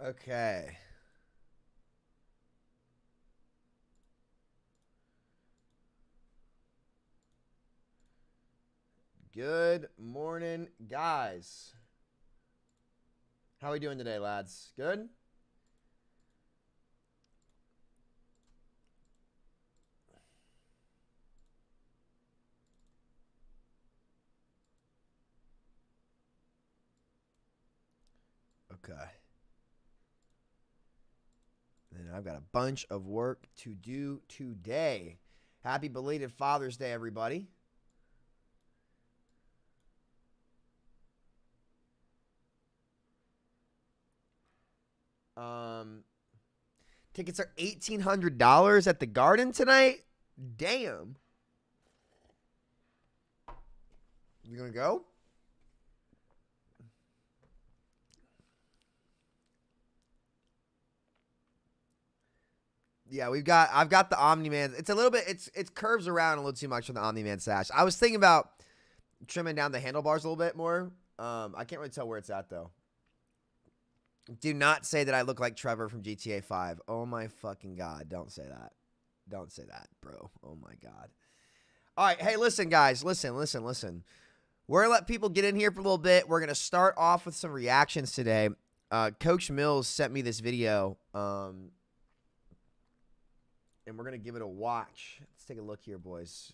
Okay. Good morning, guys. How are we doing today, lads? Good? Okay. And I've got a bunch of work to do today. Happy belated Father's Day, everybody. Tickets are $1,800 at the Garden tonight. Damn. You gonna go? Yeah, I've got the Omni-Man. It's a little bit, it curves around a little too much for the Omni-Man sash. I was thinking about trimming down the handlebars a little bit more. I can't really tell where it's at though. Do not say that I look like Trevor from GTA 5. Oh my fucking God. Don't say that. Don't say that, bro. Oh my God. All right. Hey, listen, guys. Listen. We're going to let people get in here for a little bit. We're going to start off with some reactions today. Coach Mills sent me this video, and we're going to give it a watch. Let's take a look here, boys.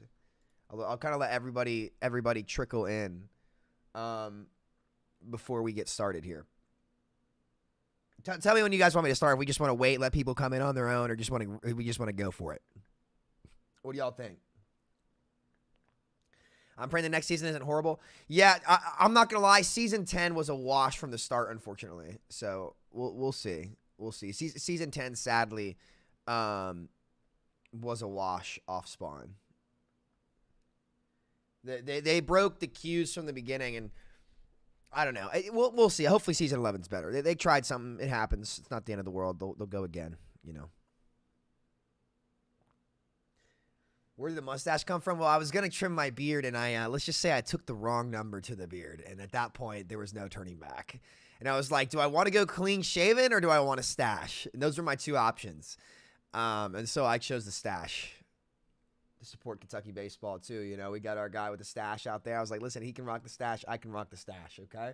I'll kind of let everybody trickle in before we get started here. Tell me when you guys want me to start. If we just want to wait, let people come in on their own, or we just want to go for it. What do y'all think? I'm praying the next season isn't horrible. Yeah, I'm not gonna lie. Season 10 was a wash from the start, unfortunately. So we'll see. We'll see. Season 10, sadly, was a wash off spawn. They broke the cues from the beginning, and I don't know. We'll see. Hopefully season 11's better. They tried something. It happens. It's not the end of the world. They'll go again, you know. Where did the mustache come from? Well, I was going to trim my beard, and let's just say I took the wrong number to the beard. And at that point, there was no turning back. And I was like, do I want to go clean shaven or do I want a stash? And those were my two options. And so I chose the stash. To support Kentucky baseball too, you know, we got our guy with the stash out there. I was like, listen, he can rock the stash, I can rock the stash, okay?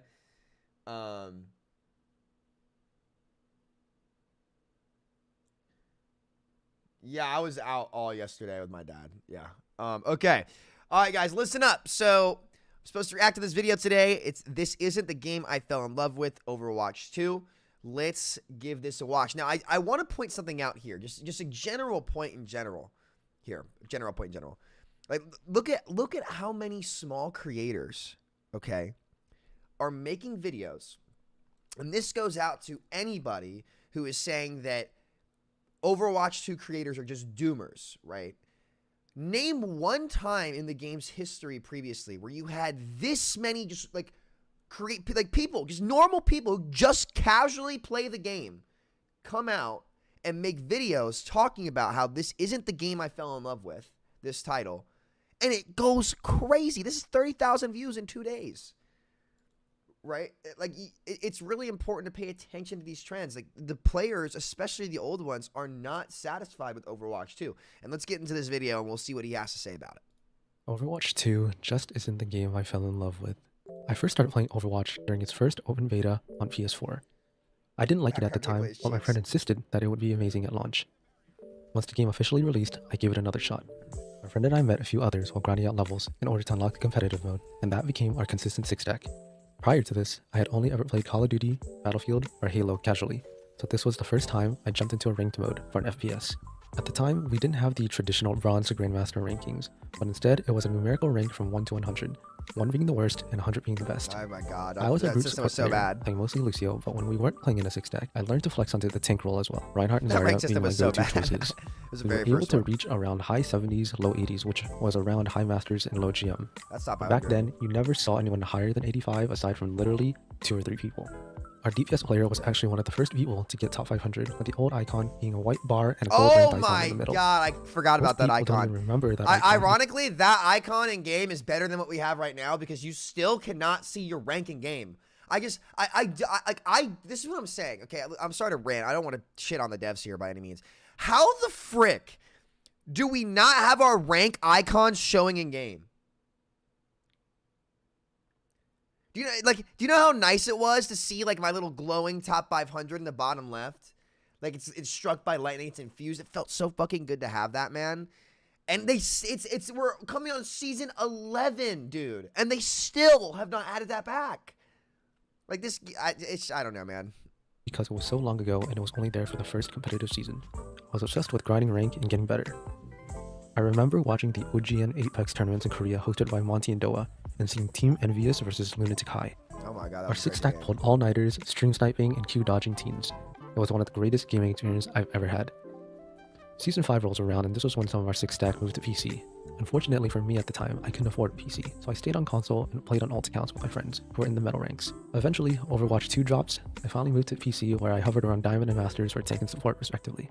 Yeah, I was out all yesterday with my dad. Yeah. Okay. All right, guys, listen up. So I'm supposed to react to this video today. This isn't the game I fell in love with, Overwatch 2. Let's give this a watch. Now, I want to point something out here, just a general point in general. Like, look at how many small creators, okay, are making videos. And this goes out to anybody who is saying that Overwatch 2 creators are just doomers, right? Name one time in the game's history previously where you had this many just like people, just normal people who just casually play the game, come out and make videos talking about how this isn't the game I fell in love with, this title, and it goes crazy. This is 30,000 views in 2 days, right? Like, it's really important to pay attention to these trends. Like, the players, especially the old ones, are not satisfied with Overwatch 2. And let's get into this video, and we'll see what he has to say about it. Overwatch 2 just isn't the game I fell in love with. I first started playing Overwatch during its first open beta on PS4. I didn't like it at the time, but my friend insisted that it would be amazing at launch. Once the game officially released, I gave it another shot. My friend and I met a few others while grinding out levels in order to unlock the competitive mode, and that became our consistent 6-stack. Prior to this, I had only ever played Call of Duty, Battlefield, or Halo casually, so this was the first time I jumped into a ranked mode for an FPS. At the time, we didn't have the traditional Bronze to Grandmaster rankings, but instead it was a numerical rank from 1 to 100, 1 being the worst and 100 being the best. Oh my God, I was a brute system was so bad. playing mostly Lucio, but when we weren't playing in a 6-stack, I learned to flex onto the tank role as well. Reinhardt and Zarya being my go-to choices. We were able to reach around high 70s, low 80s, which was around high masters and low GM. Back then, you never saw anyone higher than 85 aside from literally 2 or 3 people. Our DPS player was actually one of the first people to get top 500, with the old icon being a white bar and a gold ranked icon in the middle. Oh my God, I forgot about that icon. Don't even remember that icon. Ironically, that icon in game is better than what we have right now because you still cannot see your rank in game. This is what I'm saying. Okay, I'm sorry to rant. I don't want to shit on the devs here by any means. How the frick do we not have our rank icons showing in game? Do you know how nice it was to see like my little glowing top 500 in the bottom left? Like it's struck by lightning, it's infused. It felt so fucking good to have that, man. And we're coming on season 11, dude, and they still have not added that back. Like this, I don't know, man. Because it was so long ago and it was only there for the first competitive season. I was obsessed with grinding rank and getting better. I remember watching the OGN Apex tournaments in Korea hosted by Monty and Doa, and seeing Team Envious versus Lunatic High. Oh my god, our six-stack pulled all-nighters, stream sniping, and Q dodging teams. It was one of the greatest gaming experiences I've ever had. Season 5 rolls around, and this was when some of our six-stack moved to PC. Unfortunately for me at the time, I couldn't afford a PC, so I stayed on console and played on alt accounts with my friends, who were in the metal ranks. Eventually, Overwatch 2 drops. I finally moved to PC, where I hovered around Diamond and Masters for tank and support respectively.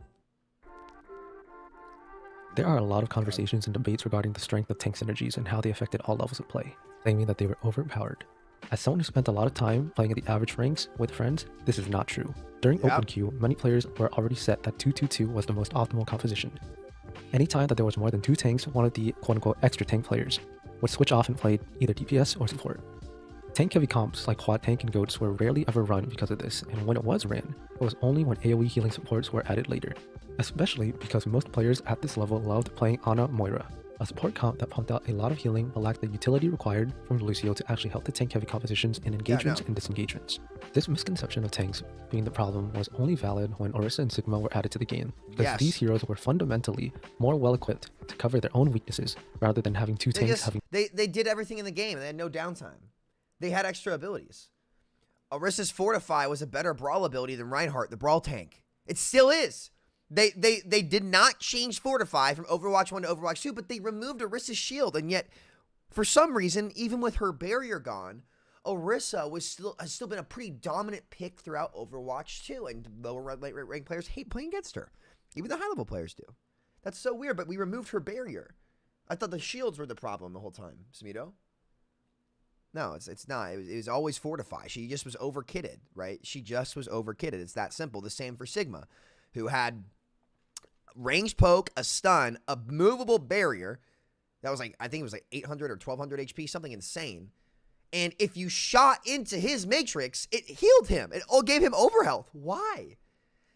There are a lot of conversations and debates regarding the strength of tank synergies and how they affected all levels of play, claiming that they were overpowered. As someone who spent a lot of time playing at the average ranks with friends, this is not true. During Open Queue, many players were already set that 2-2-2 was the most optimal composition. Anytime that there was more than 2 tanks, one of the quote-unquote extra tank players would switch off and play either DPS or support. Tank-heavy comps like Quad Tank and Goats were rarely ever run because of this, and when it was ran, it was only when AoE healing supports were added later. Especially because most players at this level loved playing Ana Moira, a support comp that pumped out a lot of healing but lacked the utility required from Lucio to actually help the tank-heavy compositions in engagements and disengagements. This misconception of tanks being the problem was only valid when Orisa and Sigma were added to the game, because these heroes were fundamentally more well-equipped to cover their own weaknesses rather than having two tanks having... They did everything in the game, and they had no downtime. They had extra abilities. Orisa's Fortify was a better brawl ability than Reinhardt, the brawl tank. It still is. They did not change Fortify from Overwatch 1 to Overwatch 2, but they removed Orisa's shield, and yet, for some reason, even with her barrier gone, Orisa has still been a pretty dominant pick throughout Overwatch 2, and lower ranked players hate playing against her. Even the high-level players do. That's so weird, but we removed her barrier. I thought the shields were the problem the whole time, Samito. No, it's not. It was always Fortify. She just was over-kitted, right? She just was over-kitted. It's that simple. The same for Sigma, who had ranged poke, a stun, a movable barrier. That was like, I think it was like 800 or 1200 HP, something insane. And if you shot into his matrix, it healed him. It all gave him overhealth. Why?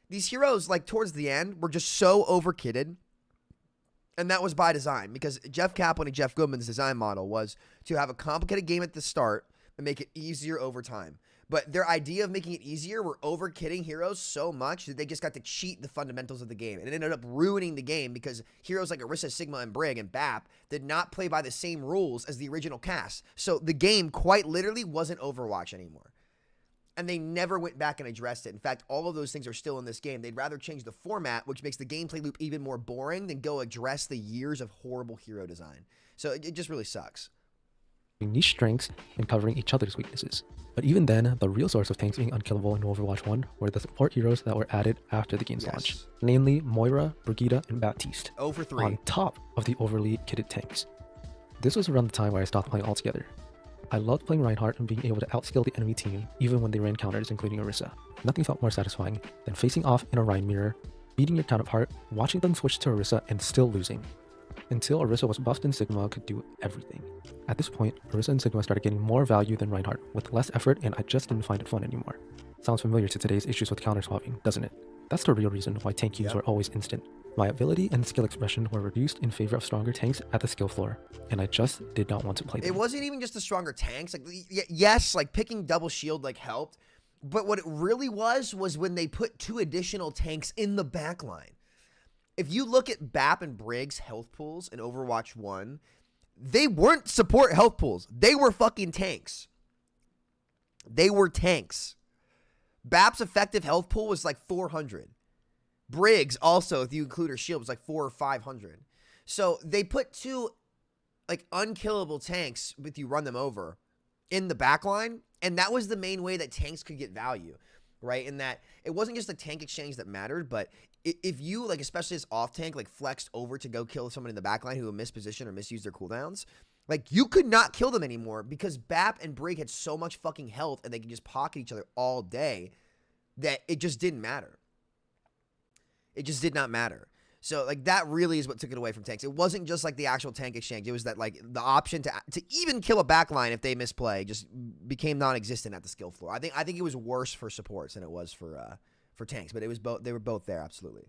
These heroes, like towards the end, were just so over-kitted. And that was by design, because Jeff Kaplan and Jeff Goodman's design model was to have a complicated game at the start and make it easier over time. But their idea of making it easier were over-kitting heroes so much that they just got to cheat the fundamentals of the game. And it ended up ruining the game because heroes like Orisa, Sigma, and Brig and BAP did not play by the same rules as the original cast. So the game quite literally wasn't Overwatch anymore. And they never went back and addressed it. In fact, all of those things are still in this game. They'd rather change the format, which makes the gameplay loop even more boring, than go address the years of horrible hero design. So it just really sucks. Niche strengths and covering each other's weaknesses. But even then, the real source of tanks being unkillable in Overwatch 1 were the support heroes that were added after the game's launch. Namely, Moira, Brigitte, and Baptiste. 0 for 3. On top of the overly kitted tanks. This was around the time where I stopped playing altogether. I loved playing Reinhardt and being able to outskill the enemy team, even when they ran counters, including Orisa. Nothing felt more satisfying than facing off in a Rhine mirror, beating your counterpart, watching them switch to Orisa, and still losing. Until Orisa was buffed and Sigma could do everything. At this point, Orisa and Sigma started getting more value than Reinhardt, with less effort, and I just didn't find it fun anymore. Sounds familiar to today's issues with counter-swapping, doesn't it? That's the real reason why tank queues were always instant. My ability and skill expression were reduced in favor of stronger tanks at the skill floor, and I just did not want to play them. It wasn't even just the stronger tanks. Like, yes, like picking double shield like helped, but what it really was when they put 2 additional tanks in the backline. If you look at BAP and Briggs' health pools in Overwatch 1, they weren't support health pools. They were fucking tanks. They were tanks. BAP's effective health pool was like 400. Briggs also, if you include her shield, was like 400 or 500. So they put 2 like unkillable tanks if you run them over in the backline, and that was the main way that tanks could get value, right? In that it wasn't just the tank exchange that mattered, but if you, like, especially as off tank, like flexed over to go kill someone in the backline who missed position or misused their cooldowns, Like, you could not kill them anymore because Bap and Brig had so much fucking health and they could just pocket each other all day that it just didn't matter. It just did not matter. So, like, that really is what took it away from tanks. It wasn't just, like, the actual tank exchange. It was that, like, the option to even kill a backline if they misplay just became non-existent at the skill floor. I think it was worse for supports than it was for tanks, but it was both. They were both there, absolutely.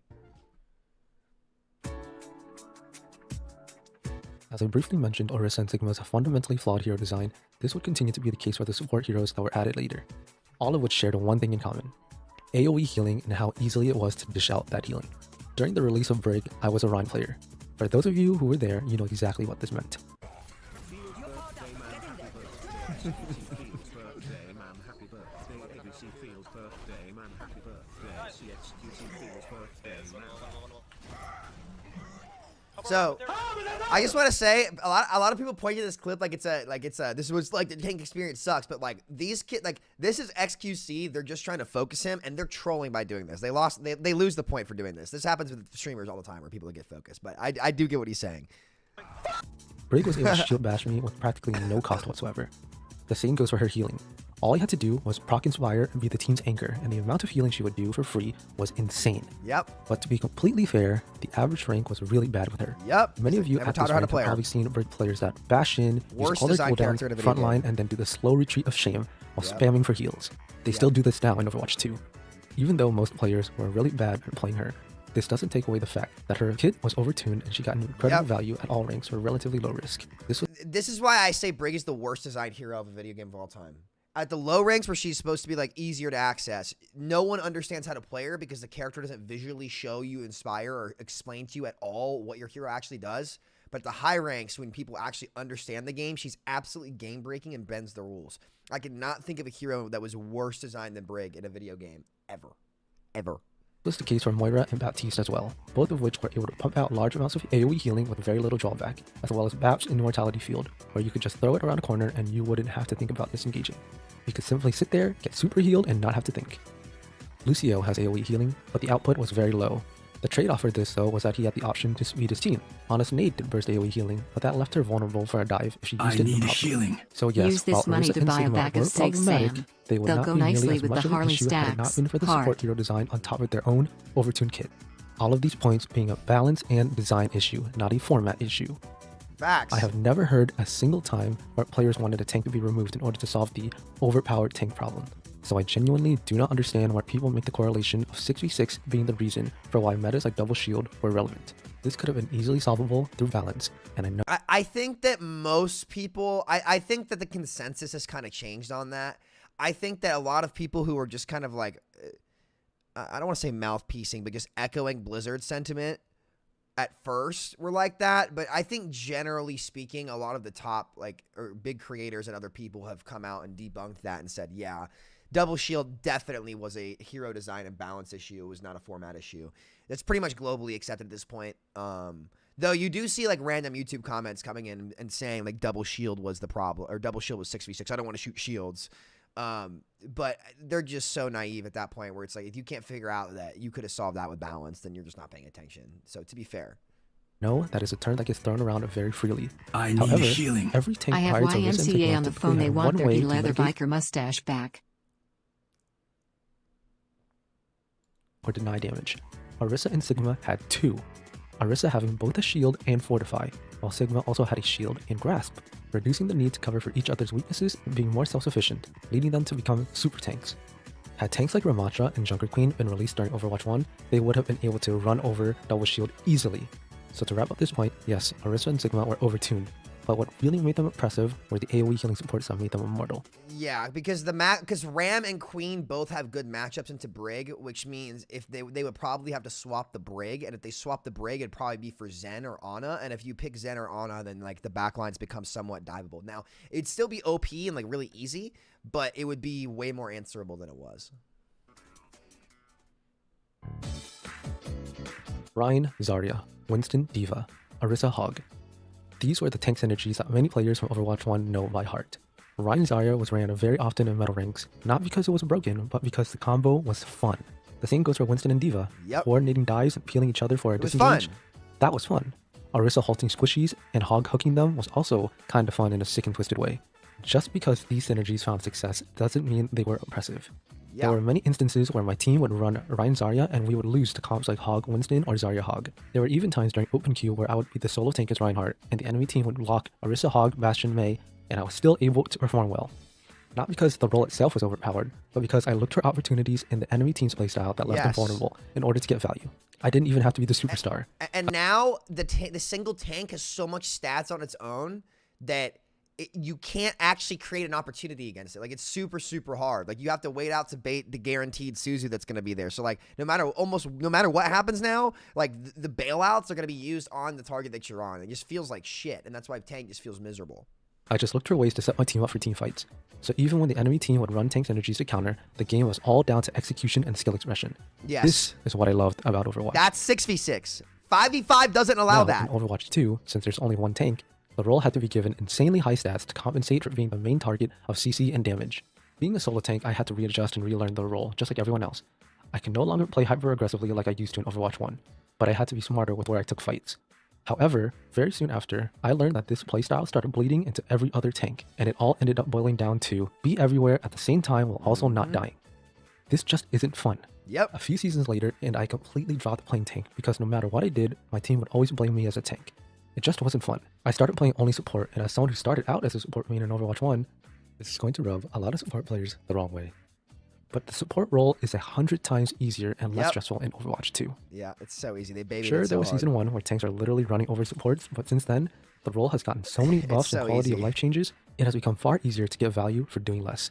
As I briefly mentioned Orisa and Sigma's fundamentally flawed hero design, this would continue to be the case for the support heroes that were added later, all of which shared one thing in common: AoE healing and how easily it was to dish out that healing. During the release of Brig, I was a Rhine player. For those of you who were there, you know exactly what this meant. So, I just want to say, a lot of people point to this clip like this was like the tank experience sucks, but like these kids, like this is XQC. They're just trying to focus him, and they're trolling by doing this. They lose the point for doing this. This happens with streamers all the time where people get focused, but I do get what he's saying. Brig was able to shield bash me with practically no cost whatsoever. The same goes for her healing. All I had to do was proc Inspire and be the team's anchor, and the amount of healing she would do for free was insane. Yep. But to be completely fair, the average rank was really bad with her. Yep. Many of you at this rank have probably seen Brig players that bash in, use all their cooldowns, frontline, and then do the slow retreat of shame while spamming for heals. They still do this now in Overwatch 2. Even though most players were really bad at playing her, this doesn't take away the fact that her kit was overtuned and she got an incredible value at all ranks for relatively low risk. This is why I say Brig is the worst designed hero of a video game of all time. At the low ranks where she's supposed to be like easier to access, no one understands how to play her because the character doesn't visually show you, inspire, or explain to you at all what your hero actually does. But at the high ranks, when people actually understand the game, she's absolutely game breaking and bends the rules. I could not think of a hero that was worse designed than Brig in a video game ever. Ever. Was the case for Moira and Baptiste as well, both of which were able to pump out large amounts of AoE healing with very little drawback, as well as Bap's Immortality Field, where you could just throw it around a corner and you wouldn't have to think about disengaging. You could simply sit there, get super healed, and not have to think. Lucio has AoE healing, but the output was very low. The trade-off for this though was that he had the option to speed his team. Honest Nade did burst AoE healing, but that left her vulnerable for a dive if she used it improperly. So yes, use this money to buy a bag of Sig Sam. They would not be nearly as much of an issue had it not been for the support hero design on top of their own overtuned kit. All of these points being a balance and design issue, not a format issue. Facts. I have never heard a single time where players wanted a tank to be removed in order to solve the overpowered tank problem. So I genuinely do not understand why people make the correlation of 6v6 being the reason for why metas like Double Shield were relevant. This could have been easily solvable through balance, and I know— I think that most people— I think that the consensus has kind of changed on that. I think that a lot of people who are just kind of like, I don't want to say mouthpiecing, but just echoing Blizzard sentiment at first were like that. But I think generally speaking, a lot of the top or big creators and other people have come out and debunked that and said, yeah, Double Shield definitely was a hero design and balance issue. It was not a format issue. That's pretty much globally accepted at this point. Though you do see like random YouTube comments coming in and saying like Double Shield was the problem, or Double Shield was 6v6. I don't want to shoot shields. But they're just so naive at that point where it's like, if you can't figure out that you could have solved that with balance, then you're just not paying attention. So to be fair. No, that is a term that gets thrown around very freely. However, healing. Every tank I have YMCA on the phone. They want their leather biker mustache back. Or deny damage. Orisa and Sigma had two. Orisa having both a shield and fortify, while Sigma also had a shield and grasp, reducing the need to cover for each other's weaknesses and being more self-sufficient, leading them to become super tanks. Had tanks like Ramattra and Junker Queen been released during Overwatch 1, they would have been able to run over Double Shield easily. So to wrap up this point, yes, Orisa and Sigma were overtuned, but what really made them impressive were the AoE healing supports that made them immortal. Yeah, because because Ram and Queen both have good matchups into Brig, which means if they would probably have to swap the Brig, and if they swap the Brig, it'd probably be for Zen or Ana, and if you pick Zen or Ana, then like the backlines become somewhat diveable. Now, it'd still be OP and like really easy, but it would be way more answerable than it was. Ryan, Zarya, Winston, Diva, Orisa, Hog. These were the tank synergies that many players from Overwatch 1 know by heart. Ryan Zarya was ran very often in metal ranks, not because it was broken, but because the combo was fun. The same goes for Winston and Diva. Yep. Coordinating dives and peeling each other for a disengage. Fun. That was fun. Orisa halting squishies and Hog hooking them was also kind of fun in a sick and twisted way. Just because these synergies found success doesn't mean they were oppressive. Yeah. There were many instances where my team would run Rein Zarya and we would lose to comps like Hog Winston or Zarya Hog. There were even times during open queue where I would be the solo tank as Reinhardt and the enemy team would lock Orisa Hog, Bastion Mei, and I was still able to perform well. Not because the role itself was overpowered, but because I looked for opportunities in the enemy team's playstyle that left them vulnerable in order to get value. I didn't even have to be the superstar. And now the single tank has so much stats on its own that you can't actually create an opportunity against it. Like, it's super, super hard. Like, you have to wait out to bait the guaranteed Suzu that's going to be there. So, like, no matter what happens now, like, the bailouts are going to be used on the target that you're on. It just feels like shit, and that's why tank just feels miserable. I just looked for ways to set my team up for team fights. So even when the enemy team would run tank synergies to counter, the game was all down to execution and skill expression. Yes. This is what I loved about Overwatch. That's 6v6. 5v5 doesn't allow now, that. In Overwatch 2, since there's only one tank, the role had to be given insanely high stats to compensate for being the main target of CC and damage. Being a solo tank, I had to readjust and relearn the role, just like everyone else. I can no longer play hyper-aggressively like I used to in Overwatch 1, but I had to be smarter with where I took fights. However, very soon after, I learned that this playstyle started bleeding into every other tank, and it all ended up boiling down to be everywhere at the same time while also not dying. This just isn't fun. Yep. A few seasons later, and I completely dropped playing tank because no matter what I did, my team would always blame me as a tank. It just wasn't fun. I started playing only support, and as someone who started out as a support main in Overwatch 1, this is going to rub a lot of support players the wrong way. But the support role is 100 times easier and less stressful in Overwatch 2. Yeah, it's so easy. They baby. Sure, there was Season 1 where tanks are literally running over supports, but since then, the role has gotten so many buffs and quality of life changes, it has become far easier to get value for doing less.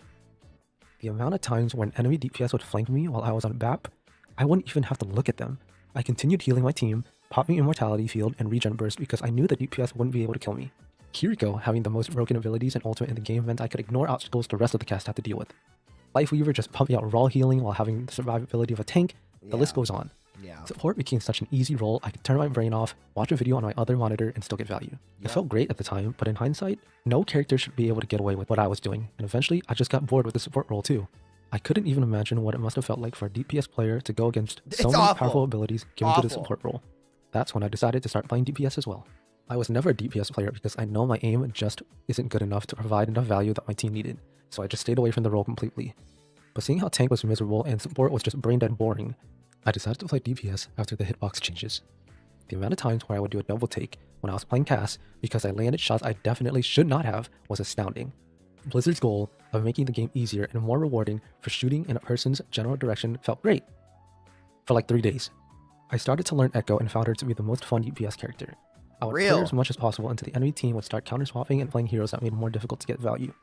The amount of times when enemy DPS would flank me while I was on BAP, I wouldn't even have to look at them. I continued healing my team, popping Immortality Field and Regen Burst because I knew the DPS wouldn't be able to kill me. Kiriko having the most broken abilities and ultimate in the game meant I could ignore obstacles the rest of the cast had to deal with. Lifeweaver just pumped me out raw healing while having the survivability of a tank. The list goes on. Yeah. Support became such an easy role, I could turn my brain off, watch a video on my other monitor, and still get value. It felt great at the time, but in hindsight, no character should be able to get away with what I was doing, and eventually I just got bored with the support role too. I couldn't even imagine what it must have felt like for a DPS player to go against so many powerful abilities given to the support role. That's when I decided to start playing DPS as well. I was never a DPS player because I know my aim just isn't good enough to provide enough value that my team needed, so I just stayed away from the role completely. But seeing how tank was miserable and support was just brain dead boring, I decided to play DPS after the hitbox changes. The amount of times where I would do a double take when I was playing Cass because I landed shots I definitely should not have was astounding. Blizzard's goal of making the game easier and more rewarding for shooting in a person's general direction felt great. For like 3 days. I started to learn Echo and found her to be the most fun DPS character. I would play her as much as possible until the enemy team would start counter-swapping and playing heroes that made it more difficult to get value.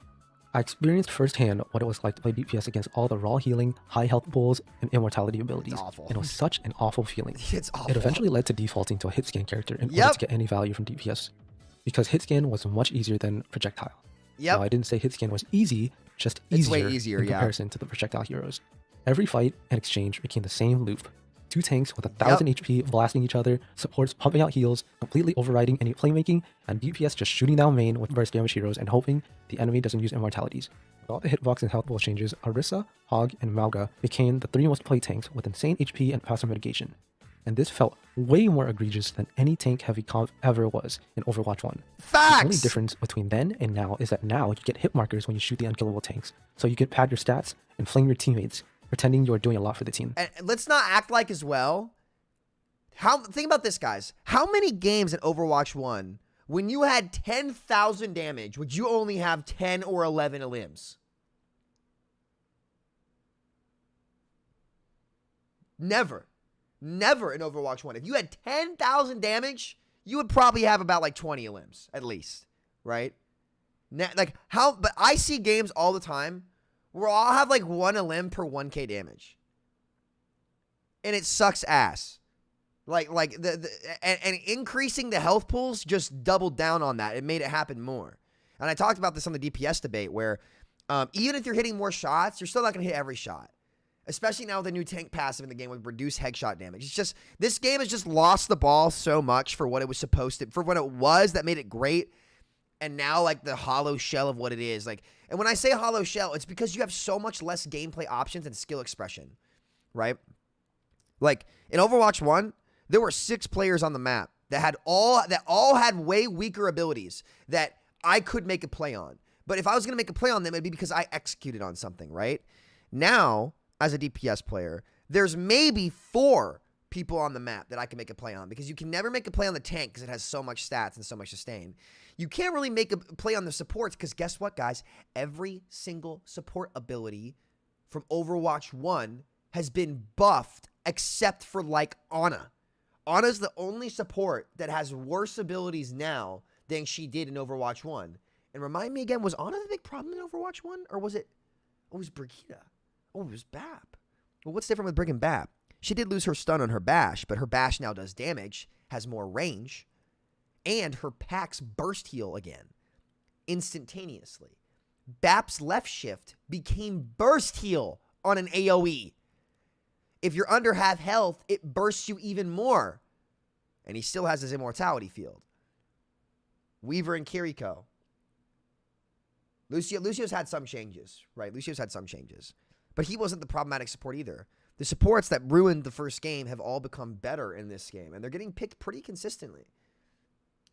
I experienced firsthand what it was like to play DPS against all the raw healing, high health pools, and immortality abilities. And it was such an awful feeling. It's awful. It eventually led to defaulting to a hitscan character in order to get any value from DPS. Because hitscan was much easier than projectile. Now, I didn't say hitscan was easy, just easier, it's way easier in comparison to the projectile heroes. Every fight and exchange became the same loop. 2 tanks with 1,000 HP blasting each other, supports pumping out heals, completely overriding any playmaking, and DPS just shooting down main with burst damage heroes and hoping the enemy doesn't use immortalities. With all the hitbox and health pool changes, Orisa, Hog, and Mauga became the 3 most played tanks with insane HP and passive mitigation. And this felt way more egregious than any tank heavy comp ever was in Overwatch 1. Facts! The only difference between then and now is that now you get hit markers when you shoot the unkillable tanks, so you can pad your stats and flame your teammates, pretending you're doing a lot for the team. And let's not act like as well. Think about this, guys. How many games in Overwatch 1, when you had 10,000 damage, would you only have 10 or 11 limbs? Never. Never in Overwatch 1. If you had 10,000 damage, you would probably have about like 20 limbs, at least. Right? But I see games all the time where I'll have like 1 limb per 1k damage. And it sucks ass. And increasing the health pools just doubled down on that. It made it happen more. And I talked about this on the DPS debate where even if you're hitting more shots, you're still not going to hit every shot. Especially now with the new tank passive in the game with reduced headshot damage. It's just, this game has just lost the ball so much for what it was supposed to, for what it was that made it great. And now like the hollow shell of what it is. And when I say hollow shell, it's because you have so much less gameplay options and skill expression, right? Like in Overwatch 1, there were 6 players on the map. that all had way weaker abilities that I could make a play on. But if I was going to make a play on them, it'd be because I executed on something, right? Now, as a DPS player, there's maybe 4 people on the map that I can make a play on, because you can never make a play on the tank because it has so much stats and so much sustain. You can't really make a play on the supports because guess what, guys? Every single support ability from Overwatch 1 has been buffed except for like Ana. Ana's the only support that has worse abilities now than she did in Overwatch 1. And remind me again, was Ana the big problem in Overwatch 1? Or was it... Oh, it was Brigitte. Oh, it was Bap. Well, what's different with Brig and Bap? She did lose her stun on her bash, but her bash now does damage, has more range, and her packs burst heal again, instantaneously. Bap's left shift became burst heal on an AoE. If you're under half health, it bursts you even more. And he still has his immortality field. Weaver and Kiriko. Lucio's had some changes, right? Lucio's had some changes. But he wasn't the problematic support either. The supports that ruined the first game have all become better in this game. And they're getting picked pretty consistently.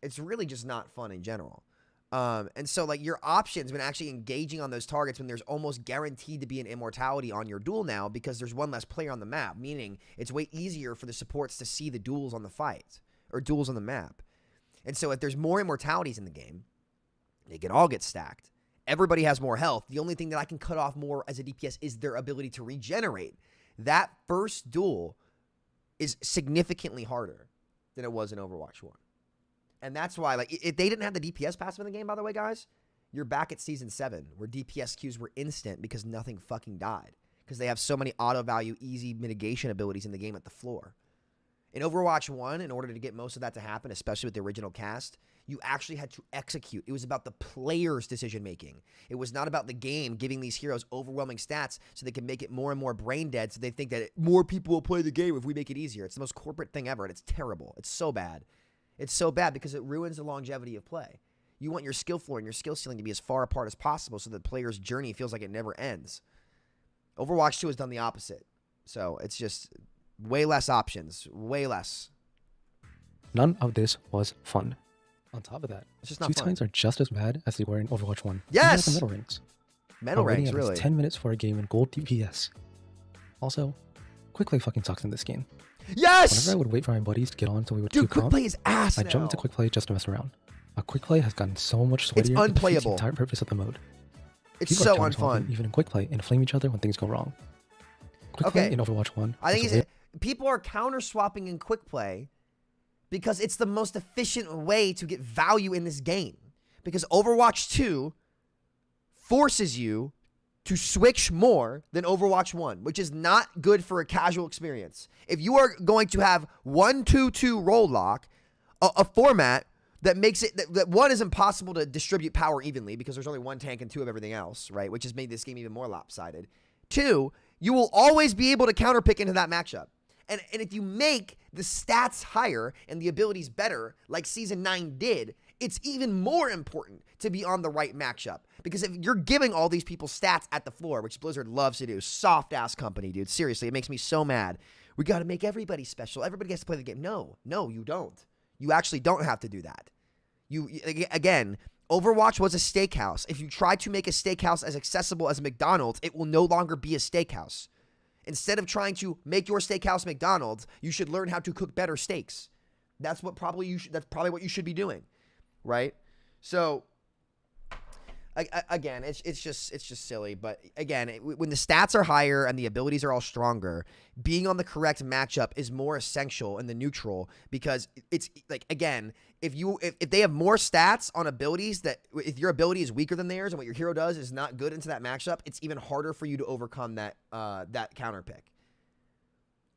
It's really just not fun in general. And so, like, your options when actually engaging on those targets when there's almost guaranteed to be an immortality on your duel now because there's one less player on the map, meaning it's way easier for the supports to see the duels on the fight or duels on the map. And so if there's more immortalities in the game, they can all get stacked. Everybody has more health. The only thing that I can cut off more as a DPS is their ability to regenerate. That first duel is significantly harder than it was in Overwatch 1. And that's why, like, if they didn't have the DPS passive in the game, by the way, guys, you're back at Season 7, where DPS Qs were instant because nothing fucking died. Because they have so many auto-value, easy mitigation abilities in the game at the floor. In Overwatch 1, in order to get most of that to happen, especially with the original cast, you actually had to execute. It was about the player's decision-making. It was not about the game giving these heroes overwhelming stats so they can make it more and more brain-dead so they think that more people will play the game if we make it easier. It's the most corporate thing ever, and it's terrible. It's so bad. It's so bad because it ruins the longevity of play. You want your skill floor and your skill ceiling to be as far apart as possible so the player's journey feels like it never ends. Overwatch 2 has done the opposite. So it's just way less options. Way less. None of this was fun. On top of that, it's just not queue fun. times are just as bad as they were in Overwatch 1. Yes! The medal ranks. Medal ranks, really. 10 minutes for a game in gold DPS. Also, quick play fucking sucks in this game. Yes! Whenever I would wait for my buddies to get on so we would Dude, queue quick comp, play is ass I'd jump into quick play just to mess around. A quick play has gotten so much sweatier. It's It defeats unplayable. the entire purpose of the mode. It's People so are counter-swapping, unfun. even in quick play, and flame each other when things go wrong. Quick play in Overwatch 1. I think people are counter-swapping in quick play because it's the most efficient way to get value in this game. Because Overwatch 2 forces you to switch more than Overwatch 1, which is not good for a casual experience. If you are going to have 1-2-2 role lock, a format that makes it that one is impossible to distribute power evenly because there's only one tank and 2 of everything else, right? Which has made this game even more lopsided. 2, you will always be able to counterpick into that matchup. And if you make the stats higher and the abilities better, like Season 9 did, it's even more important to be on the right matchup. Because if you're giving all these people stats at the floor, which Blizzard loves to do, soft-ass company, dude. Seriously, it makes me so mad. We got to make everybody special. Everybody gets to play the game. No, you don't. You actually don't have to do that. Again, Overwatch was a steakhouse. If you try to make a steakhouse as accessible as a McDonald's, it will no longer be a steakhouse. Instead of trying to make your steakhouse McDonald's, you should learn how to cook better steaks. That's probably what you should be doing, right? So again, it's just silly. But again, when the stats are higher and the abilities are all stronger, being on the correct matchup is more essential in the neutral because it's like, again, if they have more stats on abilities that if your ability is weaker than theirs and what your hero does is not good into that matchup, it's even harder for you to overcome that counter pick.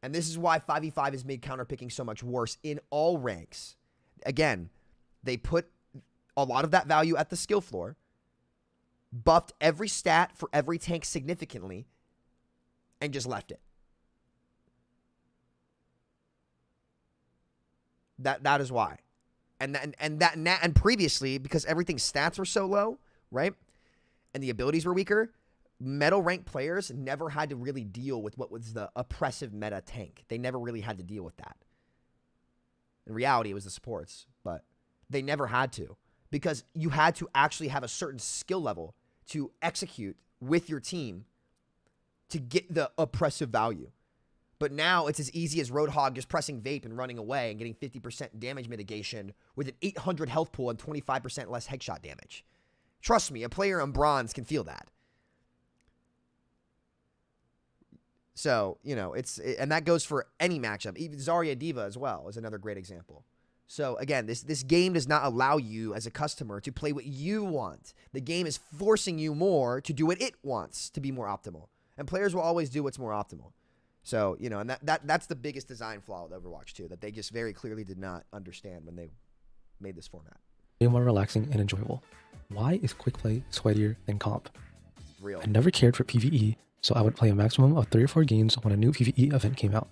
And this is why 5v5 has made counter picking so much worse in all ranks. Again, they put a lot of that value at the skill floor, buffed every stat for every tank significantly, and just left it. That is why. And previously, because everything's stats were so low, right? And the abilities were weaker, medal rank players never had to really deal with what was the oppressive meta tank. They never really had to deal with that. In reality, it was the supports, but they never had to, because you had to actually have a certain skill level to execute with your team to get the oppressive value. But now it's as easy as Roadhog just pressing vape and running away and getting 50% damage mitigation with an 800 health pool and 25% less headshot damage. Trust me, a player on bronze can feel that. So, you know, and that goes for any matchup. Even Zarya Diva as well is another great example. So again, this game does not allow you as a customer to play what you want. The game is forcing you more to do what it wants to be more optimal. And players will always do what's more optimal. So, you know, and that's the biggest design flaw with Overwatch 2, that they just very clearly did not understand when they made this format. Way more relaxing and enjoyable. Why is quick play sweatier than comp? Real. I never cared for PvE, so I would play a maximum of 3 or 4 games when a new PvE event came out.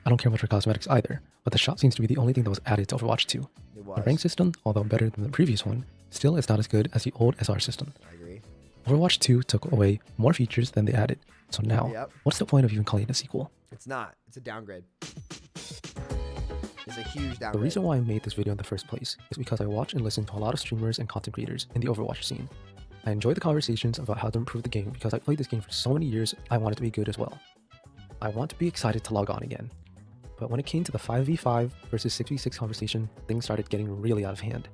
I don't care much for cosmetics either, but the shot seems to be the only thing that was added to Overwatch 2. It was. The rank system, although better than the previous one, still is not as good as the old SR system. I agree. Overwatch 2 took away more features than they added, so now, what's the point of even calling it a sequel? It's not. It's a downgrade. It's a huge downgrade. The reason why I made this video in the first place is because I watch and listen to a lot of streamers and content creators in the Overwatch scene. I enjoy the conversations about how to improve the game because I played this game for so many years, I want it to be good as well. I want to be excited to log on again. But when it came to the 5v5 versus 6v6 conversation, things started getting really out of hand.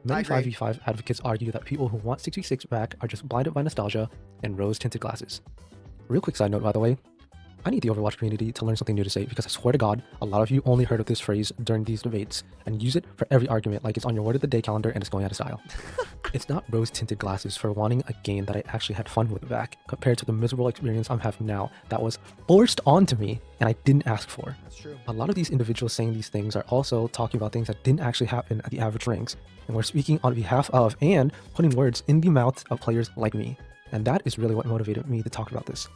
Many 5v5 advocates argue that people who want 6v6 back are just blinded by nostalgia and rose-tinted glasses. Real quick side note, by the way, I need the Overwatch community to learn something new to say, because I swear to God, a lot of you only heard of this phrase during these debates and use it for every argument like it's on your word of the day calendar and it's going out of style. It's not rose-tinted glasses for wanting a game that I actually had fun with back, compared to the miserable experience I'm having now that was forced onto me and I didn't ask for. That's true. A lot of these individuals saying these things are also talking about things that didn't actually happen at the average ranks, and we're speaking on behalf of and putting words in the mouth of players like me. And that is really what motivated me to talk about this.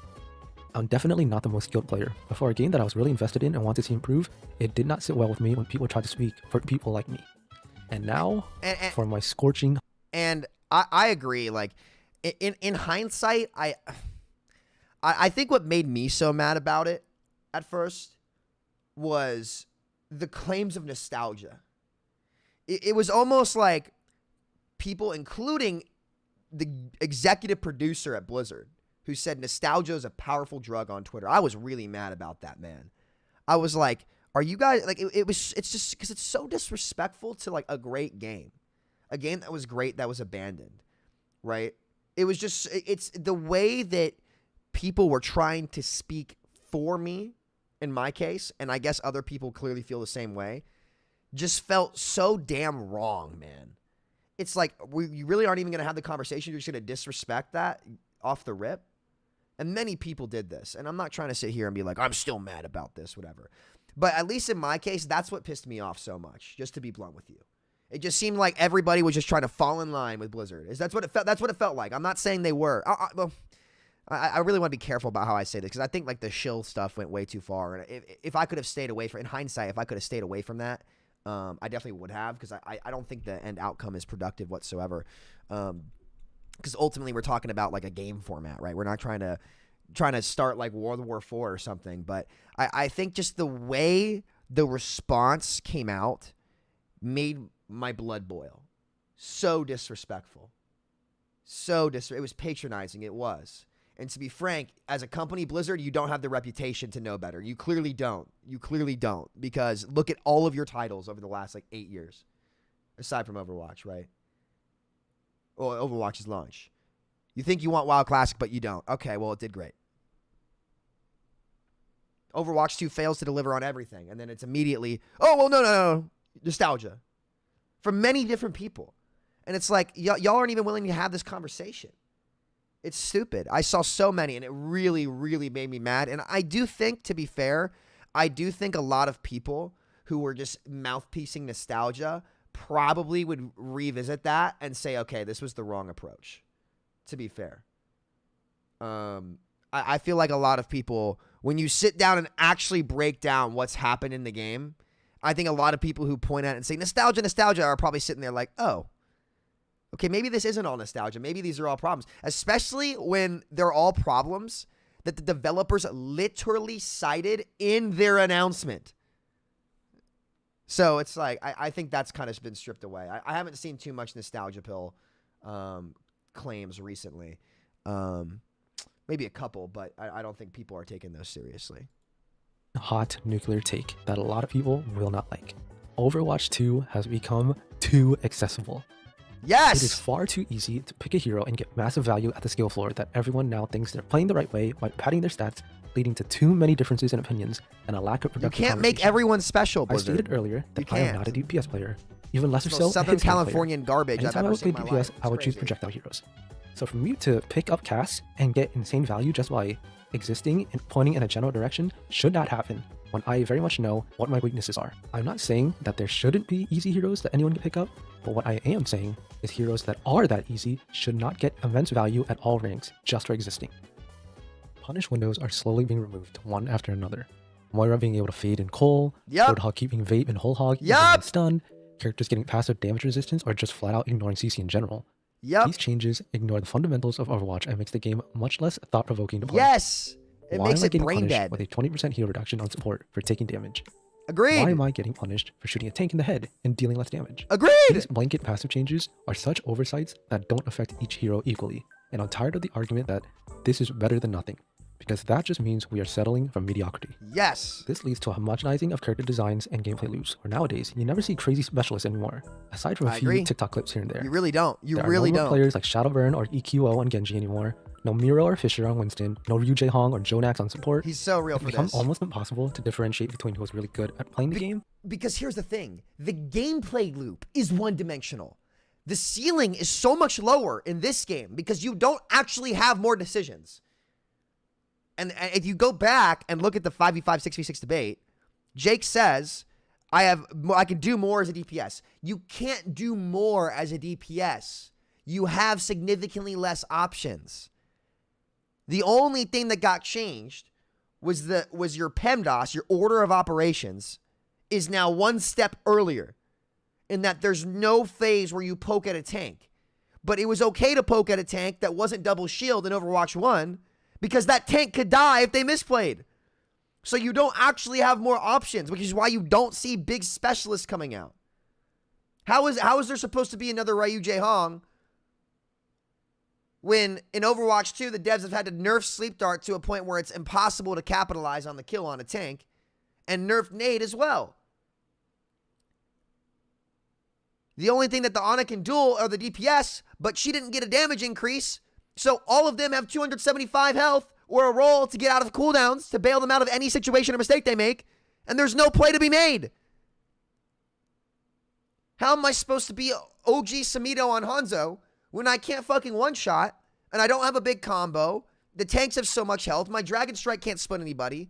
I'm definitely not the most skilled player, but for a game that I was really invested in and wanted to improve, it did not sit well with me when people tried to speak for people like me. And now, for my scorching... And I agree, like, in hindsight, I think what made me so mad about it at first was the claims of nostalgia. It was almost like people, including the executive producer at Blizzard, who said nostalgia is a powerful drug on Twitter. I was really mad about that, man. I was like, are you guys, like, it's just because it's so disrespectful to, like, a great game. A game that was great that was abandoned, right? It was just, it's the way that people were trying to speak for me, in my case, and I guess other people clearly feel the same way, just felt so damn wrong, man. It's like, you really aren't even going to have the conversation. You're just going to disrespect that off the rip. And many people did this. And I'm not trying to sit here and be like, I'm still mad about this, whatever. But at least in my case, that's what pissed me off so much, just to be blunt with you. It just seemed like everybody was just trying to fall in line with Blizzard. That's what it felt like. I'm not saying they were. I really want to be careful about how I say this, because I think like the shill stuff went way too far. And if I could have stayed away from, in hindsight, if I could have stayed away from that, I definitely would have, because I don't think the end outcome is productive whatsoever. Because ultimately we're talking about like a game format, right? We're not trying to start like World War IV or something. But I think just the way the response came out made my blood boil. So disrespectful. It was patronizing. It was. And to be frank, as a company, Blizzard, you don't have the reputation to know better. You clearly don't. Because look at all of your titles over the last like 8 years, aside from Overwatch, right? Well, Overwatch's launch. You think you want WoW Classic, but you don't. Okay, well, it did great. Overwatch 2 fails to deliver on everything, and then it's immediately, oh, well, no. Nostalgia. From many different people. And it's like, y'all aren't even willing to have this conversation. It's stupid. I saw so many, and it really, really made me mad. And I do think, to be fair, a lot of people who were just mouthpiecing nostalgia probably would revisit that and say, okay, this was the wrong approach, to be fair. I feel like a lot of people, when you sit down and actually break down what's happened in the game, I think a lot of people who point at it and say nostalgia are probably sitting there like, oh, okay, maybe this isn't all nostalgia. Maybe these are all problems, especially when they're all problems that the developers literally cited in their announcement. So it's like, I think that's kind of been stripped away. I haven't seen too much nostalgia pill claims recently. Maybe a couple, but I don't think people are taking those seriously. Hot nuclear take that a lot of people will not like. Overwatch 2 has become too accessible. Yes! It is far too easy to pick a hero and get massive value at the skill floor that everyone now thinks they're playing the right way by padding their stats, leading to too many differences in opinions and a lack of productive You can't make everyone special, Blizzard. I stated earlier that I am not a DPS player, even lesser so Southern Californian garbage I've Anytime ever seen in my DPS, life. I would choose projectile heroes. So for me to pick up casts and get insane value just by existing and pointing in a general direction should not happen when I very much know what my weaknesses are. I'm not saying that there shouldn't be easy heroes that anyone can pick up, but what I am saying is heroes that are that easy should not get immense value at all ranks just for existing. Punish windows are slowly being removed one after another. Moira being able to fade in Cole, Roadhog keeping Vape and Whole Hog even when stunned, characters getting passive damage resistance or just flat out ignoring CC in general. These changes ignore the fundamentals of Overwatch and makes the game much less thought-provoking to play. Yes! It Why makes am I it getting brain punished dead. with a 20% heal reduction on support for taking damage? Agreed! Why am I getting punished for shooting a tank in the head and dealing less damage? Agreed! These blanket passive changes are such oversights that don't affect each hero equally, and I'm tired of the argument that this is better than nothing, because that just means we are settling for mediocrity. Yes! This leads to a homogenizing of character designs and gameplay loops, where nowadays you never see crazy specialists anymore, aside from a few TikTok clips here and there. You really don't. There are no players like Shadowburn or EQO on Genji anymore, no Miro or Fisher on Winston, no Ryu Jae-hong or Jonax on support. He's so real for this. It's become almost impossible to differentiate between who's really good at playing the game. Because here's the thing. The gameplay loop is one-dimensional. The ceiling is so much lower in this game because you don't actually have more decisions. And if you go back and look at the 5v5, 6v6 debate, Jake says, I can do more as a DPS. You can't do more as a DPS. You have significantly less options. The only thing that got changed was your PEMDAS, your order of operations, is now one step earlier in that there's no phase where you poke at a tank. But it was okay to poke at a tank that wasn't double shield in Overwatch 1 because that tank could die if they misplayed. So you don't actually have more options, which is why you don't see big specialists coming out. How is there supposed to be another Ryu Jae-Hong when in Overwatch 2, the devs have had to nerf Sleep Dart to a point where it's impossible to capitalize on the kill on a tank, and nerf Nade as well? The only thing that the Ana can duel are the DPS, but she didn't get a damage increase, so all of them have 275 health or a roll to get out of cooldowns to bail them out of any situation or mistake they make, and there's no play to be made. How am I supposed to be OG Samito on Hanzo when I can't fucking one-shot, and I don't have a big combo, the tanks have so much health, my Dragon Strike can't split anybody?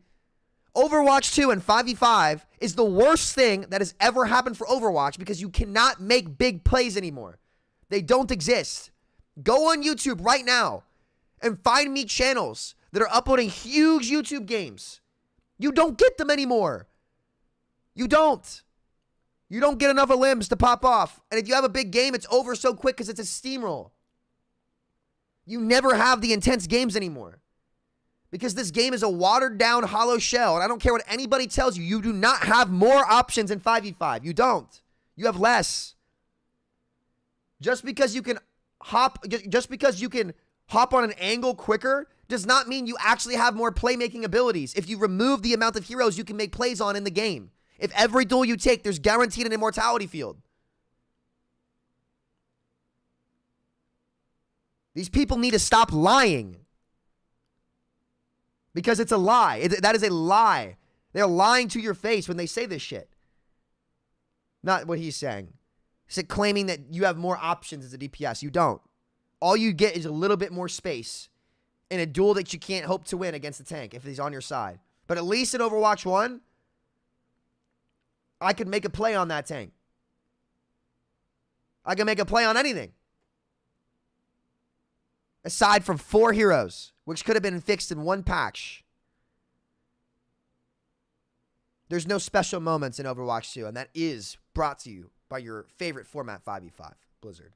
Overwatch 2 and 5v5 is the worst thing that has ever happened for Overwatch because you cannot make big plays anymore. They don't exist. Go on YouTube right now and find me channels that are uploading huge YouTube games. You don't get them anymore. You don't. You don't get enough of limbs to pop off. And if you have a big game, it's over so quick because it's a steamroll. You never have the intense games anymore. Because this game is a watered down hollow shell. And I don't care what anybody tells you. You do not have more options in 5v5. You don't. You have less. Just because you can hop on an angle quicker does not mean you actually have more playmaking abilities. If you remove the amount of heroes you can make plays on in the game. If every duel you take, there's guaranteed an immortality field. These people need to stop lying. Because it's a lie. That is a lie. They're lying to your face when they say this shit. Not what he's saying. He's claiming that you have more options as a DPS. You don't. All you get is a little bit more space in a duel that you can't hope to win against the tank if he's on your side. But at least in Overwatch 1, I could make a play on that tank. I can make a play on anything. Aside from 4 heroes, which could have been fixed in one patch. There's no special moments in Overwatch 2, and that is brought to you by your favorite format 5v5, Blizzard.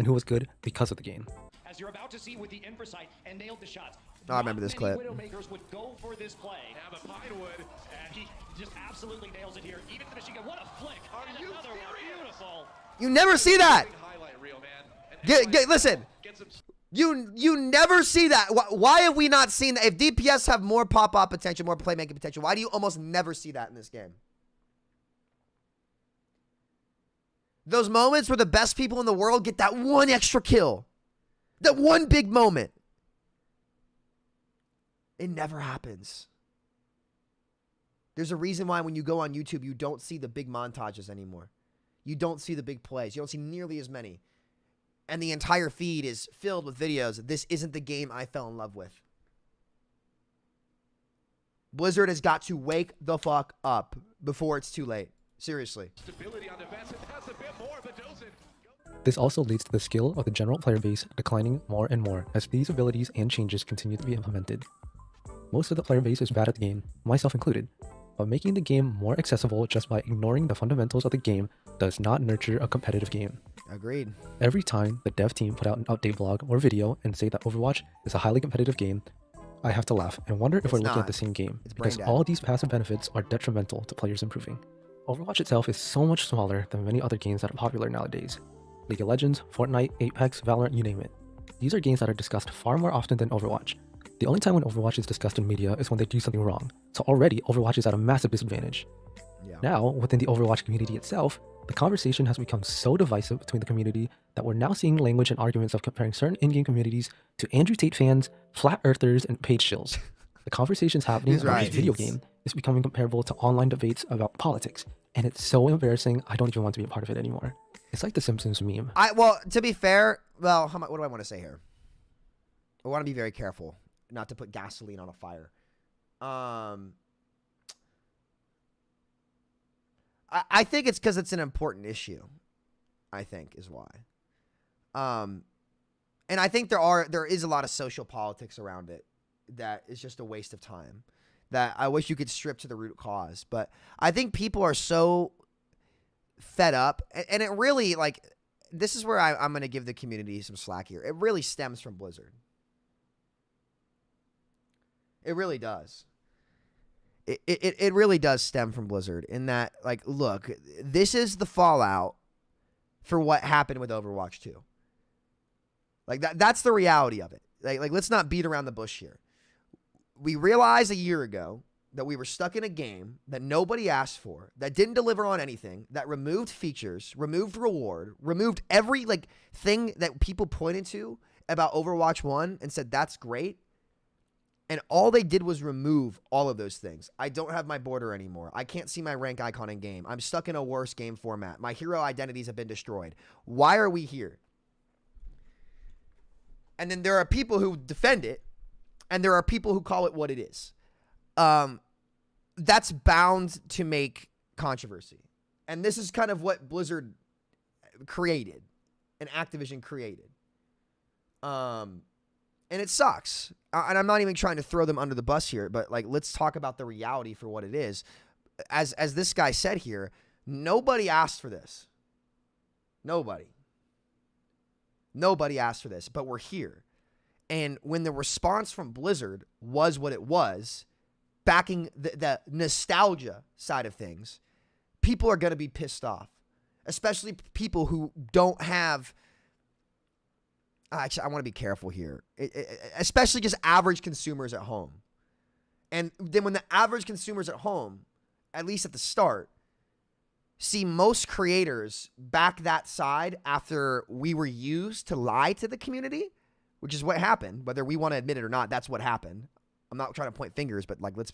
and who was good because of the game. As you're about to see with the Infrasight and nailed the shots. I remember this clip. Widowmakers would go for this play. Now the Pinewood, and he just absolutely nails it here. Even the machine gun, what a flick! Are and you another one, beautiful. You never see that. Highlight reel, man. Listen. You never see that. Why have we not seen that? If DPS have more pop-up potential, more playmaking potential, why do you almost never see that in this game? Those moments where the best people in the world get that one extra kill. That one big moment. It never happens. There's a reason why when you go on YouTube, you don't see the big montages anymore. You don't see the big plays. You don't see nearly as many. And the entire feed is filled with videos. This isn't the game I fell in love with. Blizzard has got to wake the fuck up before it's too late. Seriously. Stability on defense. It has a bit more, but doesn't. This also leads to the skill of the general player base declining more and more as these abilities and changes continue to be implemented. Most of the player base is bad at the game, myself included, but making the game more accessible just by ignoring the fundamentals of the game does not nurture a competitive game. Agreed. Every time the dev team put out an update blog or video and say that Overwatch is a highly competitive game, I have to laugh and wonder if we're looking at the same game, because all these passive benefits are detrimental to players improving. Overwatch itself is so much smaller than many other games that are popular nowadays. League of Legends, Fortnite, Apex, Valorant, you name it. These are games that are discussed far more often than Overwatch. The only time when Overwatch is discussed in media is when they do something wrong, so already Overwatch is at a massive disadvantage. Yeah. Now, within the Overwatch community itself, the conversation has become so divisive between the community that we're now seeing language and arguments of comparing certain in-game communities to Andrew Tate fans, flat earthers, and page shills. The conversations happening about this video game is becoming comparable to online debates about politics, and it's so embarrassing I don't even want to be a part of it anymore. It's like the Simpsons meme. Well, to be fair, well, what do I want to say here? I want to be very careful not to put gasoline on a fire. I think it's because it's an important issue, I think, is why. And I think there is a lot of social politics around it that is just a waste of time, that I wish you could strip to the root cause. But I think people are so fed up, and it really, like, this is where I'm going to give the community some slack here. It really stems from Blizzard. It really does. It really does stem from Blizzard in that, like, look, this is the fallout for what happened with Overwatch 2. Like, that's the reality of it. Like, let's not beat around the bush here. We realized a year ago that we were stuck in a game that nobody asked for, that didn't deliver on anything, that removed features, removed reward, removed every, like, thing that people pointed to about Overwatch 1 and said, that's great. And all they did was remove all of those things. I don't have my border anymore. I can't see my rank icon in game. I'm stuck in a worse game format. My hero identities have been destroyed. Why are we here? And then there are people who defend it, and there are people who call it what it is. That's bound to make controversy. And this is kind of what Blizzard created and Activision created. And it sucks. And I'm not even trying to throw them under the bus here, but, like, let's talk about the reality for what it is. As this guy said here, nobody asked for this. Nobody asked for this, but we're here. And when the response from Blizzard was what it was, backing the nostalgia side of things, people are going to be pissed off, especially people who don't have... Actually, I want to be careful here, especially just average consumers at home. And then when the average consumers at home, at least at the start, see most creators back that side after we were used to lie to the community, which is what happened, whether we want to admit it or not, that's what happened. I'm not trying to point fingers, but, like, let's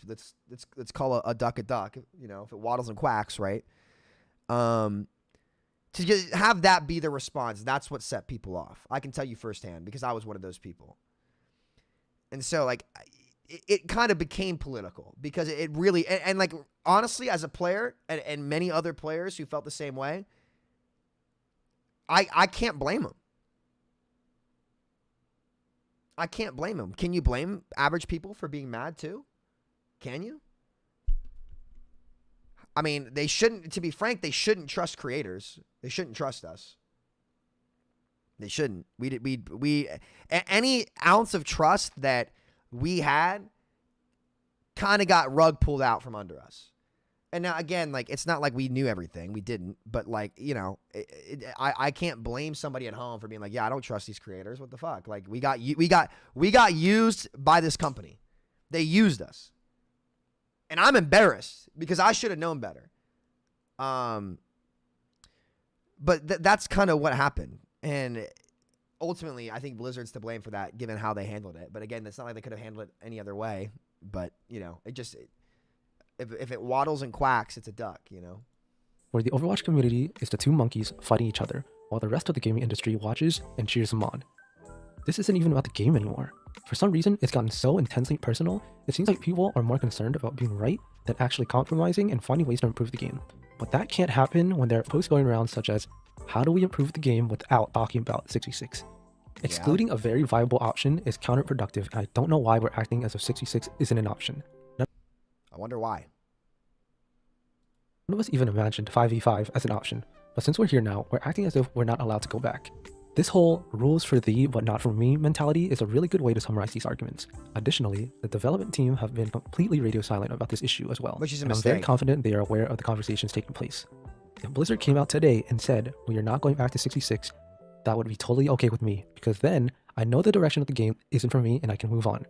call a duck, you know, if it waddles and quacks, right? To just have that be the response, that's what set people off. I can tell you firsthand because I was one of those people. And so, like, it kind of became political because it really, and like, honestly, as a player and many other players who felt the same way, I can't blame them. I can't blame them. Can you blame average people for being mad too? Can you? I mean, they shouldn't, to be frank, they shouldn't trust creators. They shouldn't trust us. They shouldn't. Any ounce of trust that we had kind of got rug pulled out from under us. And now, again, like, it's not like we knew everything. We didn't. But, like, you know, I can't blame somebody at home for being like, yeah, I don't trust these creators. What the fuck? Like, we got used by this company. They used us. And I'm embarrassed because I should have known better. But that's kind of what happened. And ultimately, I think Blizzard's to blame for that, given how they handled it. But again, it's not like they could have handled it any other way. But, you know, if it waddles and quacks, it's a duck, you know? Where the Overwatch community is the two monkeys fighting each other, while the rest of the gaming industry watches and cheers them on. This isn't even about the game anymore. For some reason, it's gotten so intensely personal, it seems like people are more concerned about being right than actually compromising and finding ways to improve the game. But that can't happen when there are posts going around such as, how do we improve the game without talking about 66? Excluding a very viable option is counterproductive, and I don't know why we're acting as if 66 isn't an option. I wonder why. None of us even imagined 5v5 as an option, but since we're here now, we're acting as if we're not allowed to go back. This whole rules for thee but not for me mentality is a really good way to summarize these arguments. Additionally, the development team have been completely radio silent about this issue as well, which is a and mistake. I'm very confident they are aware of the conversations taking place. If Blizzard came out today and said, we are not going back to 66, that would be totally okay with me, because then I know the direction of the game isn't for me and I can move on.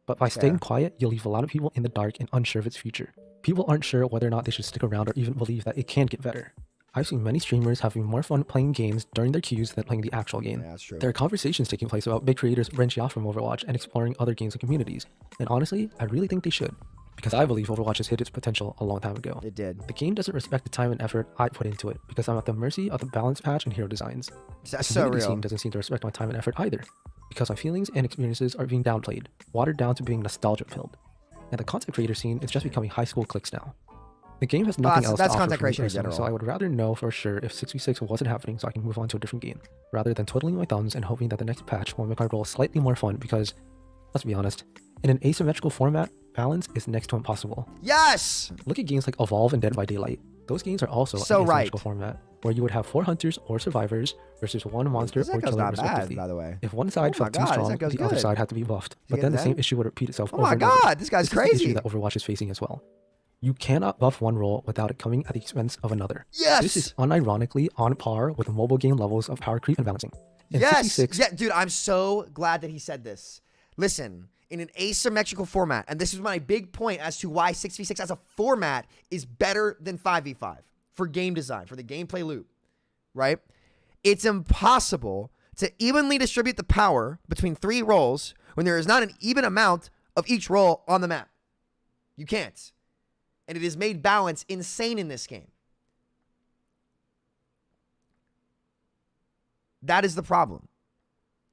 But by staying quiet, you'll leave a lot of people in the dark and unsure of its future. People aren't sure whether or not they should stick around or even believe that it can get better. I've seen many streamers having more fun playing games during their queues than playing the actual game. Yeah, that's true. There are conversations taking place about big creators branching off from Overwatch and exploring other games and communities. And honestly, I really think they should. Because I believe Overwatch has hit its potential a long time ago. It did. The game doesn't respect the time and effort I put into it, because I'm at the mercy of the balance patch and hero designs. That's the so community real. scene doesn't seem to respect my time and effort either, because my feelings and experiences are being downplayed, watered down to being nostalgia-filled. And the content creator scene is just becoming high school cliques now. The game has nothing else to offer content for me creation in personally, general. so I would rather know for sure if 66 wasn't happening so I can move on to a different game, rather than twiddling my thumbs and hoping that the next patch will make my role slightly more fun, because, let's be honest, in an asymmetrical format, balance is next to impossible. Yes! Look at games like Evolve and Dead by Daylight. Those games are also So an asymmetrical right. format, where you would have 4 hunters or survivors versus 1 monster This or echo's killer not bad, respectively. by the way. If one side Oh my felt too God, this strong, echo's the other good. side had to be buffed. You But then get the same that? issue would repeat itself Oh over my and over. God, this guy's This is the crazy. issue that Overwatch is facing as well. You cannot buff one role without it coming at the expense of another. Yes! This is unironically on par with mobile game levels of power creep and balancing. In Yes! 66, Yeah, dude, I'm so glad that he said this. Listen, in an asymmetrical format, and this is my big point as to why 6v6 as a format is better than 5v5 for game design, for the gameplay loop, right? It's impossible to evenly distribute the power between 3 roles when there is not an even amount of each role on the map. You can't. And it has made balance insane in this game. That is the problem.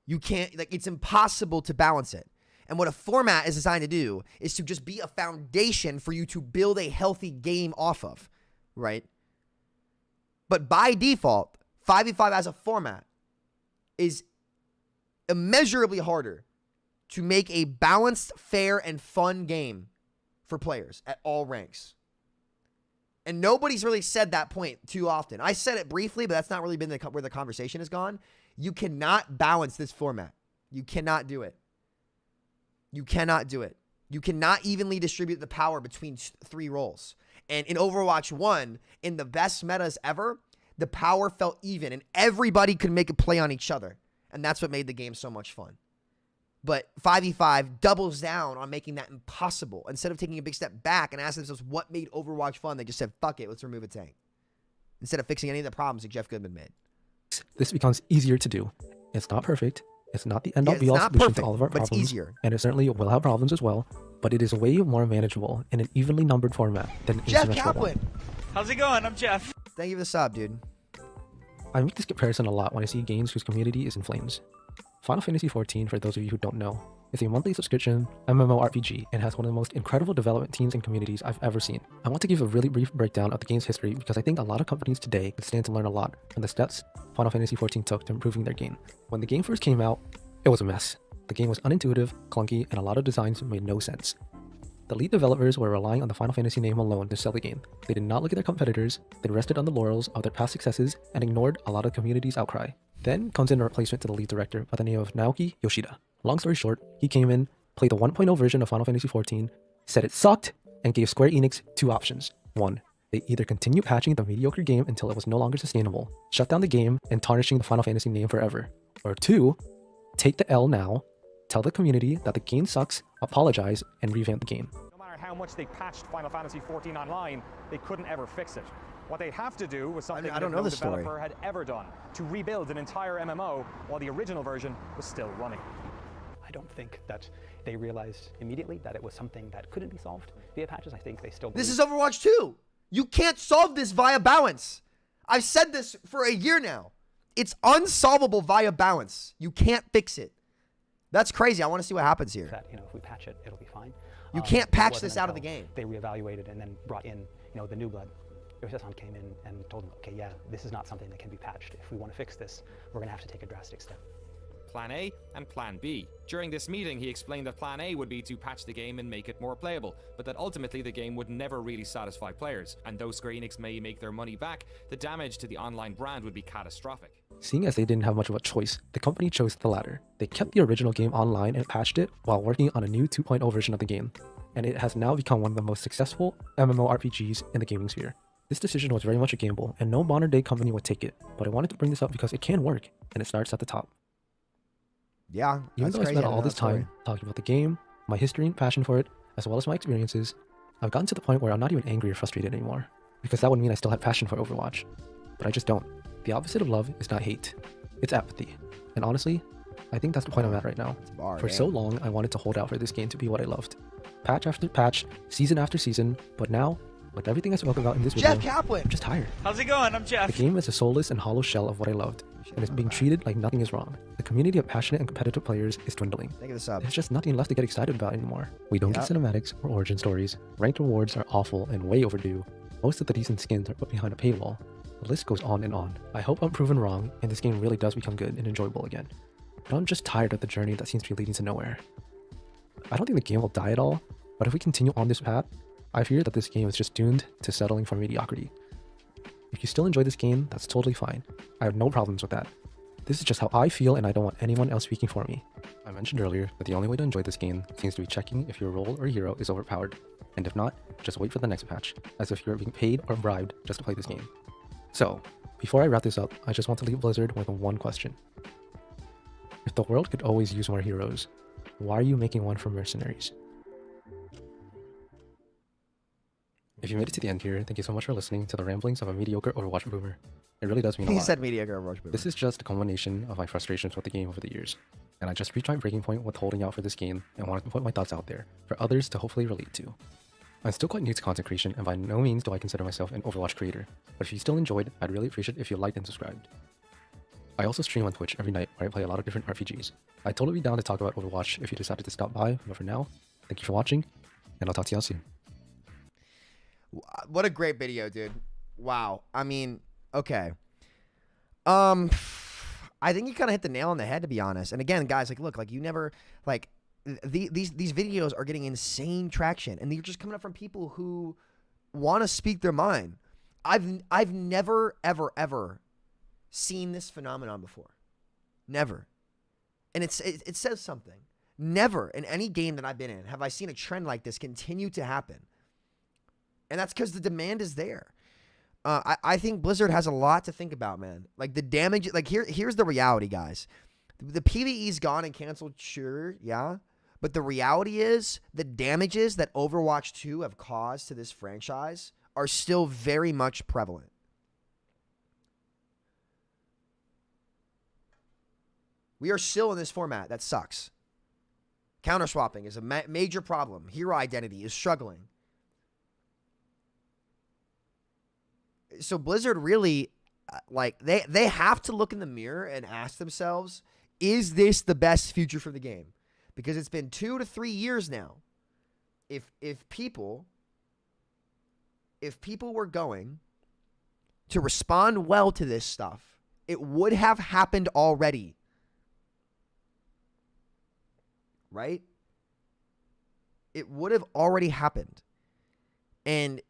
You can't, like, it's impossible to balance it. And what a format is designed to do is to just be a foundation for you to build a healthy game off of, right? But by default, 5v5 as a format is immeasurably harder to make a balanced, fair, and fun game for players at all ranks. And nobody's really said that point too often. I said it briefly, but that's not really been where the conversation has gone. You cannot balance this format. You cannot do it. You cannot do it. You cannot evenly distribute the power between 3 roles. And in Overwatch 1, in the best metas ever, the power felt even and everybody could make a play on each other. And that's what made the game so much fun. But 5v5 doubles down on making that impossible. Instead of taking a big step back and asking themselves what made Overwatch fun, they just said, fuck it, let's remove a tank. Instead of fixing any of the problems that Jeff Goodman made. this becomes easier to do. It's not perfect. It's not the end-all be-all not solution perfect, to all of our but problems. it's easier. And it certainly will have problems as well, but it is way more manageable in an evenly numbered format than an Jeff asymmetrical one. Kaplan! How's it going? I'm Jeff. Thank you for the sub, dude. I make this comparison a lot when I see games whose community is in flames. Final Fantasy XIV, for those of you who don't know, is a monthly subscription MMORPG and has one of the most incredible development teams and communities I've ever seen. I want to give a really brief breakdown of the game's history because I think a lot of companies today could stand to learn a lot from the steps Final Fantasy XIV took to improving their game. When the game first came out, it was a mess. The game was unintuitive, clunky, and a lot of designs made no sense. The lead developers were relying on the Final Fantasy name alone to sell the game. They did not look at their competitors, they rested on the laurels of their past successes, and ignored a lot of the community's outcry. Then comes in a replacement to the lead director by the name of Naoki Yoshida. Long story short, he came in, played the 1.0 version of Final Fantasy XIV, said it sucked, and gave Square Enix two options. One, they either continue patching the mediocre game until it was no longer sustainable, shut down the game, and tarnishing the Final Fantasy name forever. Or two, take the L now, tell the community that the game sucks, apologize, and revamp the game. No matter how much they patched Final Fantasy XIV Online, they couldn't ever fix it. What they'd have to do was something that no developer had ever done, to rebuild an entire MMO while the original version was still running. I don't think that they realized immediately that it was something that couldn't be solved via patches. I think they still believe. This is Overwatch 2. You can't solve this via balance. I've said this for a year now. It's unsolvable via balance. You can't fix it. That's crazy. I want to see what happens here. That, if we patch it, it'll be fine. You can't patch this out of the game. They reevaluated and then brought in, the new blood. Yoshida-san came in and told them, okay, yeah, this is not something that can be patched. If we want to fix this, we're going to have to take a drastic step. Plan A and Plan B. During this meeting, he explained that Plan A would be to patch the game and make it more playable, but that ultimately the game would never really satisfy players, and though Square Enix may make their money back, the damage to the online brand would be catastrophic. Seeing as they didn't have much of a choice, the company chose the latter. They kept the original game online and patched it while working on a new 2.0 version of the game, and it has now become one of the most successful MMORPGs in the gaming sphere. This decision was very much a gamble, and no modern day company would take it, but I wanted to bring this up because it can work, and it starts at the top. Yeah, even though I spent all this time talking about the game, my history and passion for it, as well as my experiences, I've gotten to the point where I'm not even angry or frustrated anymore, because that would mean I still had passion for Overwatch. But I just don't. The opposite of love is not hate, it's apathy. And honestly, I think that's the point I'm at right now. For so long, I wanted to hold out for this game to be what I loved. Patch after patch, season after season, but now, with everything I spoke about in this video, I'm just tired. How's it going? I'm Jeff. The game is a soulless and hollow shell of what I loved, and it's being treated like nothing is wrong. The community of passionate and competitive players is dwindling. There's just nothing left to get excited about anymore. We don't get cinematics or origin stories. Ranked rewards are awful and way overdue. Most of the decent skins are put behind a paywall. The list goes on and on. I hope I'm proven wrong and this game really does become good and enjoyable again. But I'm just tired of the journey that seems to be leading to nowhere. I don't think the game will die at all, but if we continue on this path, I fear that this game is just doomed to settling for mediocrity. If you still enjoy this game, that's totally fine. I have no problems with that. This is just how I feel, and I don't want anyone else speaking for me. I mentioned earlier that the only way to enjoy this game seems to be checking if your role or hero is overpowered, and if not, just wait for the next patch, as if you're being paid or bribed just to play this game. So, before I wrap this up, I just want to leave Blizzard with one question. If the world could always use more heroes, why are you making one for mercenaries? If you made it to the end here, thank you so much for listening to the ramblings of a mediocre Overwatch boomer. It really does mean a lot. He said mediocre Overwatch boomer. This is just a culmination of my frustrations with the game over the years, and I just reached my breaking point with holding out for this game and wanted to put my thoughts out there for others to hopefully relate to. I'm still quite new to content creation, and by no means do I consider myself an Overwatch creator, but if you still enjoyed, I'd really appreciate if you liked and subscribed. I also stream on Twitch every night where I play a lot of different RPGs. I'd totally be down to talk about Overwatch if you decided to stop by, but for now, thank you for watching, and I'll talk to y'all soon. What a great video, dude. Wow. I mean, okay. I think you kind of hit the nail on the head, to be honest. And again, guys, look, you never, these videos are getting insane traction, and they're just coming up from people who want to speak their mind. I've never, ever seen this phenomenon before. Never. And it says something. Never in any game that I've been in have I seen a trend like this continue to happen. And that's because the demand is there. I think Blizzard has a lot to think about, man. The damage, here's the reality, guys. The PvE's gone and canceled, sure, yeah. But the reality is the damages that Overwatch 2 have caused to this franchise are still very much prevalent. We are still in this format. That sucks. Counter-swapping is a major problem. Hero identity is struggling. So Blizzard really, they have to look in the mirror and ask themselves, is this the best future for the game? Because it's been 2 to 3 years now. If people were going to respond well to this stuff, it would have happened already. Right? It would have already happened. And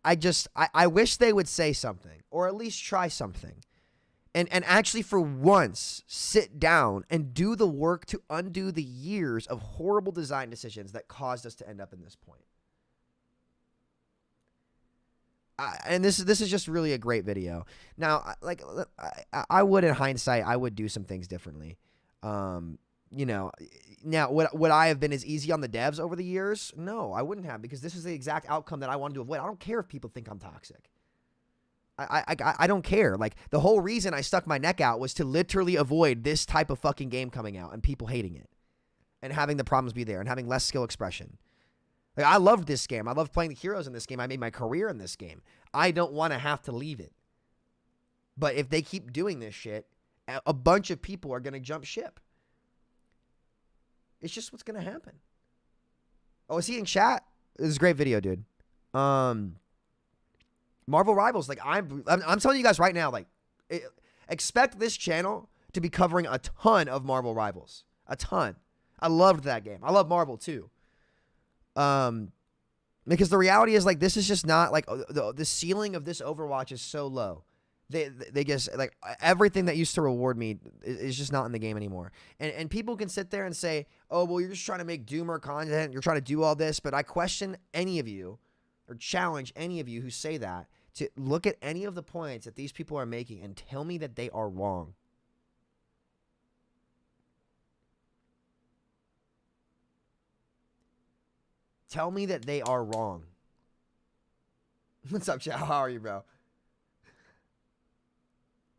I wish they would say something, or at least try something. and actually for once sit down and do the work to undo the years of horrible design decisions that caused us to end up in this point. And this is just really a great video. Now, like, I would, in hindsight, I would do some things differently. You know, now would I have been as easy on the devs over the years? No, I wouldn't have, because this is the exact outcome that I wanted to avoid. I don't care if people think I'm toxic. I don't care. Like, the whole reason I stuck my neck out was to literally avoid this type of fucking game coming out and people hating it and having the problems be there and having less skill expression. Like, I loved this game. I loved playing the heroes in this game. I made my career in this game. I don't want to have to leave it. But if they keep doing this shit, a bunch of people are going to jump ship. It's just what's going to happen. Oh, is he in chat? This is a great video, dude. Marvel Rivals, like, I'm telling you guys right now, like, expect this channel to be covering a ton of Marvel Rivals. A ton. I loved that game. I love Marvel too. Because the reality is, like, this is just not, like, the ceiling of this Overwatch is so low. They just, like, everything that used to reward me is just not in the game anymore. And people can sit there and say, oh, well, you're just trying to make doomer content. You're trying to do all this. But I question any of you, or challenge any of you who say that, to look at any of the points that these people are making and tell me that they are wrong. Tell me that they are wrong. What's up, chat? How are you, bro?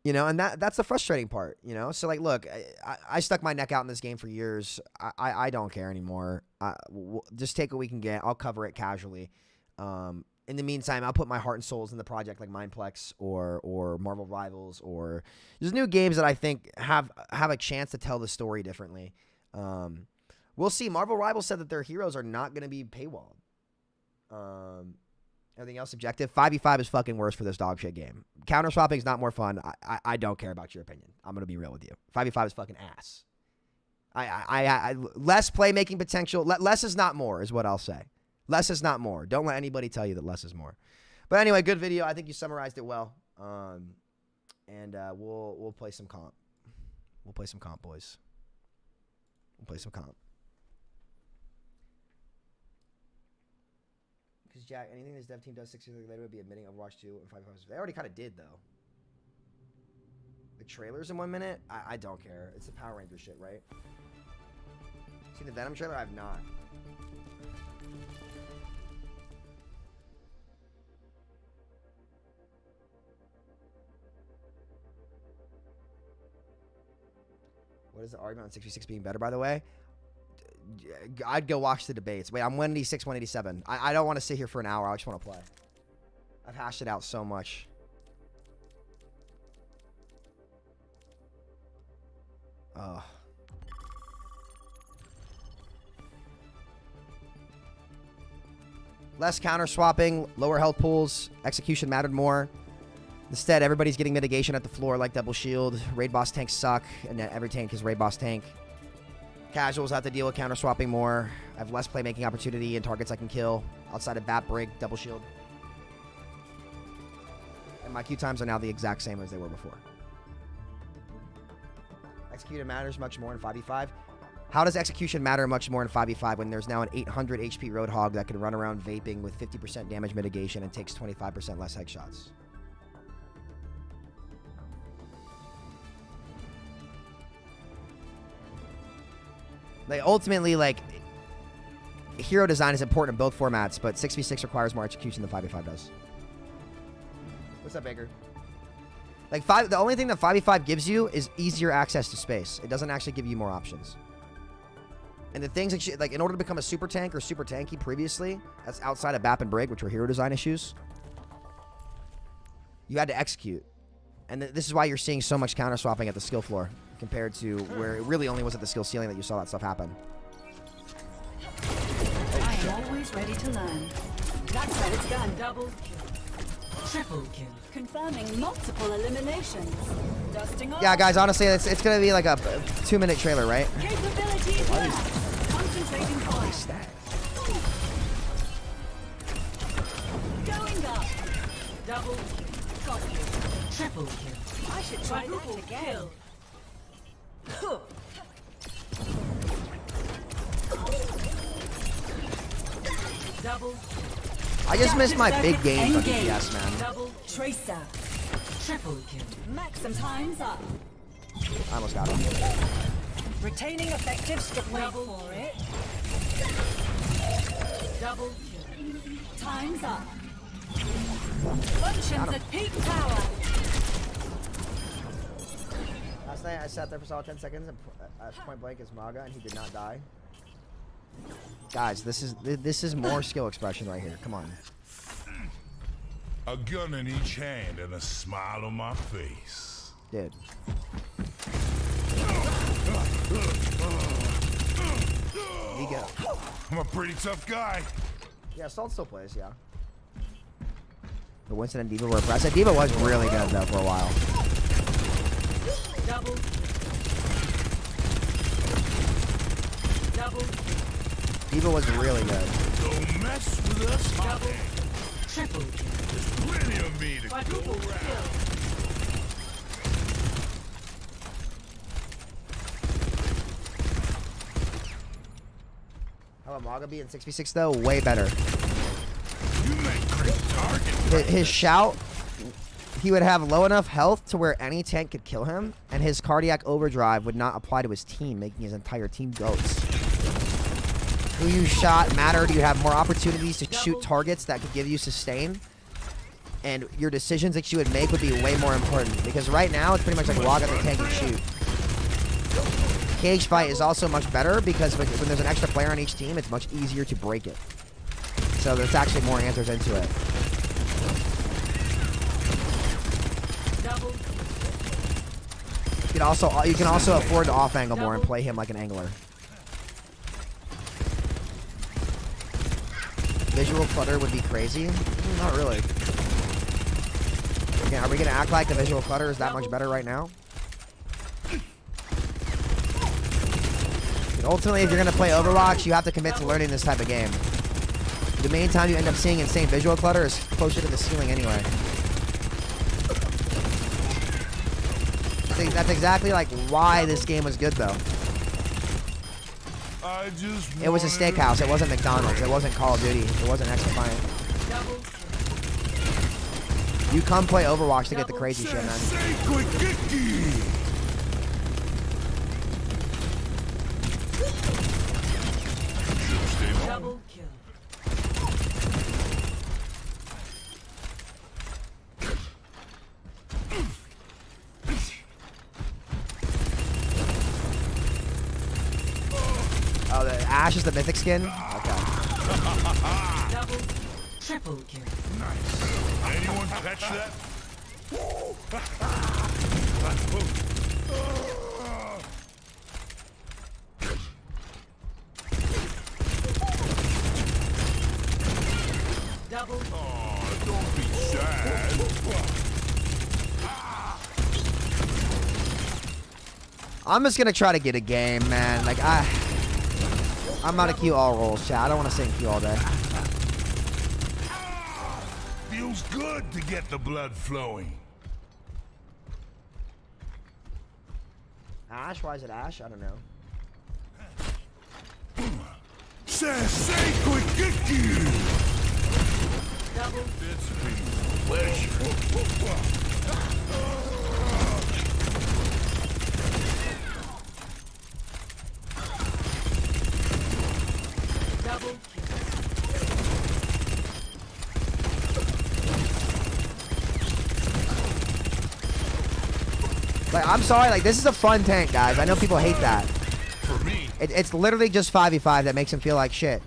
You know, and that's the frustrating part, you know? So, like, look, I stuck my neck out in this game for years. I don't care anymore. Just take what we can get. I'll cover it casually. In the meantime, I'll put my heart and souls in the project like Mineplex or Marvel Rivals, or there's new games that I think have a chance to tell the story differently. We'll see. Marvel Rivals said that their heroes are not going to be paywalled. Everything else objective. 5v5 is fucking worse for this dog shit game. Counter swapping is not more fun. I don't care about your opinion. I'm going to be real with you. 5v5 is fucking ass. Less playmaking potential. Less is not more is what I'll say. Less is not more. Don't let anybody tell you that less is more. But anyway, good video. I think you summarized it well. And we'll play some comp. We'll play some comp, boys. We'll play some comp. Because, Jack, anything this dev team does 6 years later would be admitting Overwatch 2 and 5. They already kind of did, though. The trailers in 1 minute? I don't care. It's the Power Ranger shit, right? See the Venom trailer? I have not. What is the argument on 6v6 being better, by the way? I'd go watch the debates. Wait, I'm 186, 187. I don't want to sit here for an hour. I just want to play. I've hashed it out so much. Oh. Less counter swapping, lower health pools, execution mattered more. Instead, everybody's getting mitigation at the floor like double shield. Raid boss tanks suck, and every tank is raid boss tank. Casuals have to deal with counter swapping more. I have less playmaking opportunity and targets I can kill outside of bat brig, double shield. And my Q times are now the exact same as they were before. Execution matters much more in 5v5. How does execution matter much more in 5v5 when there's now an 800 HP Roadhog that can run around vaping with 50% damage mitigation and takes 25% less headshots? Like, ultimately, like, hero design is important in both formats, but 6v6 requires more execution than 5v5 does. What's up, Baker? Like, the only thing that 5v5 gives you is easier access to space. It doesn't actually give you more options. And the things that like, in order to become a super tank or super tanky previously, that's outside of BAP and Brig, which were hero design issues, you had to execute. And this is why you're seeing so much counter swapping at the skill floor compared to where it really only was at the skill ceiling that you saw that stuff happen. I am always ready to learn. That's how it's done. Double kill. Triple kill. Confirming multiple eliminations. Dusting off. Yeah, guys, honestly, it's going to be like a 2-minute trailer, right? Capabilities there. Concentrating fire. Going up. Double kill. Triple kill. I should try that again. Double. I just missed my big games on DPS, man. Double tracer. Triple kill. Maximum time's up. I almost got him. Retaining effective strip. Wait for it. Double kill. Time's up. Functions at peak power. Last night I sat there for solid 10 seconds and at point blank as Maga, and he did not die. Guys, this is more skill expression right here. Come on. A gun in each hand and a smile on my face. Dude. He go. I'm a pretty tough guy. Yeah, Salt still plays, yeah. The Winston and Diva were impressive. Diva was really good though for a while. Double. Double. Diva was really good. Don't mess with us. Double. Triple. There's plenty of me to Quadruple go around. kill. How about Maga being 6v6 though? Way better. You make great targets. His shout, he would have low enough health to where any tank could kill him, and his cardiac overdrive would not apply to his team, making his entire team goats. Who you shot mattered. You have more opportunities to shoot targets that could give you sustain, and your decisions that you would make would be way more important, because right now it's pretty much like log on the tank and shoot. Cage fight is also much better because when there's an extra player on each team, it's much easier to break it. So there's actually more answers into it. You can also afford to off angle more and play him like an angler. Visual clutter would be crazy? Not really. Again, are we gonna act like the visual clutter is that much better right now? And ultimately, if you're gonna play Overwatch, you have to commit to learning this type of game. The main time you end up seeing insane visual clutter is closer to the ceiling anyway. I think that's exactly like why this game was good though. It was a steakhouse. It wasn't McDonald's. It wasn't Call of Duty. It wasn't X-Defiant. You come play Overwatch to get the crazy shit, man. Double kill. Oh, the Ash is the mythic skin? Okay. Double. Triple kill. Nice. Anyone catch that? Double. Oh, don't be sad. I'm just gonna try to get a game, man. Like I'm not a Q all rolls, chat. I don't want to sing Q all day. Feels good to get the blood flowing. Ash? Why is it Ash? I don't know. Sensei Quick-Kicky! Double. It's been a pleasure. Double. Like, I'm sorry, like, this is a fun tank, guys. I know people hate that. For me. It's literally just 5v5 that makes him feel like shit.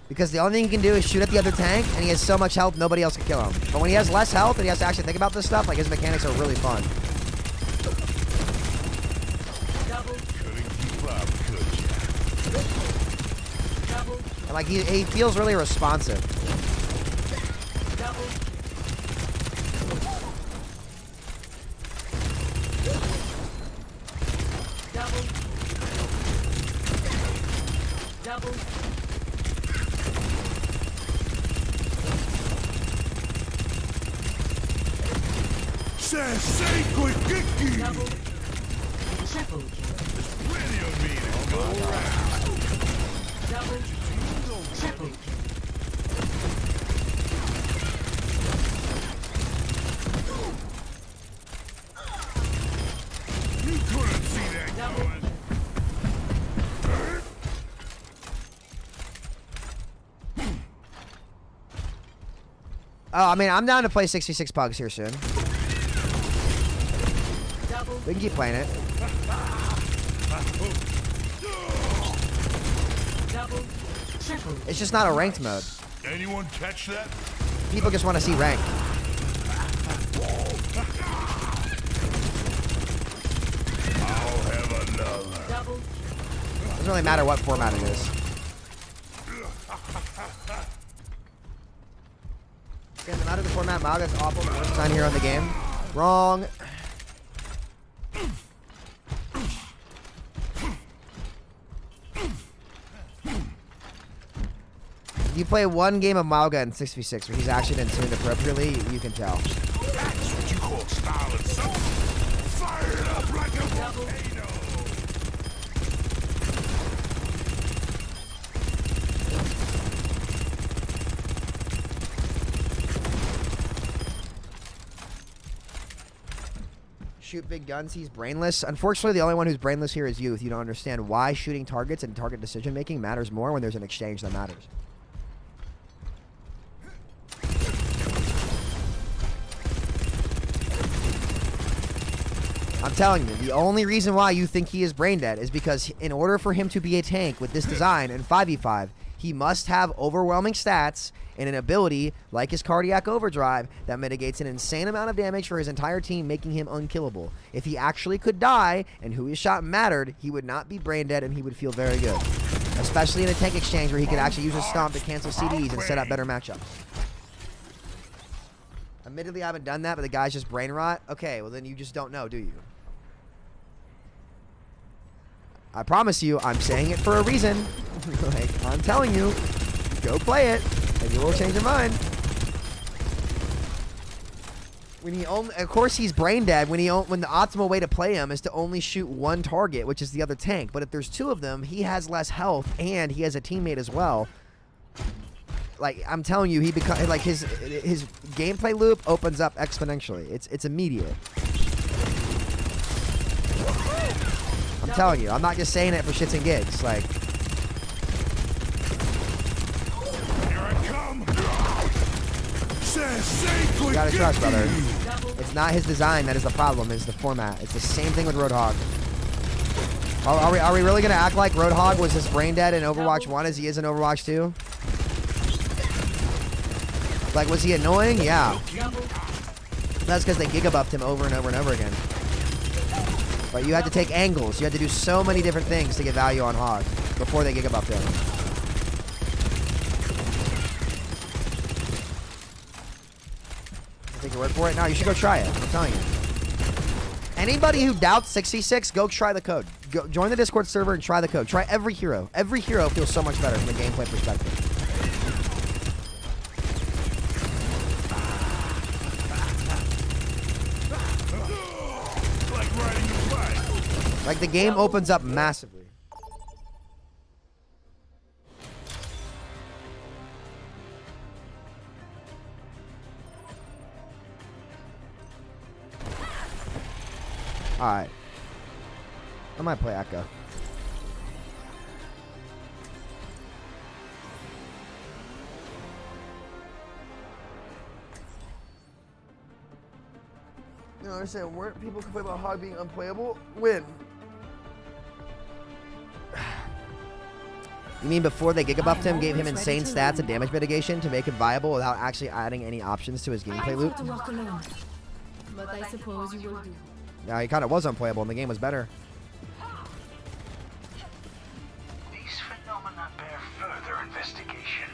Because the only thing he can do is shoot at the other tank, and he has so much health, nobody else can kill him. But when he has less health and he has to actually think about this stuff, like, his mechanics are really fun. Double. Couldn't keep up, could ya? Double. And, like, he feels really responsive. Double. Double. Double. Double. Triple kill. Plenty of me to go around. Double. Triple kill. You couldn't see that coming. Oh, I mean, I'm down to play 66 pugs here soon. Double. We can keep playing it. Double. Triple. It's just not a ranked mode. Anyone catch that? People just want to see ranked. I'll have another. Double. Doesn't really matter what format it is. Again, no matter the format, Mauga's awful. The worst design hero in the game. Wrong. You play one game of Mauga in 6v6 where he's actually been tuned appropriately, you can tell. That's what you call style and soul. Fired up like a volcano. Shoot big guns, he's brainless. Unfortunately, the only one who's brainless here is Youth. You don't understand why shooting targets and target decision making matters more when there's an exchange that matters. I'm telling you, the only reason why you think he is brain dead is because in order for him to be a tank with this design in 5v5, he must have overwhelming stats and an ability like his cardiac overdrive that mitigates an insane amount of damage for his entire team, making him unkillable. If he actually could die and who he shot mattered, he would not be brain dead and he would feel very good. Especially in a tank exchange where he could actually use his stomp to cancel CDs and set up better matchups. Admittedly, I haven't done that, but the guy's just brain rot. Okay, well then you just don't know, do you? I promise you, I'm saying it for a reason. Like, I'm telling you, go play it, and you will change your mind. When he only, of course, he's brain dead. When the optimal way to play him is to only shoot one target, which is the other tank. But if there's two of them, he has less health, and he has a teammate as well. Like, I'm telling you, he becomes like his gameplay loop opens up exponentially. It's immediate. I'm telling you, I'm not just saying it for shits and gigs. Like, Here I come. you gotta trust, brother. It's not his design that is the problem. It's the format. It's the same thing with Roadhog. Are we really gonna act like Roadhog was as brain dead in Overwatch 1 as he is in Overwatch 2? Like, was he annoying? Yeah. That's because they gigabuffed him over and over and over again. But you had to take angles. You had to do so many different things to get value on Hog before they gigabuffed him. Take your word for it? No, you should go try it. I'm telling you. Anybody who doubts 66, go try the code. Go join the Discord server and try the code. Try every hero. Every hero feels so much better from a gameplay perspective. Like, the game opens up massively. Alright. I might play Echo. You know what I'm saying? Weren't people complain about Hog being unplayable? When? You mean before they gigabuffed him, gave him insane stats and damage mitigation to make him viable without actually adding any options to his gameplay loop? But I suppose you will do. Yeah, he kind of was unplayable and the game was better. These phenomena bear further investigation.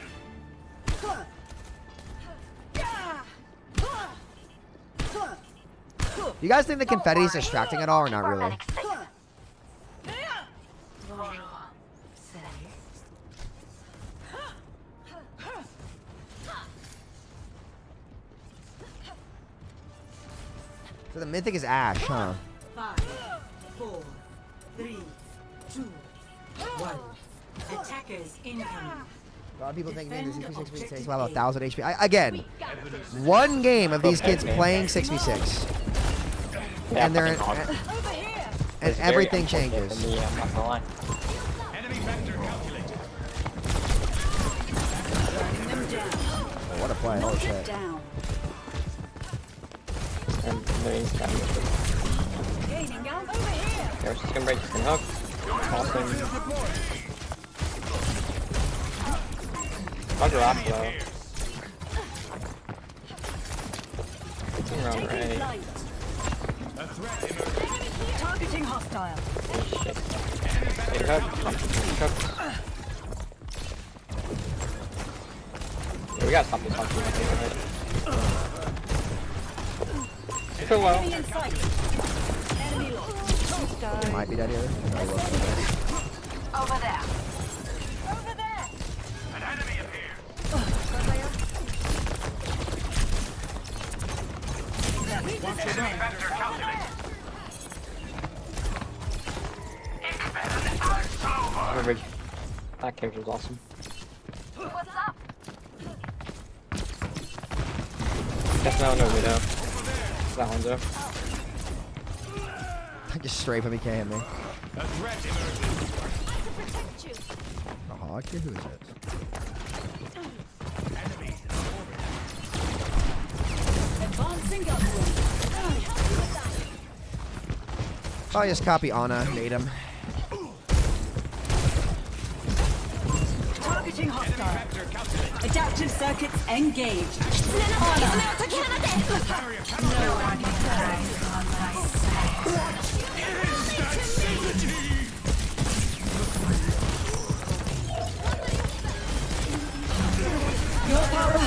You guys think the confetti is distracting at all or not really? So the mythic is Ash, huh? 5, 4, 3, 2, 1. Attackers incoming. A lot of people think maybe 6v6 will have 1,000 HP. Again, one game of these kids playing 6v6, and they're and everything changes. Enemy vector calculated. Oh, what a play! Holy shit! Gaining out over here. There's skin break, skin hook. Awesome. Bug rock though. Around right. Targeting hostile. Oh shit. Skin hook. Hook. Yeah, we gotta stop this function. Super low. Enemy in sight. Enemy lost. Might be dead here. Over there. Over there. An enemy appeared. Enemy vector calculated. Average. That character's awesome. What's up? That's not no widow. That one's up. Just strafe him, he can't hit me. A threat emerges. A hog here? Who is it? Enemy. Advancing upward. I'll just copy Ana, nade him. Targeting hostile. Adaptive circuits engaged. No one dies on my side. Your power.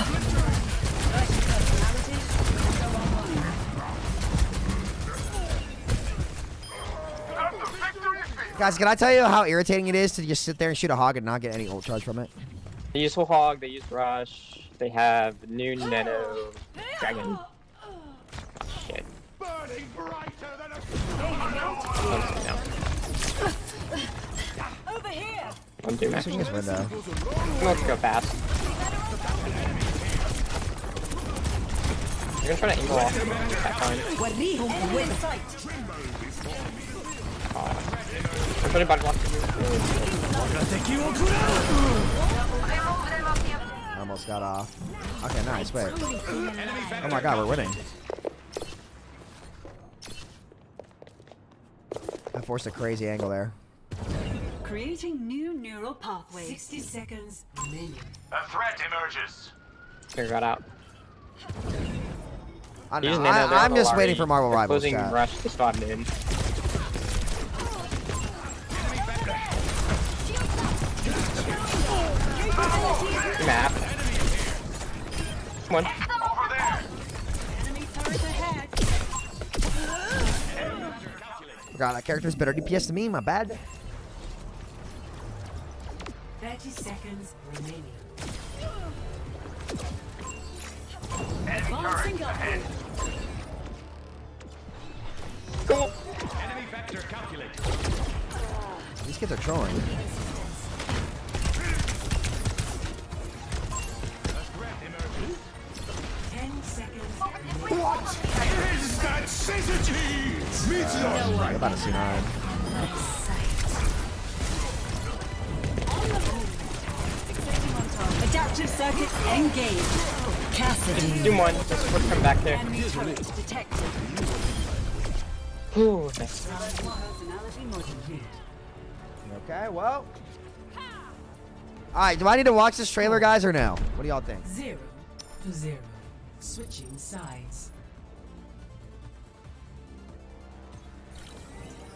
Guys, can I tell you how irritating it is to just sit there and shoot a hog and not get any ult charge from it? They use Full Hog, they use Rush, they have new Nano Dragon. Shit. Burning brighter than a Over here. I'm doing that. Switching his window. Let's go fast. You're gonna try to angle off that time. Enemy in sight. I'm putting bug block. Almost got off. Okay, nice. Wait. Oh my god, we're winning. I forced a crazy angle there. Creating new neural pathways. 60 seconds remaining. A threat emerges. Figure that out. I'm just waiting for Marvel Rivals. Closing rush to stop mid. Map. Come on. Over there. Enemy turret ahead. God, that character's better DPS than me. My bad. 30 seconds remaining. Enemy turret ahead. Go. Enemy vector calculated. These kids are trolling. What is that synergy? You're about to see mine. Adaptive circuits engaged. Cassidy. Do one. Just come back there. Enemy turret detected. Ooh, okay. Personality modified. Okay, well. Alright, do I need to watch this trailer, guys, or no? What do y'all think? 0 to 0. Switching sides.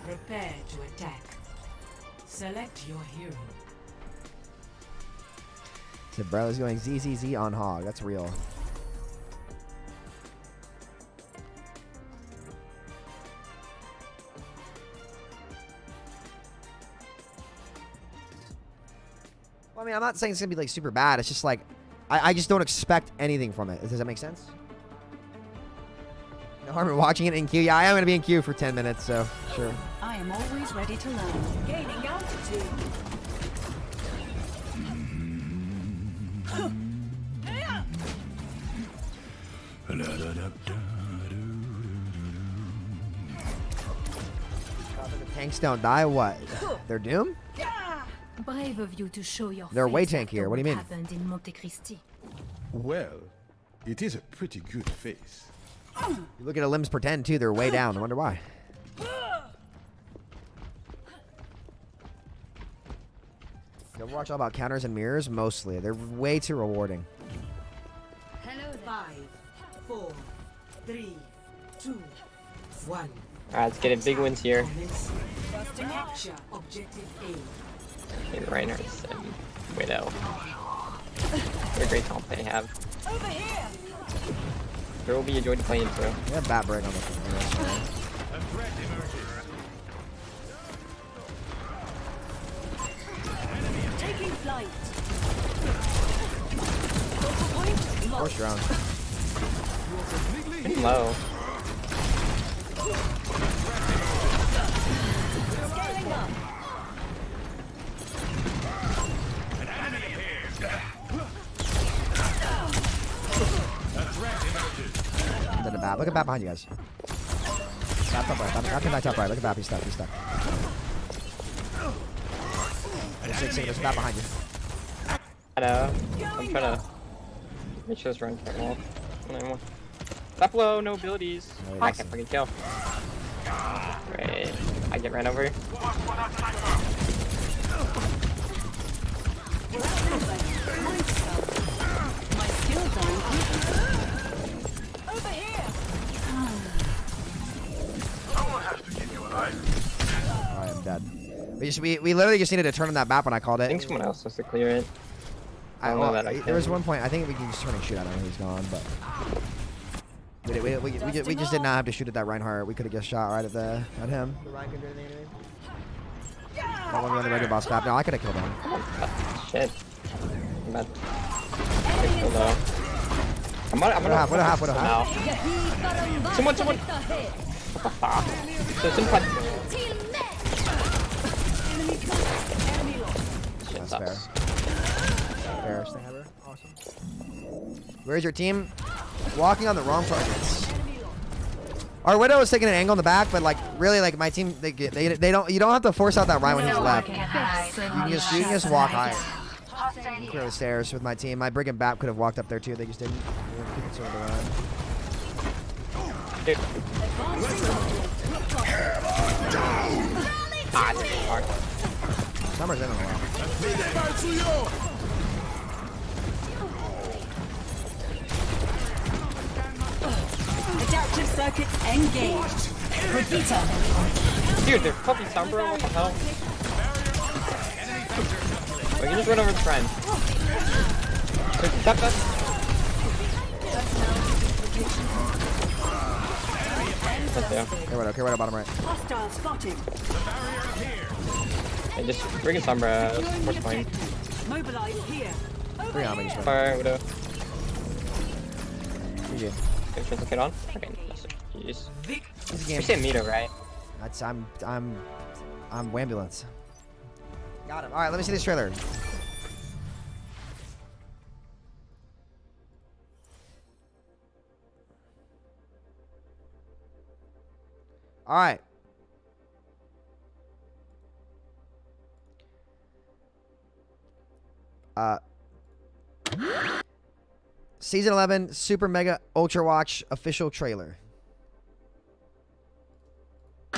Prepare to attack. Select your hero. So Bro's going ZZZ on hog. That's real. Well, I mean, I'm not saying it's going to be like super bad. It's just like, I just don't expect anything from it. Does that make sense? No harm in watching it in queue. Yeah, I am going to be in queue for 10 minutes, so sure. I am always ready to learn. Gaining altitude. Tanks don't die, what? They're doomed? Brave of you to show your They're way face tankier. after What do you mean? happened in Monte Cristi. Well, it is a pretty good face. You look at a limbs pretend too. They're way down. I wonder why. Overwatch all about counters and mirrors mostly. They're way too rewarding. Hello, 5, 4, 3, 2, 1. Alright, let's get it. Big wins here. Capture objective A. Maybe Reinhardt's and Widow. What a great comp they have. Over here. There will be a joy to play into. We have bat break on the phone. Taking flight. First round. Pretty low. Scaling up. Then the bat. Look at bat behind you guys. Bat top right. Bat top right. Look at bat. He's stuck. He's stuck. There's a bat behind you. I know. I'm trying to make sure this run can't walk. Stop low, no abilities. No, I can't fucking kill. Right. I get ran over. My skills are increasing. Over here. Someone has to keep you alive. I am dead. We literally just needed to turn on that map when I called it. I think someone else has to clear it. I don't know that I can. There was one point. I think we can just turn and shoot at him when he's gone, but we just did not have to shoot at that Reinhardt. We could have just shot right at him. The Ryan couldn't do anything. That one on the regular boss map. No, I could have killed him. Shit. I'm bad. Kill though. I'm gonna have. Someone. What the fuck? So it's in front. That's fair. Fairest thing ever. Awesome. Where's your team? Walking on the wrong targets. Our Widow is taking an angle in the back, but like really, like my team, they don't. You don't have to force out that Ryan when he's left. You can just walk higher. You can clear the stairs with my team. My Brigand Bap could have walked up there too. They just didn't. They were too concerned to run. Summer's in on a while. Adaptive circuits engaged. Repeater. Dude, they're fucking Sombra. What the hell? We can just run over the friend. Stop. Okay, right bottom right. Hostile spotted. Hey, just bring in Sombra. What's fine. Mobilize here. 3 on me. Just Fire, Widow. GG. Get your ticket on. Okay. Jeez. You're Samito, right? That's I'm Wambulance. Got him. All right, let me see this trailer. All right. Season 11 Super Mega Ultra Watch official trailer.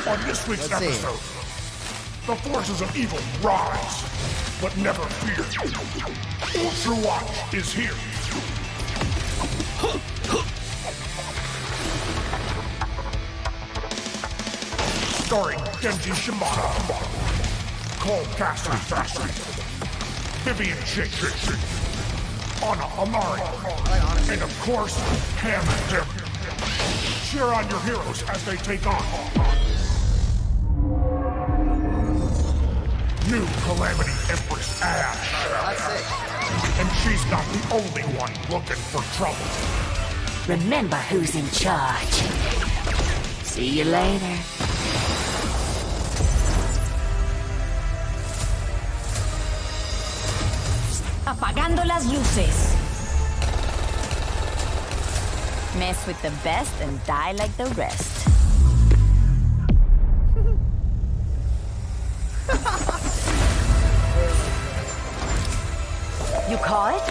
On this week's episode, the forces of evil rise, but never fear. Ultra Watch is here. Starring Genji Shimada, Cole Fastly, Vivian Chick, Anna Amari, and of course, Hammond. Cheer on your heroes as they take on new Calamity Empress Ash. And she's not the only one looking for trouble. Remember who's in charge. See you later. Apagando las luces. Mess with the best and die like the rest. You call it?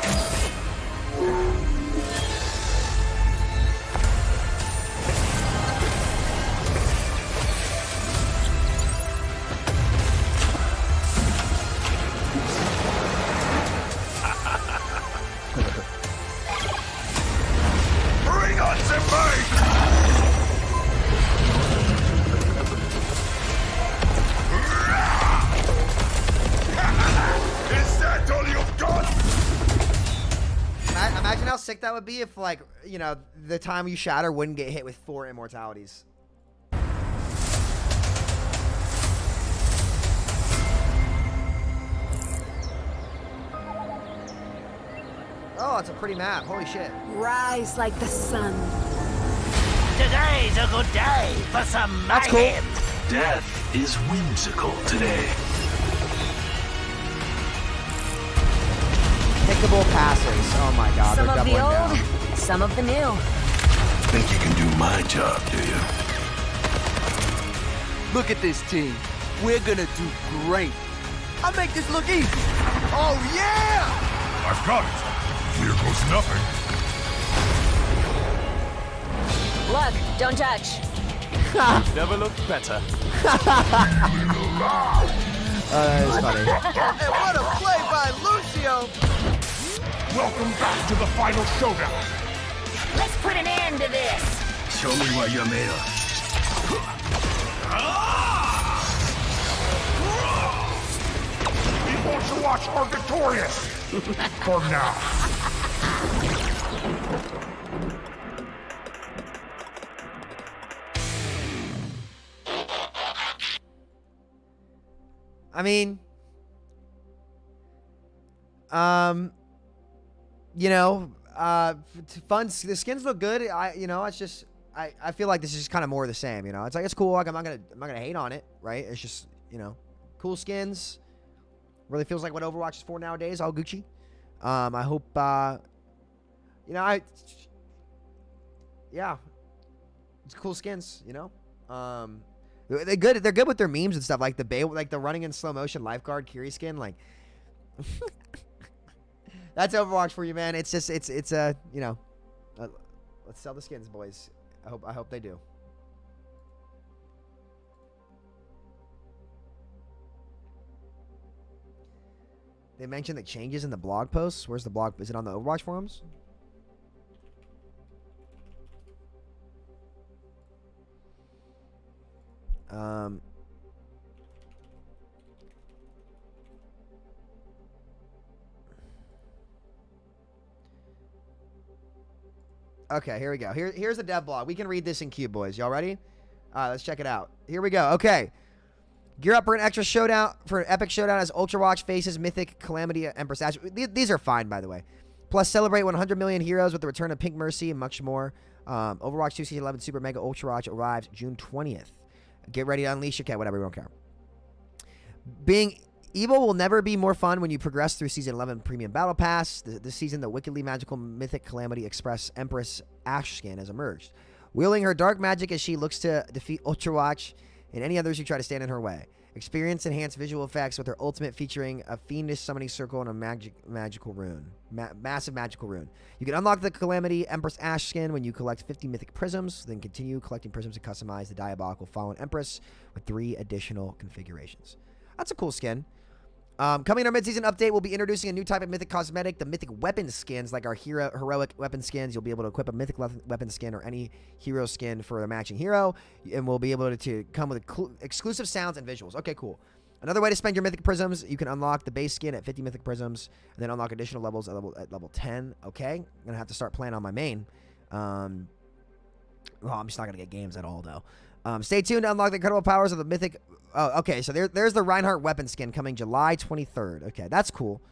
Bring on the fight! Is that all you've got? Imagine how sick that would be if, like, you know, the time you shatter wouldn't get hit with 4 immortalities. Oh, it's a pretty map. Holy shit. Rise like the sun. Today's a good day for some mayhem. That's cool. Death is whimsical today. Pickable passes. Oh my god. Some they're of the doubling old, down. some of the new. Think you can do my job, do you? Look at this team. We're gonna do great. I'll make this look easy. Oh yeah! I've got it. Here goes nothing. Look, don't touch. Never looked better. That is funny. And what a play by Lucio! Welcome back to the final showdown. Let's put an end to this. Show me what you're made of. People to watch are victorious. For now. I mean, you know, fun. The skins look good. It's just, I feel like this is kind of more of the same. You know, it's like it's cool. Like I'm not gonna hate on it, right? It's just, you know, cool skins. Really feels like what Overwatch is for nowadays. All Gucci. I hope, yeah, it's cool skins. You know, they're good. They're good with their memes and stuff, like the running in slow motion lifeguard Kiri skin. Like, that's Overwatch for you, man. It's just it's you know, let's sell the skins, boys. I hope they do. They mentioned the changes in the blog posts. Where's the blog? Is it on the Overwatch forums? Okay, here we go. Here's the dev blog. We can read this in queue, boys. Y'all ready? All right, let's check it out. Here we go. Okay. Gear up for an extra showdown, for an epic showdown as Ultrawatch faces Mythic, Calamity, Empress Ash. These are fine, by the way. Plus, celebrate 100 million heroes with the return of Pink Mercy and much more. Overwatch 2 Season 11 Super Mega Ultrawatch arrives June 20th. Get ready to unleash your cat, whatever, we don't care. Being evil will never be more fun when you progress through Season 11 Premium Battle Pass. This season, the wickedly magical Mythic Calamity Express Empress Ash skin has emerged, wielding her dark magic as she looks to defeat Ultrawatch and any others who try to stand in her way. Experience enhanced visual effects with her ultimate featuring a fiendish summoning circle and a magical rune. Massive magical rune. You can unlock the Calamity Empress Ash skin when you collect 50 mythic prisms, then continue collecting prisms to customize the diabolical Fallen Empress with 3 additional configurations. That's a cool skin. Coming in our mid-season update, we'll be introducing a new type of mythic cosmetic, the mythic weapon skins. Like our heroic weapon skins, you'll be able to equip a mythic weapon skin or any hero skin for a matching hero, and we'll be able to come with exclusive sounds and visuals. Okay, cool. Another way to spend your mythic prisms, you can unlock the base skin at 50 mythic prisms, and then unlock additional levels at level 10. Okay, I'm gonna have to start playing on my main. Well, I'm just not gonna get games at all though. Stay tuned to unlock the incredible powers of the mythic. Oh, okay. So there's the Reinhardt weapon skin coming July 23rd. Okay, that's cool.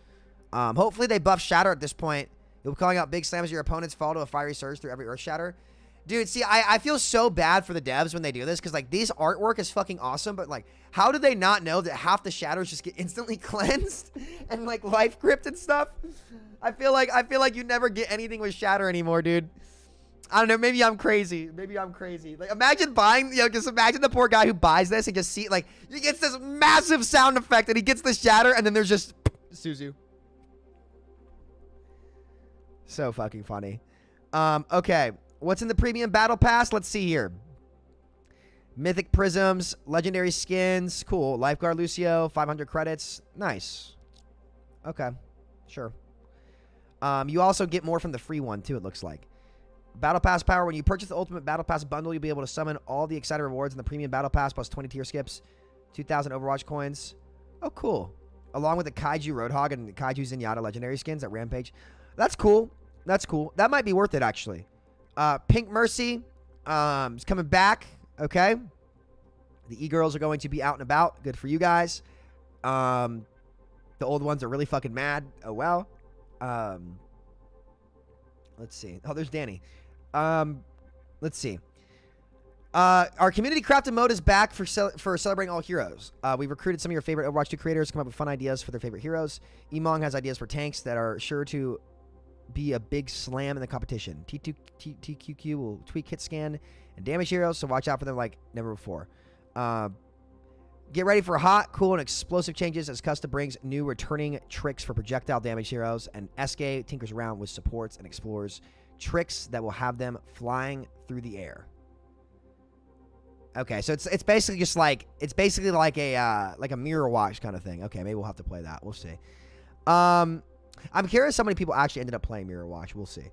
Hopefully they buff Shatter at this point. You'll be calling out big slams. Your opponents fall to a fiery surge through every Earth Shatter. Dude, see, I feel so bad for the devs when they do this because, like, this artwork is fucking awesome, but, like, how do they not know that half the shadows just get instantly cleansed and, like, life gripped and stuff? I feel like you never get anything with shatter anymore, dude. I don't know. Maybe I'm crazy. Like, imagine buying, just imagine the poor guy who buys this and just see, like, he gets this massive sound effect and he gets the shatter and then there's just Suzu. So fucking funny. Okay. What's in the premium battle pass? Let's see here. Mythic prisms, legendary skins. Cool. Lifeguard Lucio, 500 credits. Nice. Okay. Sure. You also get more from the free one, too, it looks like. Battle Pass power. When you purchase the Ultimate Battle Pass bundle, you'll be able to summon all the excited rewards in the premium Battle Pass plus 20 tier skips, 2,000 Overwatch coins. Oh, cool. Along with the Kaiju Roadhog and the Kaiju Zenyatta legendary skins at Rampage. That's cool. That's cool. That might be worth it, actually. Pink Mercy is coming back. Okay. The e-girls are going to be out and about. Good for you guys. The old ones are really fucking mad. Oh, well. Let's see. Oh, there's Danny. Let's see. Our community crafted mode is back for celebrating all heroes. We've recruited some of your favorite Overwatch 2 creators to come up with fun ideas for their favorite heroes. Emong has ideas for tanks that are sure to be a big slam in the competition. TQQ will tweak hit scan and damage heroes, so watch out for them like never before. Get ready for hot, cool, and explosive changes as Custom brings new returning tricks for projectile damage heroes, and SK tinkers around with supports and explores tricks that will have them flying through the air. Okay, so it's basically just like like a mirror watch kind of thing. Okay, maybe we'll have to play that. We'll see. I'm curious how many people actually ended up playing Mirror Watch. We'll see.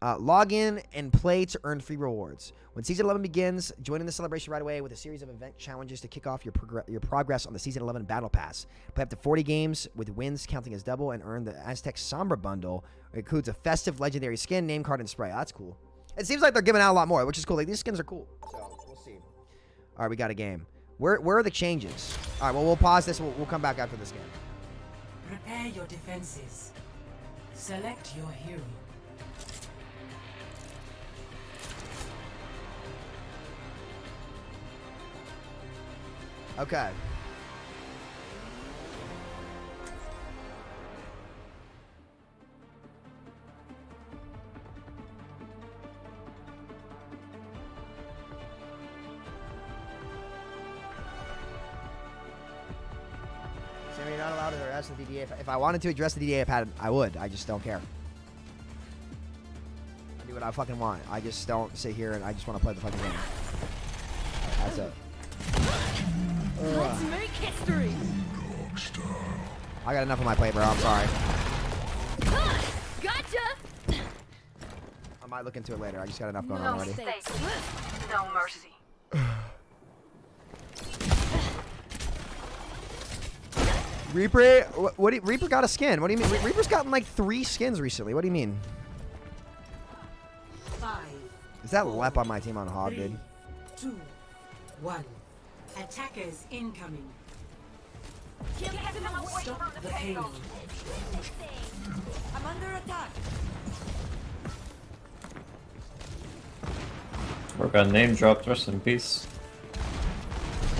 Log in and play to earn free rewards. When Season 11 begins, join in the celebration right away with a series of event challenges to kick off your progress on the Season 11 Battle Pass. Play up to 40 games with wins counting as double and earn the Aztec Sombra bundle. It includes a festive legendary skin, name card, and spray. That's cool. It seems like they're giving out a lot more, which is cool. Like, these skins are cool. So, we'll see. All right, we got a game. Where are the changes? All right, well, we'll pause this. We'll come back after this game. Prepare your defenses. Select your hero. Okay. So you're not allowed to address the DDA. If I wanted to address the DDA pad, I would. I just don't care. I do what I fucking want. I just don't sit here and I just want to play the fucking game. That's it. Let's make history. I got enough on my plate, bro. I'm sorry. Gotcha. I might look into it later. I just got enough going on already. No mercy. Reaper, Reaper got a skin. What do you mean? Reaper's gotten like 3 skins recently. What do you mean? 5. Is that Lep on my team on Hog, dude? 2, 1. Attackers incoming. Stop the payload. I'm under attack. We're gonna name drop. Rest in peace.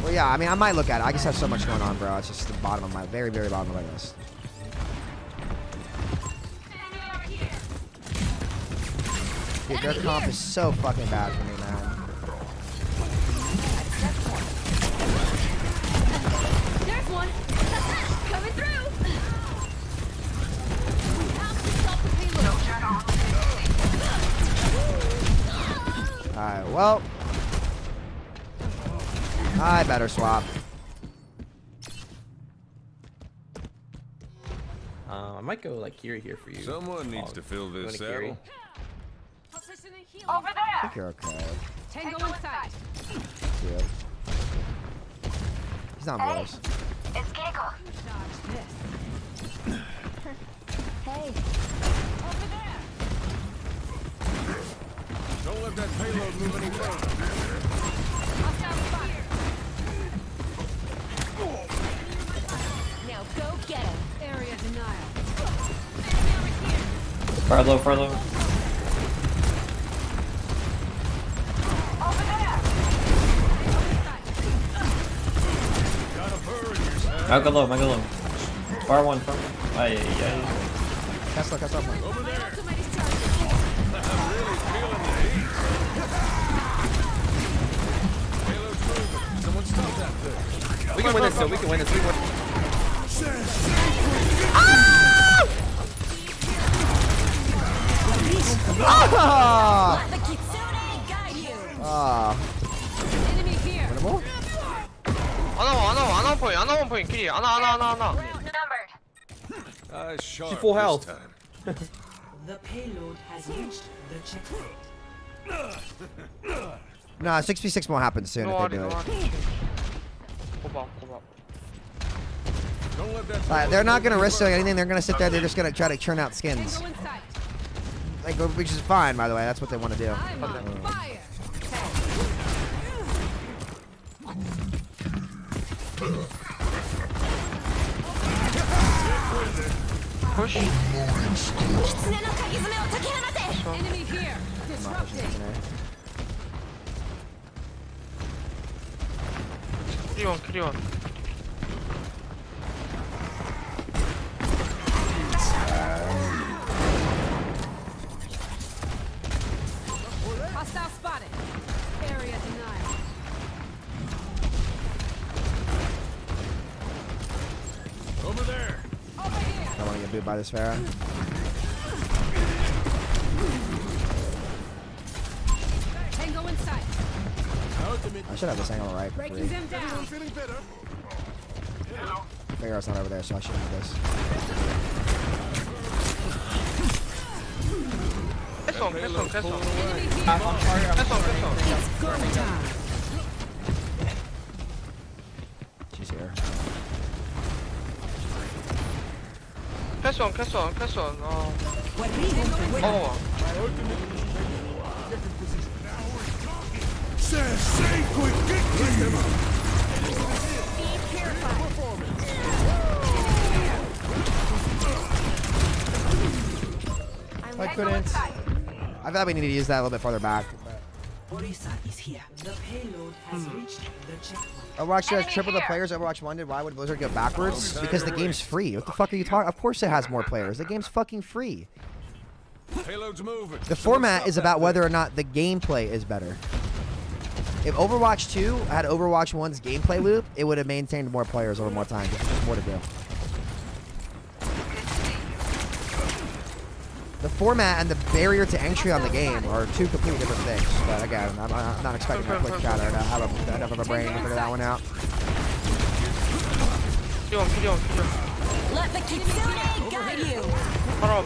Well, yeah. I mean, I might look at it. I just have so much going on, bro. It's just the bottom of my very, very bottom of my list. Dude, their comp is so fucking bad for me, man. There's one. Coming through. We have to stop the payload. Alright, well. I better swap. I might go like here for you. Someone needs to fill this saddle. Over there. I think you're okay. Tango inside. Yeah. He's not boys. It's Giggle. Hey. Over there. Don't let that payload move any further. Now go get him. Area denial. Far low. I'll go low, I'll go low. Bar one, bar one. Ay, ay, ay. Castle. I'm really feeling the heat. Payload's moving. Someone stop that thing. We can win this still, we can win this. Another point, kitty. Anna. She's full health. The payload has reached the checkpoint. Nah, 6v6 won't happen soon if they do it. They're not gonna risk doing anything. They're gonna sit there. They're just gonna try to churn out skins. Like, which is fine, by the way. That's what they want to do. Push. Enemy here. Disrupted. Carry on. Hostile spotted. Area denied. Over there. I want to get booed by this Pharah. Tango in sight. I should have this angle right for free. Breaking them down. Pharah's not over there, so I should have this. Cash on. It's go time. She's here. Cash on. Oh. Say quick, get them up. I couldn't. I thought we needed to use that a little bit farther back. Orisa is here. The payload has reached the checkpoint. Overwatch has triple the players Overwatch 1 did. Why would Blizzard go backwards? Because the game's free. What the fuck are you talking? Of course it has more players. The game's fucking free. Payload's moving. The format is about whether or not the gameplay is better. If Overwatch 2 had Overwatch 1's gameplay loop, it would have maintained more players over more time. There's just more to do. The format and the barrier to entry on the game are two completely different things. But again, I'm not expecting a quick chatter to have enough of a brain to figure that one out. Let the Kitsune guide you. Parole.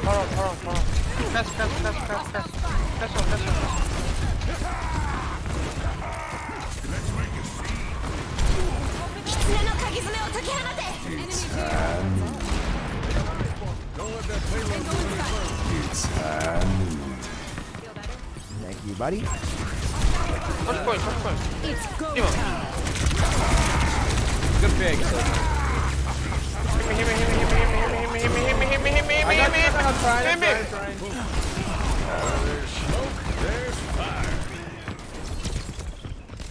Pass Don't let that payload move any further. Thank you, buddy. Touch point. It's go time. Good big. Hit me. There's smoke, there's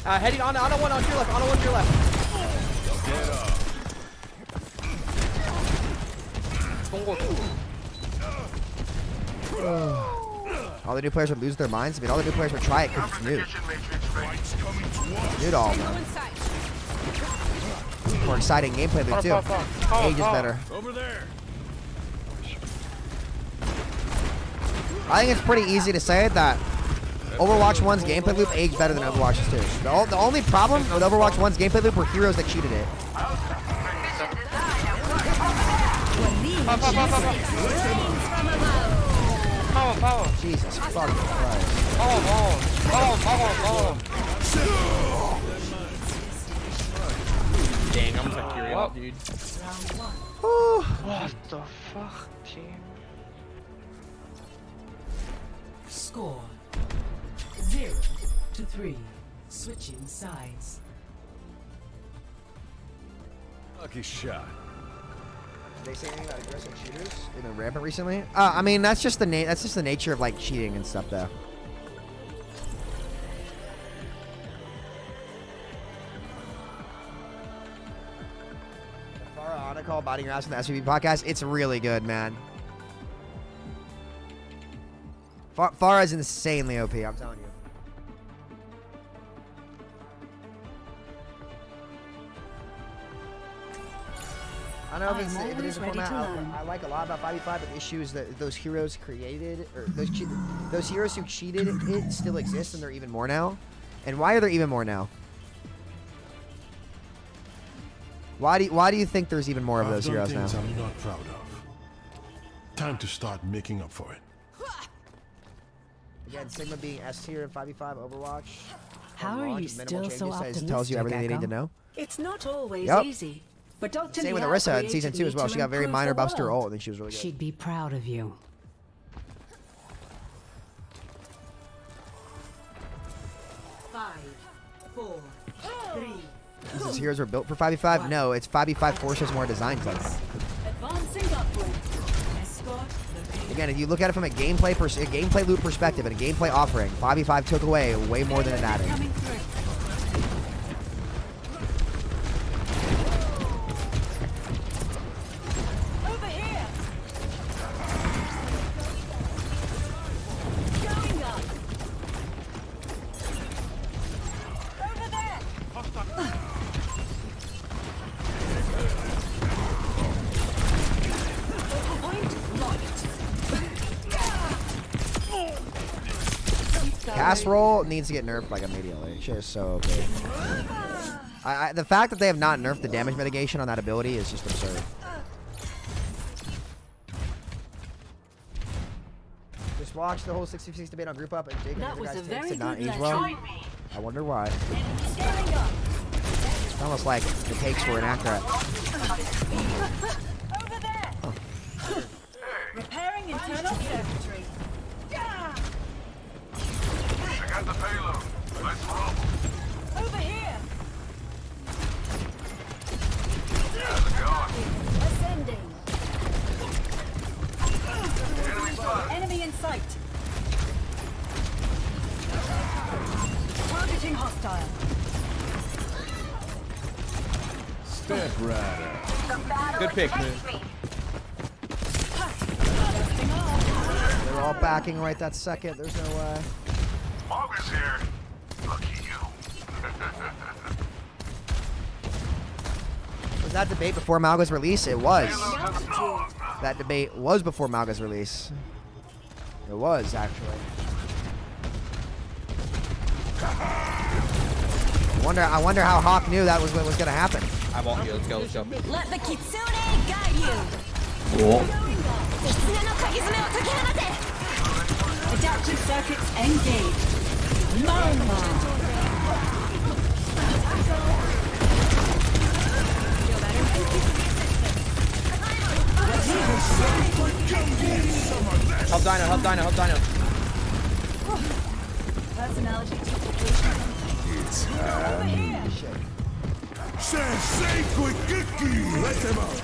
fire. Heading on one on your left, on one to your left. Get up. All the new players would lose their minds. I mean, all the new players would try it because it's new. New to all of them. More exciting gameplay loop too. Age is better. Over there. I think it's pretty easy to say that Overwatch 1's gameplay loop aged better than Overwatch 2's. The only problem with Overwatch 1's gameplay loop were heroes that cheated it. Power. Jesus fucking Christ. Power. Dang, I'm like curious, dude. What the fuck, team? Score 0-3. Switching sides. Lucky shot. Did they say anything about aggressive shooters? They've been rampant recently. I mean, that's just the nature of like cheating and stuff, though. The want to call Biting Your Ass from the SVP podcast? It's really good, man. Pharah is insanely OP, I'm telling you. I don't know if it is a format I like a lot about 5v5, but the issue is that those heroes created, or those heroes who cheated it still exist, and they're even more now. And why are there even more now? Why do you think there's even more of those heroes now? I'm not proud of. Time to start making up for it. Again, Sigma being S tier in 5v5 Overwatch. How are you still so optimistic, tells you everything you need to know. It's not always Yep. easy. But Dr. Same with Liao Orisa in season created 2 as me well. to She got very improve minor the buffs to her world. ult, and she was really good. She'd be proud of you. 5, 4, 3. These heroes were built for 5v5? No, it's 5v5 forces more design type. Advancing upward. Escort the Again, if you look at it from a gameplay loop perspective and a gameplay offering, 5v5 took away way more than it added. coming through. Over here. Going up. Over there. Point locked. Casserole needs to get nerfed like immediately. She is so OP. The fact that they have not nerfed the damage mitigation on that ability is just absurd. Just watch the whole 66 debate on group up, and Jake and That the was guys a very did not good age well. lesson. I wonder why. Scaling up. It's almost like the takes were inaccurate. Over there. Repairing internal circuitry. I got the payload. Let's roll. Over here. How's it going? Ascending. Enemy in sight. Targeting hostile. Step right Good pick, man. They're all backing right that second. There's no way. Margaret's here. Lucky you. Was that debate before Malga's release? It was. That debate was before Malga's release. It was, actually. I wonder how Hawk knew that was what was going to happen. I want you. Let's go. Let's go. Let the Kitsune guide you. Adaptive circuits engaged. Mama. Help Dino. Help Dino. Help Dino. Personality duplication. Sensei Quickiki! Let them out!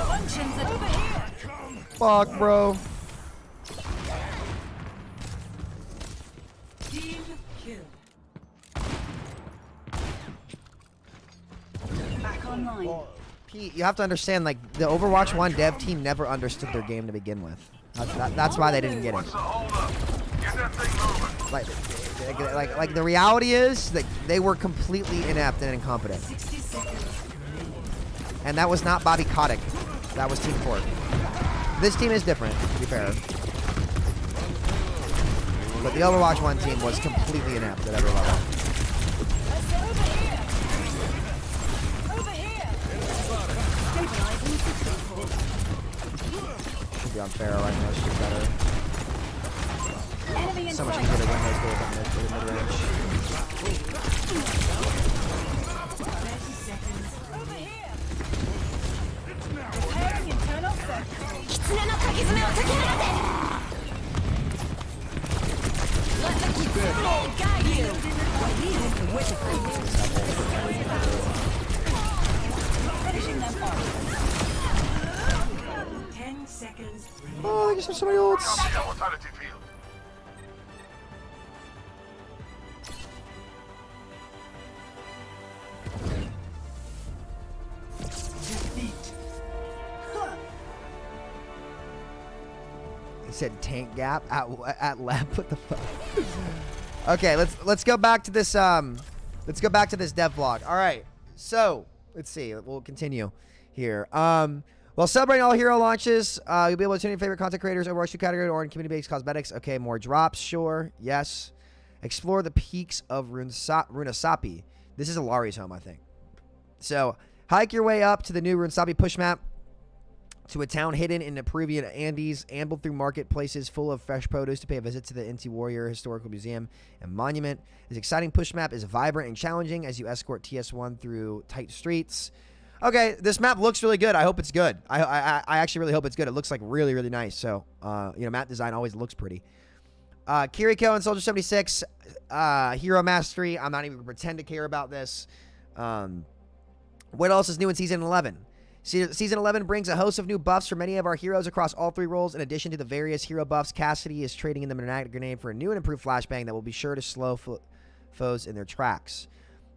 Functions over here. Fuck, bro. Team kill. Back online. Well, Pete, you have to understand, like, the Overwatch 1 dev team never understood their game to begin with. That's why they didn't get it. Like the reality is that they were completely inept and incompetent. And that was not Bobby Kotick. That was Team 4. This team is different, to be fair. But the Overwatch 1 team was completely inept at every level. Should be on Pharaoh right now. She's better. So much easier to win those goals on mid-range. 30 seconds. Over here. Repairing internal circuitry. Let the Kitsune guide you. Finishing them off. 10 seconds. Oh, I just have so many ults. Mortality field. said tank gap at left. What the fuck? Okay, let's go back to this let's go back to this dev vlog. All right. So, let's see. We'll continue here. While celebrating all hero launches, you'll be able to tune in your favorite content creators, Overwatch 2 category, or in community-based cosmetics. Okay, more drops, sure. Yes. Explore the peaks of Runasapi. This is Alari's home, I think. So, hike your way up to the new Runasapi push map to a town hidden in the Peruvian Andes. Amble through marketplaces full of fresh produce to pay a visit to the Inti Warrior Historical Museum and Monument. This exciting push map is vibrant and challenging as you escort TS1 through tight streets. Okay, this map looks really good. I hope it's good. I actually really hope it's good. It looks like really, really nice. So, you know, map design always looks pretty. Kiriko and Soldier 76, Hero Mastery. I'm not even going to pretend to care about this. What else is new in Season 11? Season 11 brings a host of new buffs for many of our heroes across all 3 roles. In addition to the various hero buffs, Cassidy is trading in the Magnetic Grenade for a new and improved flashbang that will be sure to slow foes in their tracks.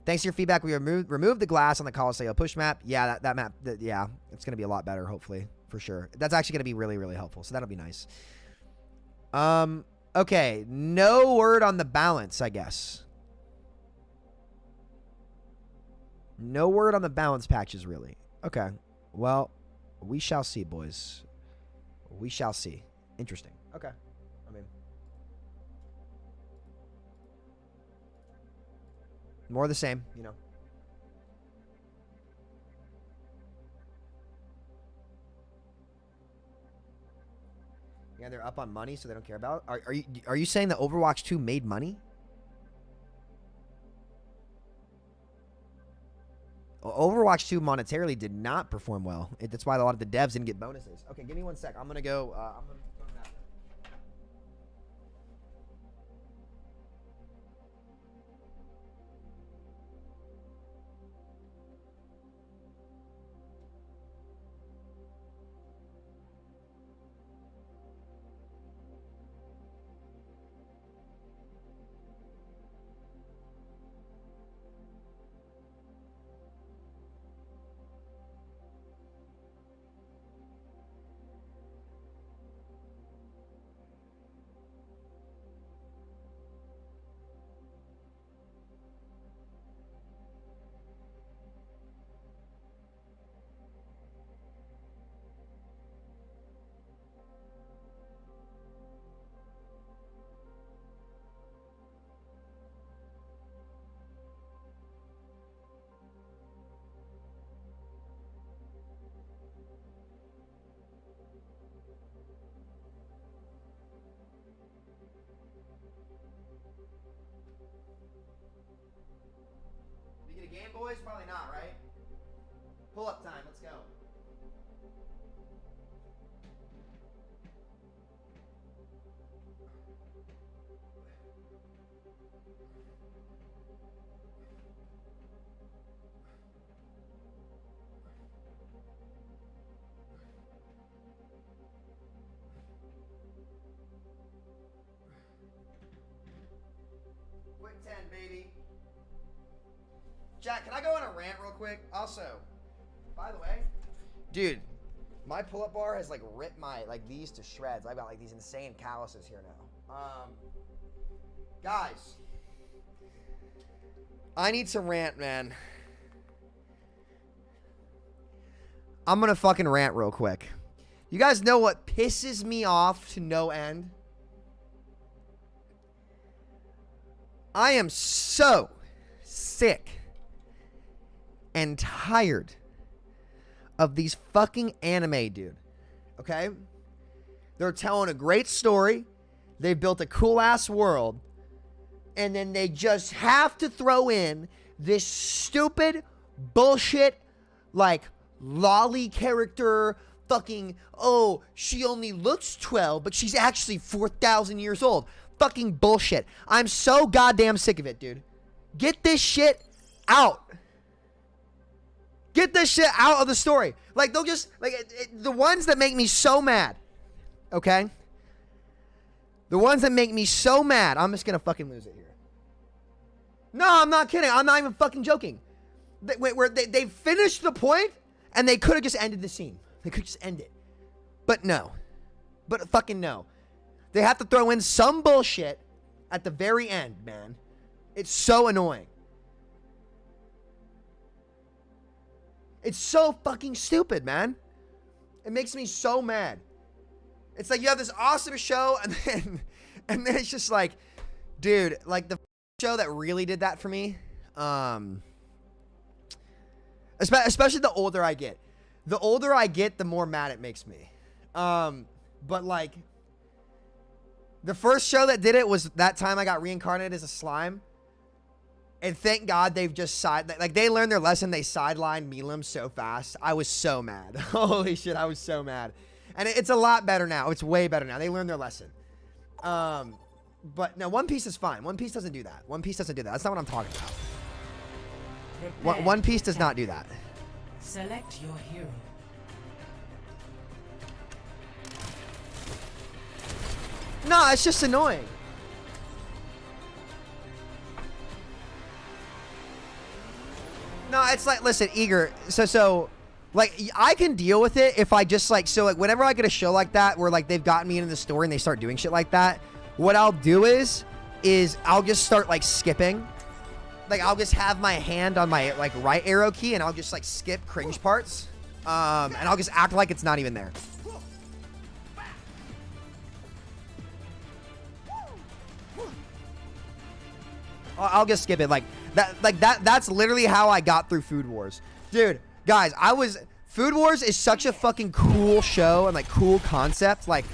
Thanks to your feedback, we removed the glass on the Colosseo push map. Yeah, that map, yeah, it's going to be a lot better, hopefully, for sure. That's actually going to be really, really helpful, so that'll be nice. Okay, no word on the balance, I guess. No word on the balance patches, really. Okay, well, we shall see, boys. We shall see. Interesting. Okay. I mean, more of the same, you know. Yeah, they're up on money, so they don't care about it. Are you saying that Overwatch 2 made money? Overwatch 2 monetarily did not perform well. That's why a lot of the devs didn't get bonuses. Okay, give me 1 sec. I'm gonna go. I'm gonna go back. Game Boys? Probably not, right? Pull up time, let's go. Quick 10, baby. Jack, can I go on a rant real quick? Also, by the way, dude, my pull-up bar has like ripped my these to shreds. I've got like these insane calluses here now. Guys, I need some rant, man. I'm gonna fucking rant real quick. You guys know what pisses me off to no end? I am so sick and tired of these fucking anime, dude. Okay? They're telling a great story. They built a cool-ass world. And then they just have to throw in this stupid bullshit, like, lolly character, fucking, oh, she only looks 12, but she's actually 4,000 years old. Fucking bullshit. I'm so goddamn sick of it, dude. Get this shit out. Get this shit out of the story. Like, they'll just, like, the ones that make me so mad, okay? The ones that make me so mad, I'm just gonna fucking lose it here. No, I'm not kidding. I'm not even fucking joking. They finished the point, and they could have just ended the scene. They could just end it. But no. But fucking no. They have to throw in some bullshit at the very end, man. It's so annoying. It's so fucking stupid, man. It makes me so mad. It's like you have this awesome show and then it's just like, dude, like the show that really did that for me, especially the older I get. The older I get, the more mad it makes me. But like the first show that did it was that time I got reincarnated as a slime. And thank God they've just they learned their lesson. They sidelined Milim so fast. I was so mad. Holy shit, I was so mad. And it's a lot better now. It's way better now. They learned their lesson. But no, One Piece is fine. One Piece doesn't do that. One Piece doesn't do that. That's not what I'm talking about. One Piece does not do that. Select your hero. No, it's just annoying. No, it's like, listen, Eager, so, like, I can deal with it if I just, like, so, like, whenever I get a show like that where, like, they've gotten me into the story and they start doing shit like that, what I'll do is I'll just start, like, skipping. Like, I'll just have my hand on my, like, right arrow key and I'll just, like, skip cringe parts. And I'll just act like it's not even there. I'll just skip it. That's literally how I got through Food Wars. Dude, guys, Food Wars is such a fucking cool show and like cool concept. Like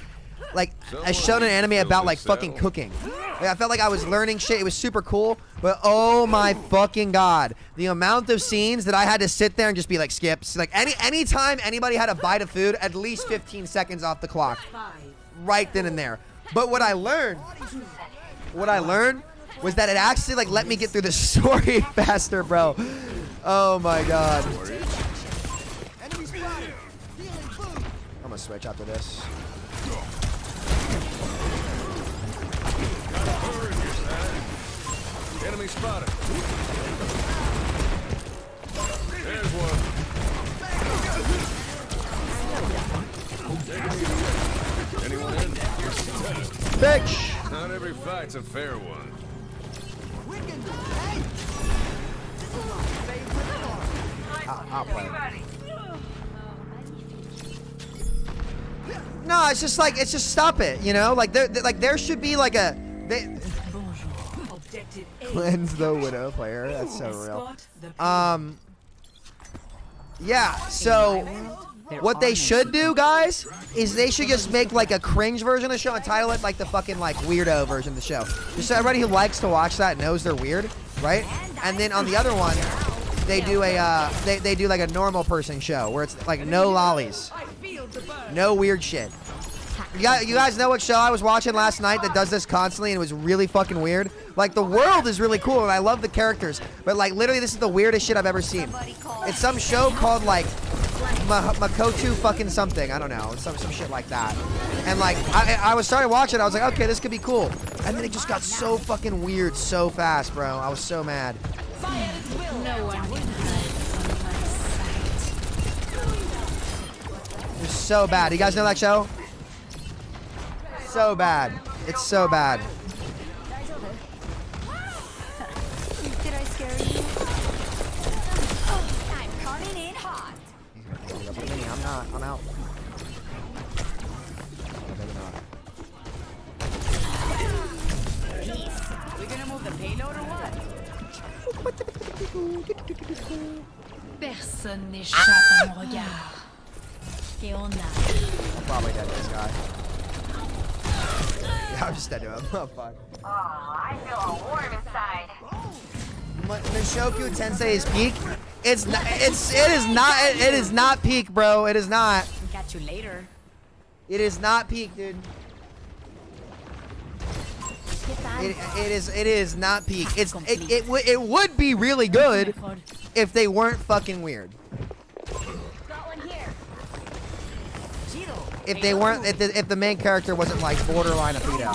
I showed an anime about like fucking cooking. Like, I felt like I was learning shit. It was super cool, but oh my fucking God, the amount of scenes that I had to sit there and just be like skips. Like anytime anybody had a bite of food, at least 15 seconds off the clock, right then and there. But what I learned was that it actually like let me get through the story faster, bro. Oh my God. I'm gonna switch after this. Enemy spotted. There's one. Anyone in? Bitch! Not every fight's a fair one. I'll play. No, it's just stop it, you know? Like there should be like a cleanse the Widow player. That's so real. Yeah, so what they should do, guys, is they should just make like a cringe version of the show and title it like the fucking like weirdo version of the show. Just so everybody who likes to watch that knows they're weird, right? And then on the other one, they do a they do like a normal person show where it's like no lollies, no weird shit. You guys know what show I was watching last night that does this constantly and it was really fucking weird? Like, the world is really cool and I love the characters, but like literally this is the weirdest shit I've ever seen. It's some show called like Makoto fucking something. I don't know. Some shit like that. And like I was starting to watch it. I was like, okay, this could be cool. And then it just got so fucking weird so fast, bro. I was so mad. It's so bad. You guys know that show? So bad. It's so bad. Did I scare you? I'm coming in hot. I'm not. I'm out. We're gonna move the payload or what? Personne n'échappe à mon regard. Et on a. I'm probably dead to this guy. Yeah, I'm just dead to him. Oh, fuck. Oh, I feel all warm inside. Nishoku Tensei is peak. It is not peak, bro. It is not. Catch you later. It is not peak, dude. It is not peak. It would be really good if they weren't fucking weird. If they weren't, if the main character wasn't like borderline a pedo.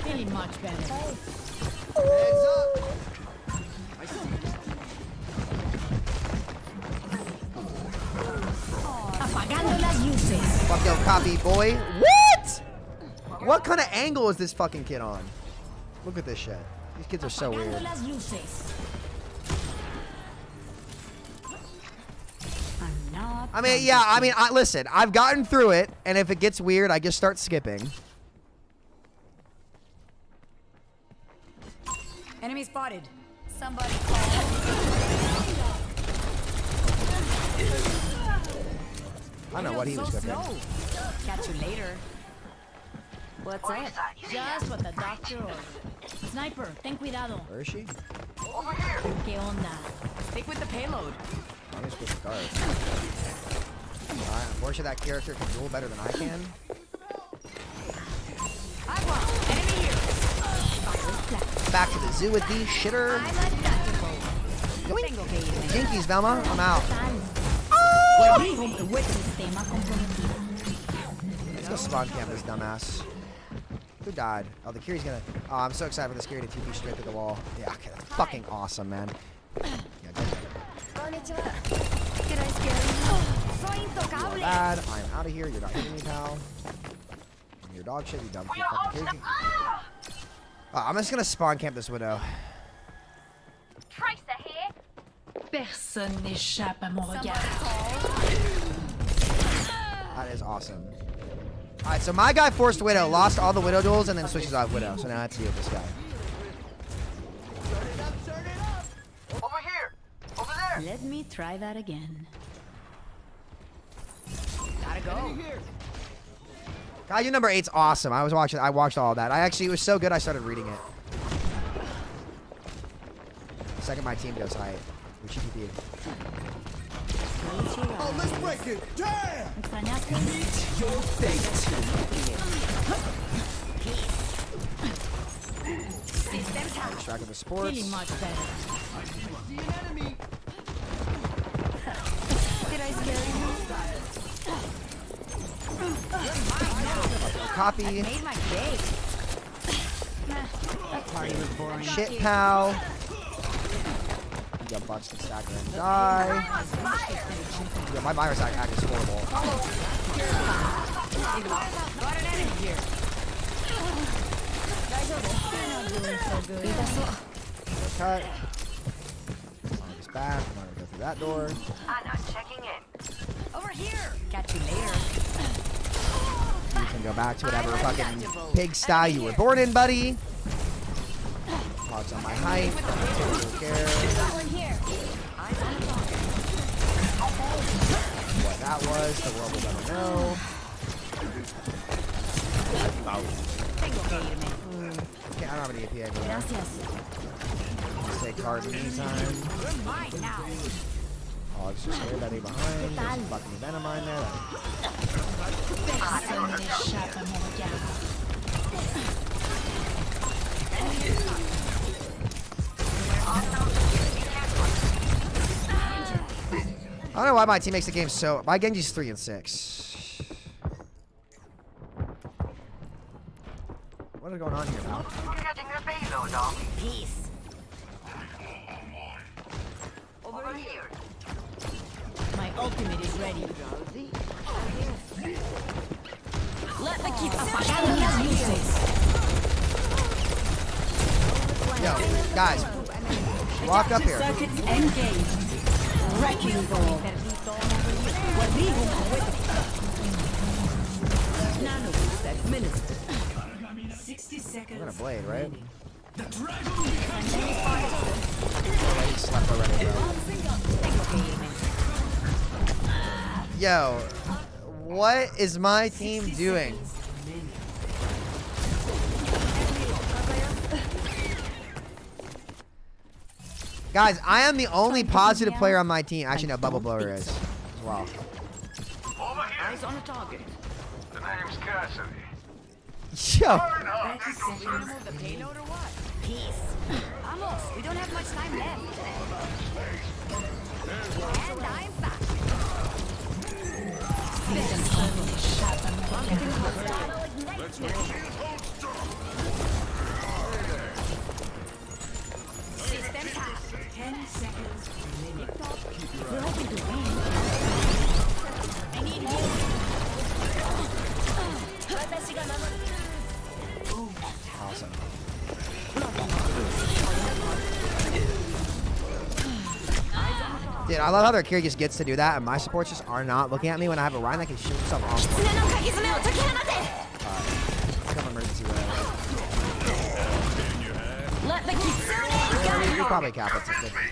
Feeling much better. Heads up. Apagando las luces. Fuck copy, boy. What? What kind of angle is this fucking kid on? Look at this shit. These kids are so weird. I mean, yeah, I mean, listen, I've gotten through it, and if it gets weird, I just start skipping. Enemy spotted. Somebody call. I don't know what he was cooking. Catch you later. What's up? Just what the doctor ordered. Sniper, ten cuidado. Where is she? Over here. ¿Qué onda? Stick with the payload. I'm just with the guard. Alright, unfortunately that character can duel better than I can. Enemy here. Back to the zoo with these shitter. Jinkies, Velma. I'm out. Let's go spawn camp this dumbass. Who died? Oh, the Kiri's gonna... Oh, I'm so excited for this Kiri to TP straight through the wall. Yeah, okay, that's fucking awesome, man. Yeah, bad. I'm out of here. You're not hitting me, pal. And your dog shit, you dumb fucking Kiri. I'm just gonna spawn camp this widow. Tracer here. Personne n'échappe à mon regard. That is awesome. Alright, so my guy forced Widow, lost all the Widow duels, and then switches off Widow. So now it's you with this guy. Over here. Over there. Let me try that again. Gotta go. God, your number 8's awesome. I watched all of that. It was so good I started reading it. The second my team goes high, we should TP. Oh, let's break it. Damn! Meet your fate. Distracted with sports. Feeling much better. See an enemy. Did I scare you? Copy. I made my day. That party was boring. Shit, pal. You got bunched and stacker and die. Yeah, my virus act is horrible. Got an enemy here. Guys, you're not doing so good. Cut. It's back. I'm gonna go through that door. I'm not checking in. Over here. Catch you later. You can go back to whatever fucking pigsty you were born in, buddy. Hogs on my height. Don't care what that was. The world will never know. Okay, I don't have any AP anymore. Just take card in the meantime. Hogs just scared that he behind. There's fucking venom mine there. I don't know why my team makes the game so... My Genji's 3 and 6. What is going on here now? Getting the payload off. Peace. Over here. My ultimate is ready. Let me keep apagando las luces. Yo, guys, walk up here. Circuits engaged. Wrecking ball. Nanoboost administered. 60 seconds. We're gonna blade, right? The He slept already, bro. Yo, what is my team doing? Guys, I am the only positive player on my team. Actually, no, Bubble Blower is as well. Over here. Eyes on a target. The name's Cassidy. Yo. The payload or what? Peace. Vamos, we don't have much time left. And I'm back. Let's make System task. 10 seconds remaining. We're hoping to win. I need help. Dude, I love how their Akira just gets to do that, and my supports just are not looking at me when I have a Ryan that can shoot himself off. Come emergency Let the Kitsune guide you you. probably cap it to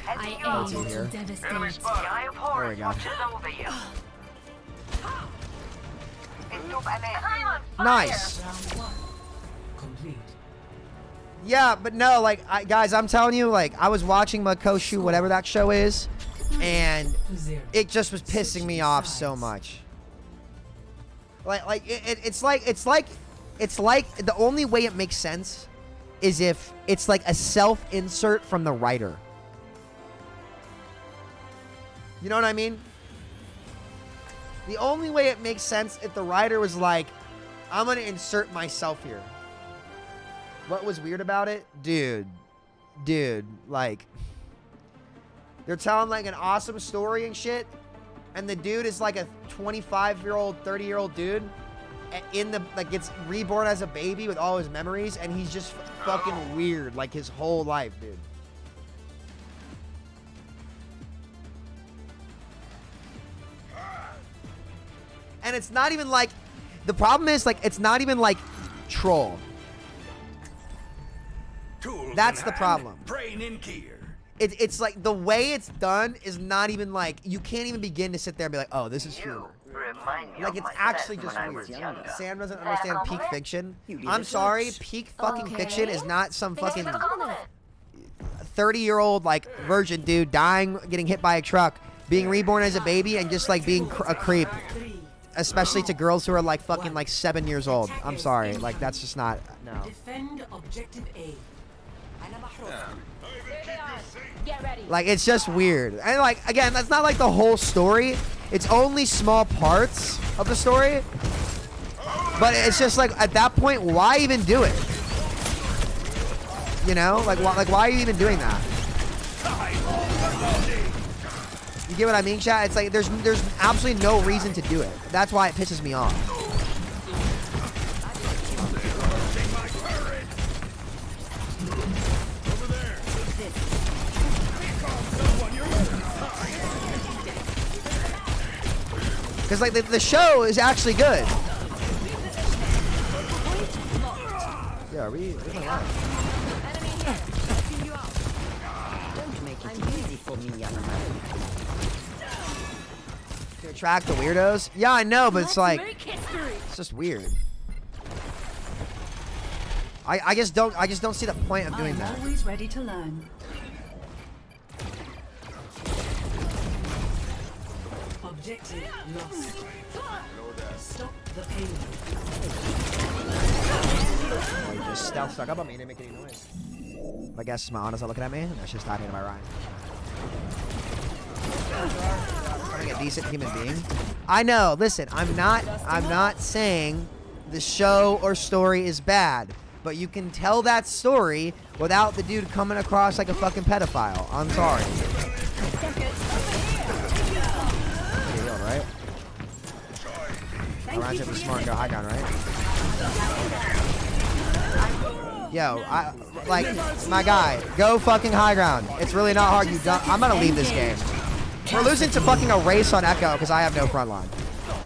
I go to aim here. to devastate. There we go. Nice. Yeah, but no, like, guys, I'm telling you, like, I was watching Makoshu, whatever that show is, and it just was pissing me off so much. It's like the only way it makes sense is if it's like a self-insert from the writer. You know what I mean? The only way it makes sense if the writer was like, I'm gonna insert myself here. What was weird about it? Dude, like, they're telling like an awesome story and shit, and the dude is like a 25-year-old, 30-year-old dude in the, like, gets reborn as a baby with all his memories, and he's just fucking weird like his whole life, dude. And it's not even like, the problem is, like, it's not even like troll. That's the problem. Brain in gear. It's like the way it's done is not even like, you can't even begin to sit there and be like, oh, this is humor. Like, it's actually just weird. Sam doesn't understand peak fiction. I'm sorry, peak fucking fiction is not some fucking 30-year-old like virgin dude dying, getting hit by a truck, being reborn as a baby, and just like being a creep. Especially to girls who are like fucking like 7 years old. I'm sorry, like, that's just not, no. Defend objective A. Like, it's just weird. And like, again, that's not like the whole story. It's only small parts of the story. But it's just like, at that point, why even do it? You know, like why are you even doing that? You get what I mean, chat? It's like there's absolutely no reason to do it. That's why it pisses me off. Because like the show is actually good. Yeah, where's my life? Don't make it easy for me, young man. To attract the weirdos? Yeah, I know, but it's like, it's just weird. I just don't see the point of doing that. Always ready to learn. Objective lost. Stop the pain. Oh, you just stealth stuck up on me and didn't make any noise. My guess is my honest are looking at me, and that's just happening to my Ryan. Becoming a decent human being. I know. Listen, I'm not saying the show or story is bad, but you can tell that story without the dude coming across like a fucking pedophile. I'm sorry. Right? Ryan's gonna be smart and go high ground, right? Yo, like, my guy, go fucking high ground. It's really not hard. I'm gonna leave this game. We're losing to fucking a race on Echo because I have no front line.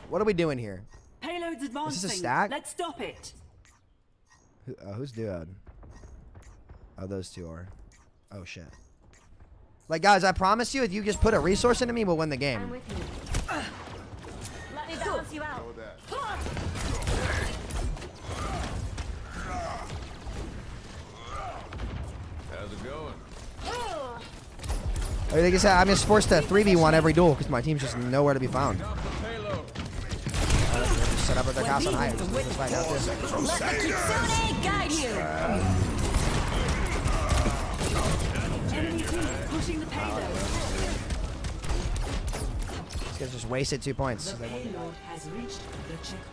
What are we doing here? Payload's advancing. Is this a stack? Let's stop it. Who's duoed? Oh, those two are. Oh shit. Like, guys, I promise you, if you just put a resource into me, we'll win the game. I'm with you. Let me balance you out. How's it going? Like I said, I'm just forced to 3v1 every duel because my team's just nowhere to be found. Just set up at their castle and hide. Just find out this. Let the Kitsune guide you. Enemy team pushing the payload. These guys just wasted 2 points. The payload has reached the checkpoint.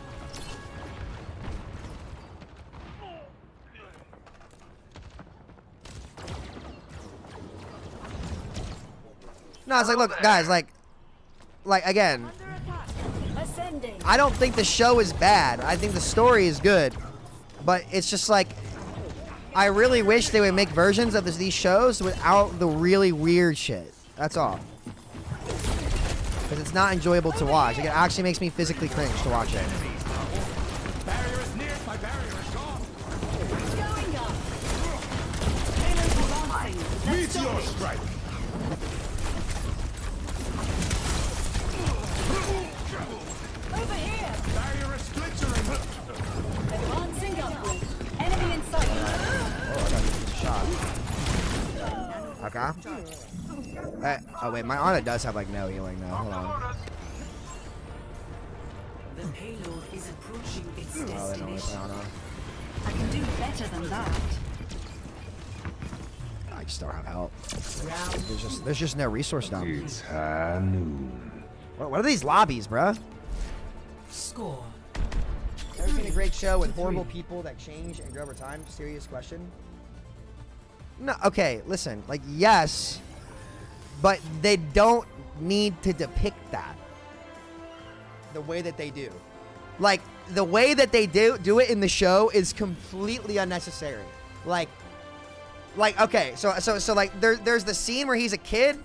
No, it's like, look, guys, like again, I don't think the show is bad. I think the story is good, but it's just like, I really wish they would make versions of these shows without the really weird shit. That's all. Because it's not enjoyable to watch. Like, it actually makes me physically cringe to watch it. Barrier is near. My barrier is gone. Going up. Lancing. Meteor strike. Over here. Barrier is splintering. Advancing upward. Enemy in sight. Oh, I got a shot. Okay. Oh wait, my Ana does have like no healing though. Hold on. The payload is approaching its Oh, they don't like destination. Ana. I can do better than that. I just don't have help. There's just no resource down. It's high noon. What are these lobbies, bruh? Score. Ever seen a great show with horrible people that change and grow over time? Serious question. No, okay, listen. Like, yes, but they don't need to depict that the way that they do. Like, the way that they do it in the show is completely unnecessary. Like okay, so like there's the scene where he's a kid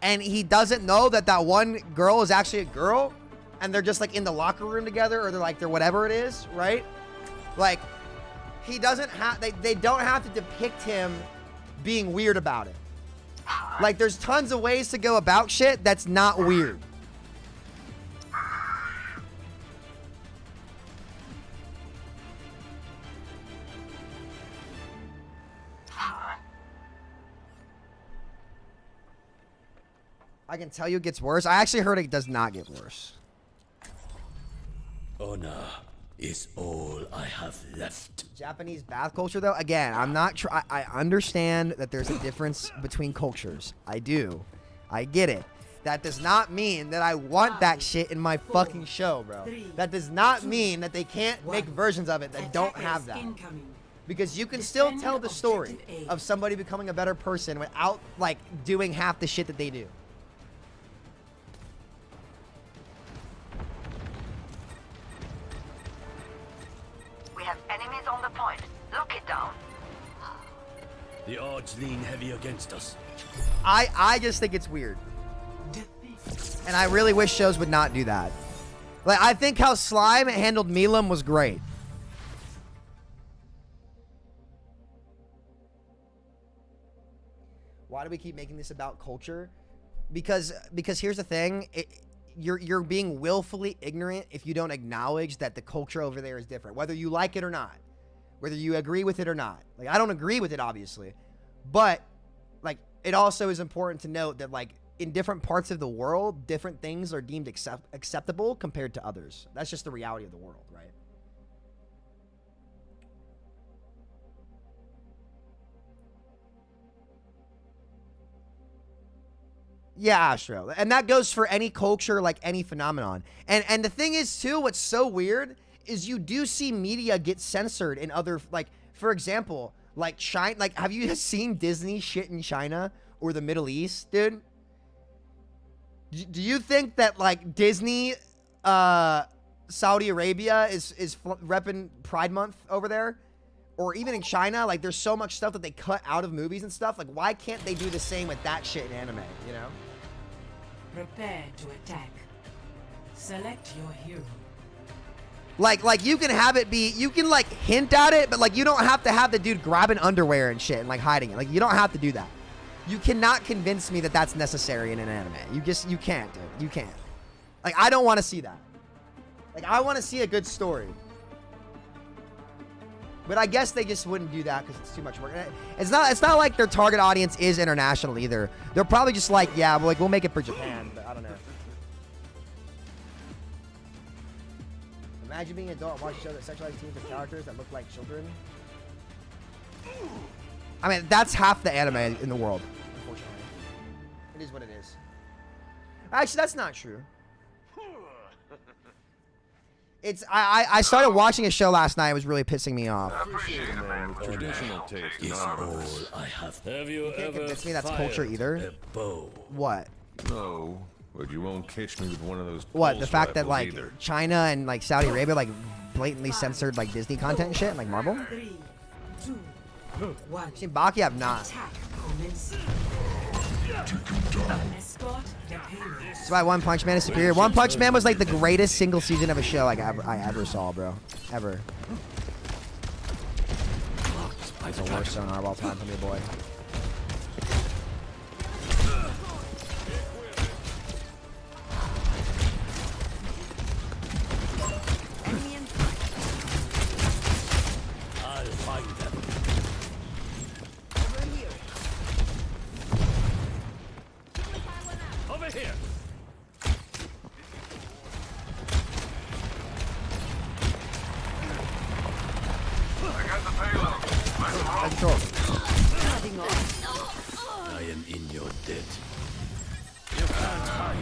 and he doesn't know that that one girl is actually a girl, and they're just like in the locker room together, or they're whatever it is, right? Like, he doesn't have, they don't have to depict him being weird about it. Like, there's tons of ways to go about shit that's not weird. I can tell you it gets worse. I actually heard it does not get worse. Honor is all I have left. Japanese bath culture, though, again, I'm not I understand that there's a difference between cultures. I do. I get it. That does not mean that I want that shit in my fucking show, bro. That does not mean that they can't make versions of it that don't have that. Because you can still tell the story of somebody becoming a better person without, like, doing half the shit that they do. We have enemies on the point. Lock it down. The odds lean heavy against us. I just think it's weird. And I really wish shows would not do that. Like, I think how Slime handled Milam was great. Why do we keep making this about culture? Because here's the thing. You're being willfully ignorant if you don't acknowledge that the culture over there is different, whether you like it or not, whether you agree with it or not. Like, I don't agree with it, obviously, but like, it also is important to note that, like, in different parts of the world, different things are deemed acceptable compared to others. That's just the reality of the world, right? Yeah, Astro. And that goes for any culture, like any phenomenon. And the thing is, too, what's so weird is you do see media get censored in other, like, for example, like China. Like, have you seen Disney shit in China or the Middle East, dude? Do you think that, like, Disney, Saudi Arabia is repping Pride Month over there? Or even in China, like, there's so much stuff that they cut out of movies and stuff. Like, why can't they do the same with that shit in anime, you know? Prepare to attack. Select your hero. Like you can have it be, you can, like, hint at it, but, like, you don't have to have the dude grabbing underwear and shit and, like, hiding it. Like, you don't have to do that. You cannot convince me that that's necessary in an anime. You can't, dude. You can't. Like, I don't want to see that. Like, I want to see a good story. But I guess they just wouldn't do that because it's too much work. It's not like their target audience is international either. They're probably just like, yeah, well, like, we'll make it for Japan, but I don't know. Imagine being an adult and watching a show that sexualizes teens with characters that look like children. I mean, that's half the anime in the world, unfortunately. It is what it is. Actually, that's not true. It's I started watching a show last night. It was really pissing me off. Traditional taste. Is all I have. Have you can't ever convince me that's culture either. a bow? What? No, but you won't catch me with one of those. What? pulse The fact that, rifles like, either. China and, like, Saudi Arabia, like, blatantly censored, like, Disney content and shit, like Marvel? 3, 2, 1. See, Baki have not. Attack commence. Escort deployed. That's why One Punch Man is superior. One Punch Man was like the greatest single season of a show like I ever saw, bro. Ever. It's the worst sonar of all time for me, boy. I'll find them. Over here. I am in your debt. You can't hide.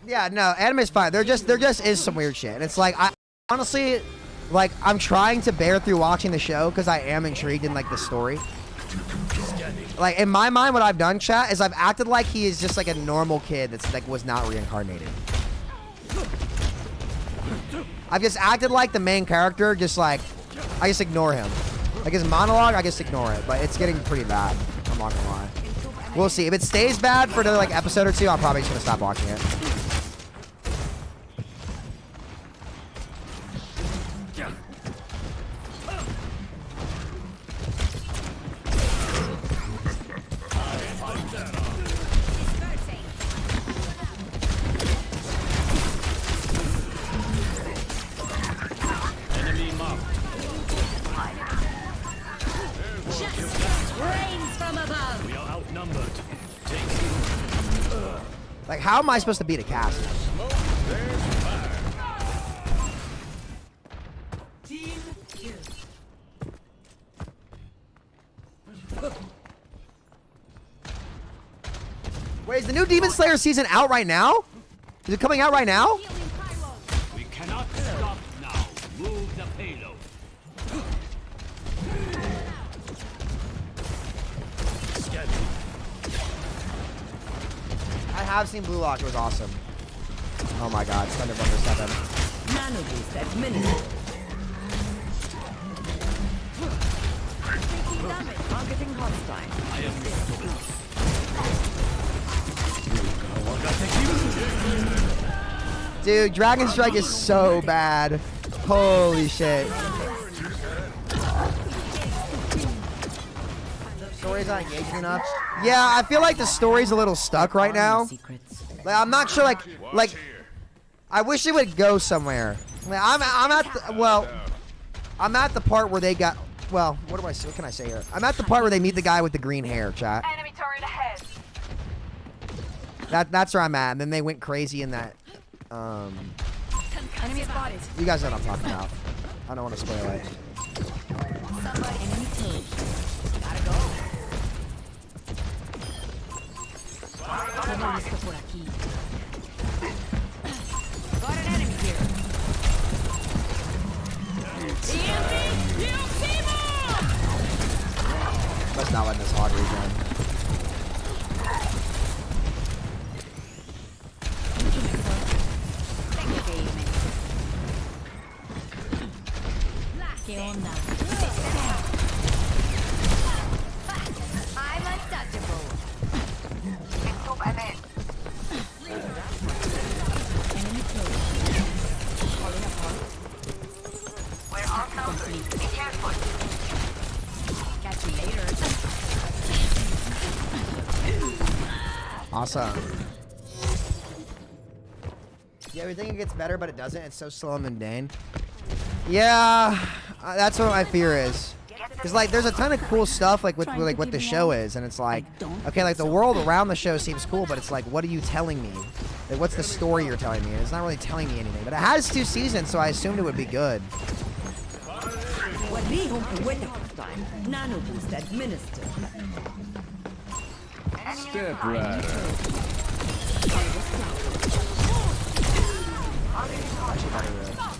Yeah, no, anime's fine. There just is some weird shit. And it's like I honestly like I'm trying to bear through watching the show because I am intrigued in like the story. Like in my mind, what I've done, chat, is I've acted like he is just like a normal kid that's like was not reincarnated. I've just acted like the main character, just like I just ignore him. Like his monologue, I just ignore it. But it's getting pretty bad. I'm not gonna lie. We'll see. If it stays bad for another like episode or two, I'm probably just gonna stop watching it. Like, how am I supposed to beat a cast? Wait, is the new Demon Slayer season out right now? Is it coming out right now? We cannot stop now. Move the payload. I have seen Blue Lock. It was awesome. Oh my god, it's Thunder Bumper 7. Nano boost administered. Targeting hostile. I am Dude, Dragon Strike is so bad. Holy shit. Story's not engaging enough. Yeah, I feel like the story's a little stuck right now. Like, I'm not sure, like, I wish it would go somewhere. Like, I'm at the part where they got, well, what can I say here? I'm at the part where they meet the guy with the green hair, chat. Enemy turret ahead. That's where I'm at, and then they went crazy in that, Enemy spotted. you guys know what I'm talking about. I don't want to spoil it. Somebody enemy turret. Gotta go. Got an enemy here. Let's not let this hog regen. I'm untouchable. Enemy turret. Falling apart. We're all complete. Be careful. Catch you later. Awesome. Yeah, we think it gets better, but it doesn't. It's so slow and mundane. Yeah, that's what my fear is. Because, like, there's a ton of cool stuff, like, with like what the show is. And it's like, okay, like, the world around the show seems cool, but it's like, what are you telling me? Like, what's the story you're telling me? And it's not really telling me anything. But it has 2 seasons, so I assumed it would be good. Nano boost administered. Step right.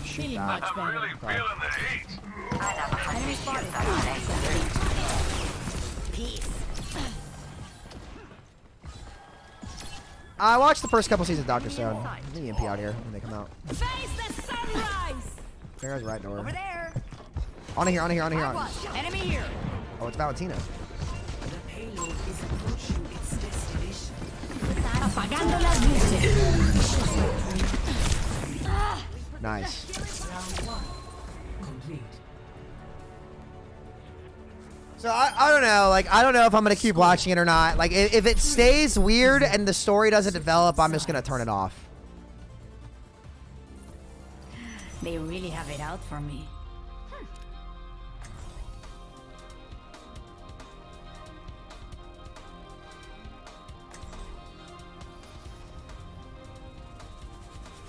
Shoot that. Much better. Really feeling the heat. Enemy spotted. Peace. I watched the first couple seasons of Dr. Stone. I think EMP out here when they come out. Face the sunrise. There's right door. Over there. On here. Enemy here. Oh, it's Valentina. is approaching its destination. Apagando las luces. Nice. Round 1 complete. So I don't know, like I don't know if I'm gonna keep watching it or not. Like if it stays weird and the story doesn't develop, I'm just gonna turn it off. They really have it out for me.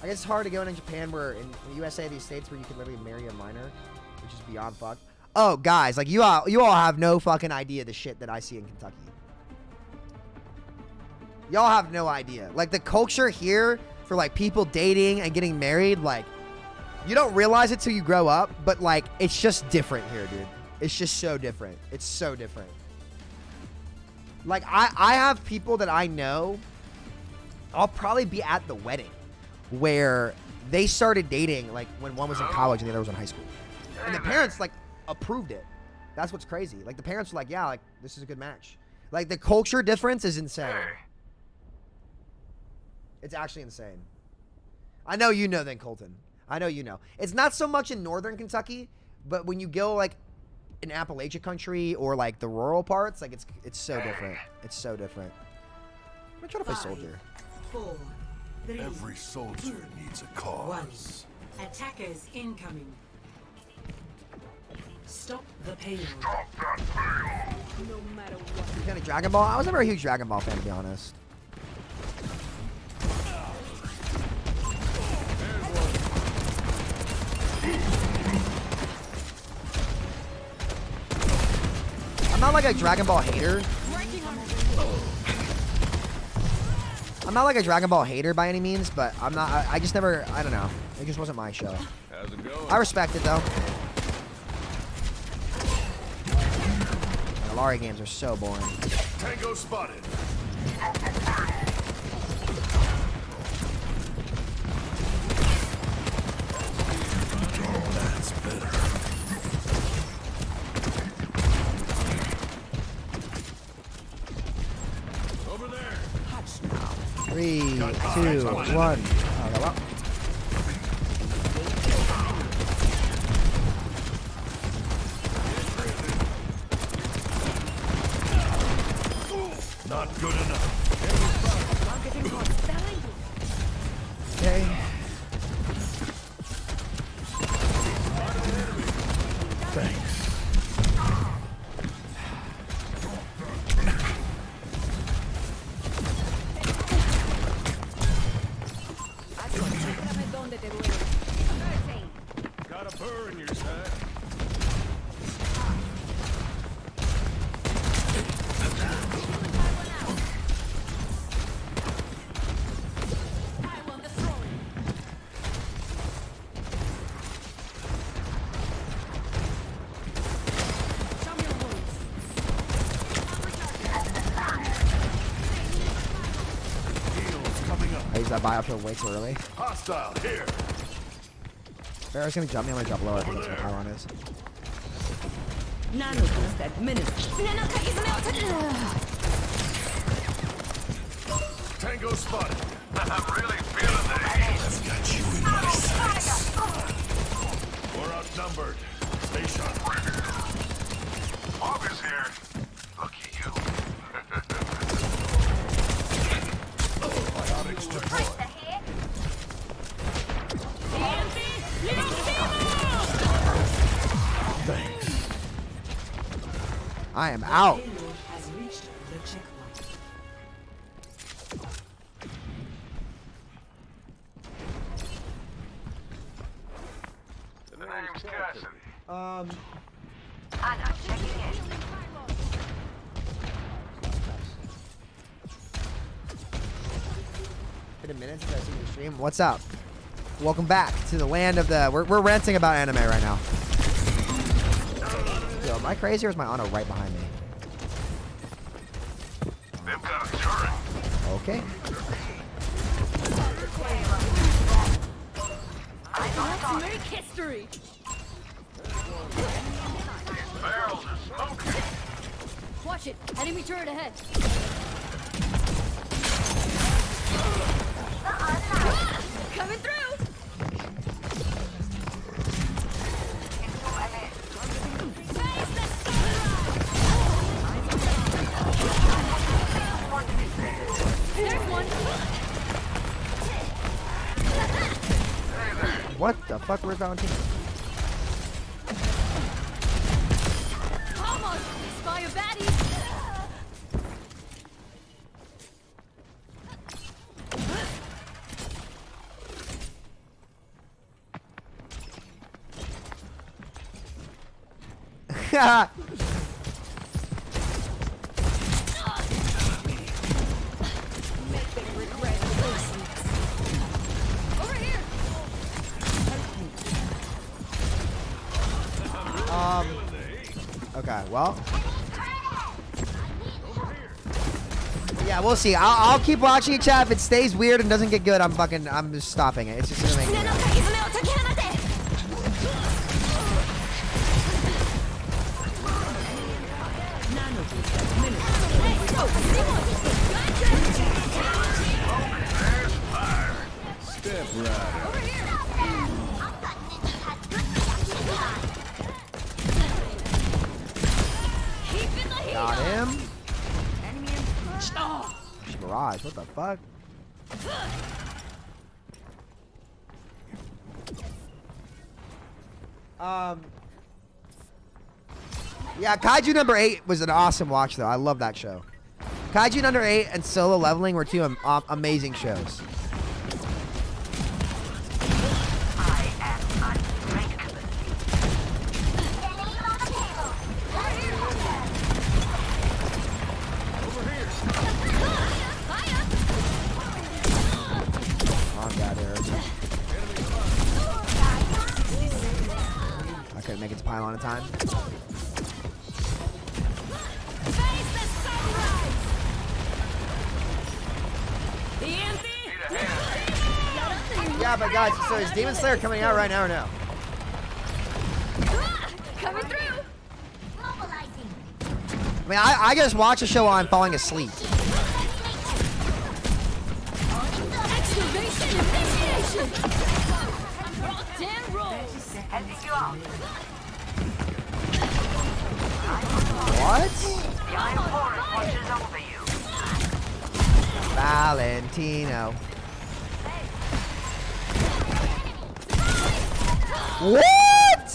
I guess it's hard to go in Japan where in the USA, these states where you can literally marry a minor, which is beyond fucked. Oh, guys, like you all have no fucking idea the shit that I see in Kentucky. Y'all have no idea. Like the culture here for like people dating and getting married, like you don't realize it till you grow up, but like it's just different here, dude. It's just so different. It's so different. Like I have people that I know, I'll probably be at the wedding where they started dating like when one was in college and the other was in high school. And the parents like approved it. That's what's crazy. Like the parents were like, yeah, like this is a good match. Like the culture difference is insane. It's actually insane. I know you know then, Colton. I know you know. It's not so much in northern Kentucky, but when you go like in Appalachia country or like the rural parts, like it's so different. It's so different. I'm gonna try to play soldier. 4, 3, Every soldier needs a cause. 1. Attackers incoming. Stop the payload. No matter what. You kind of Dragon Ball? I was never a huge Dragon Ball fan, to be honest. I'm not like a Dragon Ball hater. I'm not like a Dragon Ball hater by any means, but I'm not. I just never. I don't know. It just wasn't my show. How's it going? I respect it though. The Lari games are so boring. Tango spotted. That's better. Over there. 3, 2, 1. Oh, well. Not good enough. Okay. Thanks. Got a burr in your side. I used that biofield way too early. Hostile here. Barrow's gonna jump me. I'm gonna jump lower. I think that's what Chiron is. Nano boost administered. Tango spotted. I'm really feeling this. I've got you in my sights. We're outnumbered. Stay sharp. Bob is here. Lucky you. Biotics deployed. Thanks. I am out. Has reached the checkpoint. The name's Cassidy. Anna, checking in. Been a minute since I've seen your stream. What's up? Welcome back to the land of the. We're ranting about anime right now. Yo, am I crazy or is my Ana right behind me? They've got a turret. Okay. Let's make history. Barrels are smoking. Watch it. Enemy turret ahead. Coming through. There's one. What the fuck? Where's Valentine? Almost. Spy a baddie. Over here. Okay, well. Yeah, we'll see. I'll keep watching it, chat. If it stays weird and doesn't get good, I'm just stopping it. It's just gonna make me mad. Step right. Over here. Got him. Mirage, what the fuck? Yeah, Kaiju number 8 was an awesome watch, though. I love that show. Kaiju number 8 and Solo Leveling were two amazing shows. I couldn't make it to pylon in time. Yeah, but guys, so is Demon Slayer coming out right now or no? Coming through. I mean, I just watch a show while I'm falling asleep. Excavation initiation. Rock and roll. What? Valentino. What?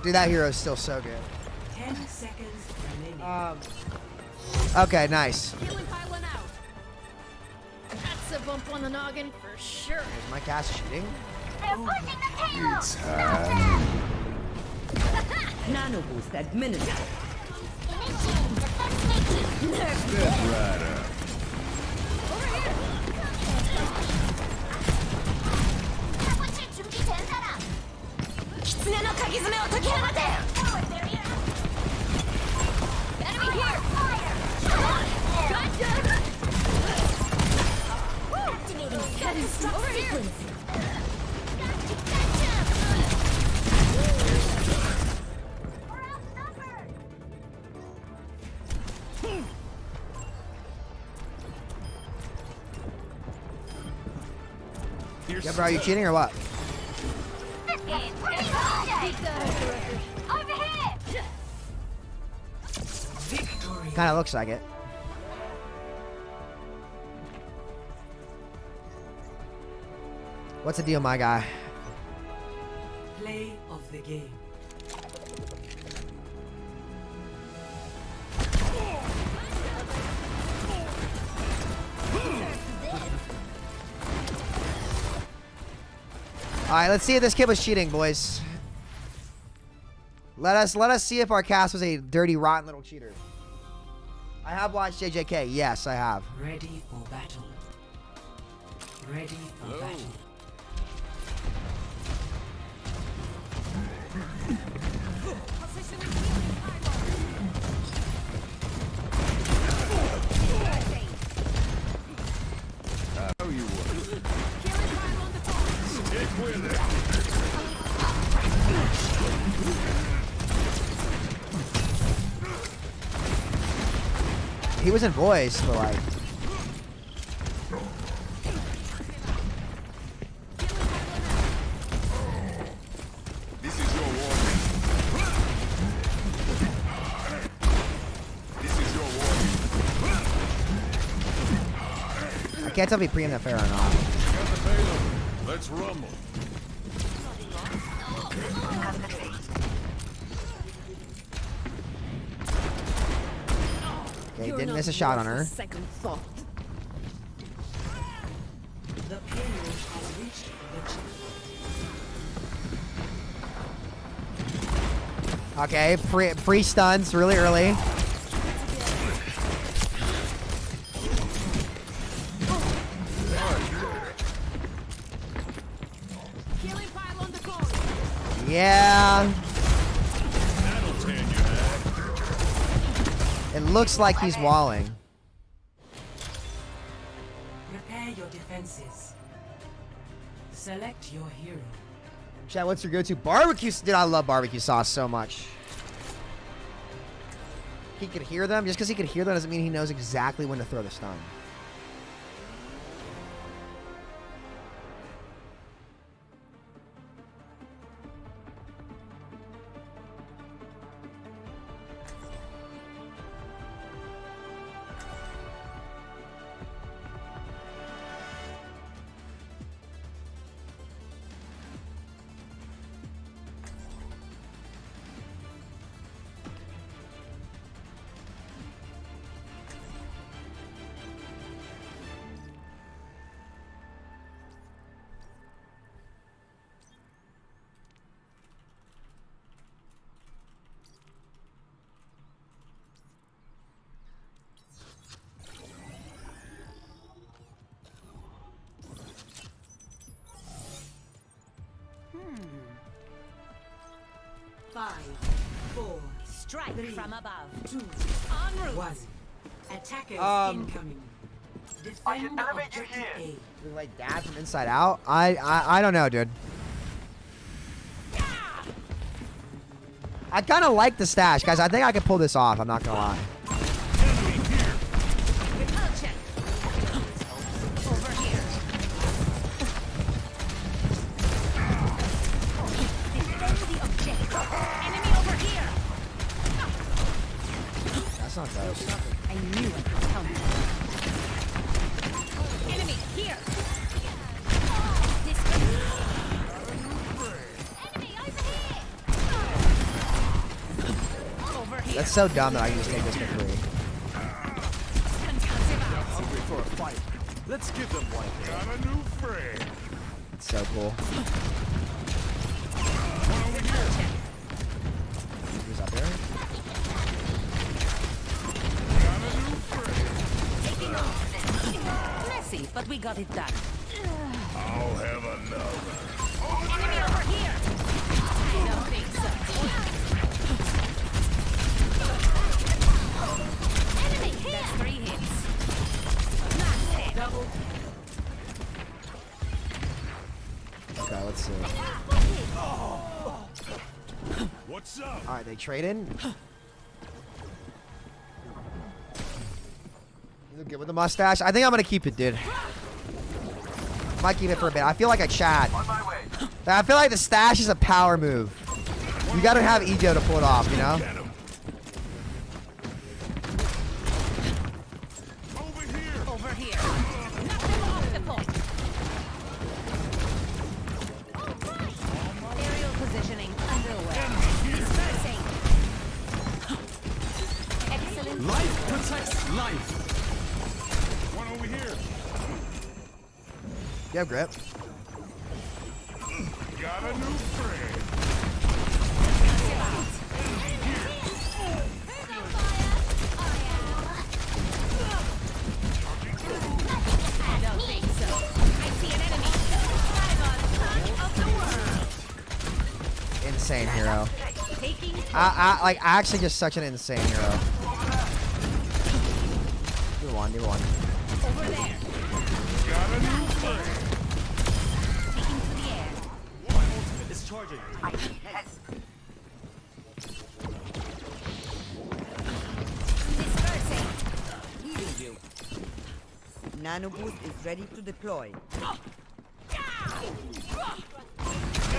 Dude, that hero is still so good. 10 seconds remaining. Okay, nice. Healing pylon out. That's a bump on the noggin for sure. Is my cast cheating? It's time. Nano boost administered. Step right up. Enemy here. Gotcha. Activating over here. Yeah, bro, are you cheating or what? Kind of looks like it. What's the deal, my guy? Play of the game. All right, let's see if this kid was cheating, boys. Let us see if our cast was a dirty, rotten little cheater. I have watched JJK. Yes, I have. Ready for battle. Ready for battle. I know you would. Stick with it. he was in voice, but like. This is your warning. This is your warning. I can't tell if he pre-aimed that fair or not. Got the payload. Let's rumble. Okay, didn't miss a shot on her. Second thought. The payload has reached the Okay, pre-stuns really early. Yeah. It looks like he's walling. Prepare your defenses. Select your hero. Chat, what's your go-to barbecue? Dude, I love barbecue sauce so much. He could hear them. Just because he could hear them doesn't mean he knows exactly when to throw the stun. Five, four, Strike three, from above. 2, En route. 1. Attackers incoming. Defend objective A. Like that from inside out? I don't know, dude. I kind of like the stash, guys. I think I can pull this off. I'm not gonna lie. That's not close. I knew it would come. Enemy here. Over here. That's so dumb that I can just take this for free. Hungry for a fight. Let's give them one. Got a new friend. It's so cool. Who's up there? Messy, but we got it done. I'll have another. Enemy over here. I don't think so. Enemy here. That's 3 hits. Last hit. Double. Okay, let's see. What's up? All right, they traded. You look good with the mustache. I think I'm gonna keep it, dude. Might keep it for a bit. I feel like a Chad. I feel like the stash is a power move. You gotta have ego to pull it off, you know? Over here. Knock them off the point. Aerial positioning underway. Dispersing. Excellent. Life protects life. One over here. You have grip. Got a new friend. I don't think so. I see an enemy. I'm on top of the world. Insane hero. Taking Like actually just such an insane hero. Do one. over there. Got a new friend. Taking to the air. My ultimate is charging. Dispersing. Nano boost is ready to deploy.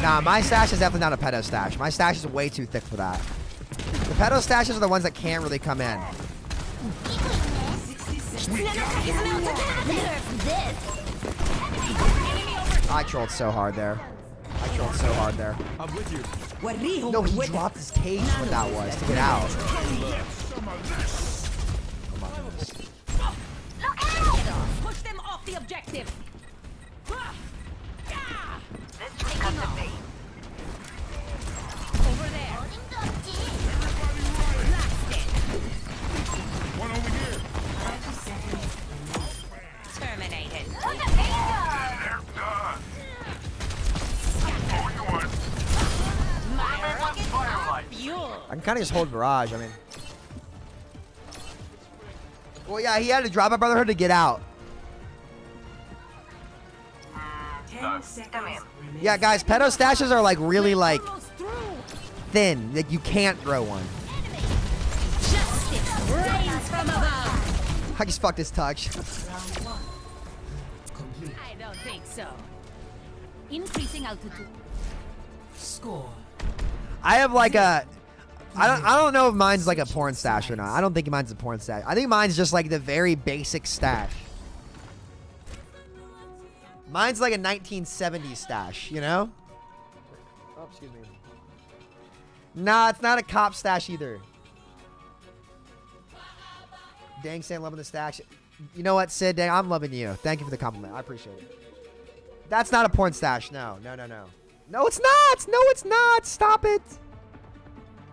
Nah, my stash is definitely not a pedo stash. My stash is way too thick for that. The pedo stashes are the ones that can't really come in. I trolled so hard there. I trolled so hard there. I'm with you. No, he dropped his cage what that was to get out. Push them off the objective. Over there. One over here. Terminated. I can kind of just hold barrage. I mean, well, yeah, he had to drop a Brotherhood to get out. 10 seconds. Yeah, guys, pedo stashes are like really like thin. Like you can't grow one. Justice reigns from above. I just fucked his touch. I don't think so. Increasing altitude. Score. I have like a. I don't know if mine's like a porn stash or not. I don't think mine's a porn stash. I think mine's just like the very basic stash. Mine's like a 1970s stash, you know? Oh, excuse me. Nah, it's not a cop stash either. Dang, Sam, loving the stash. You know what, Sid? Dang, I'm loving you. Thank you for the compliment. I appreciate it. That's not a porn stash. No, no, no, no. No, it's not. No, it's not. Stop it.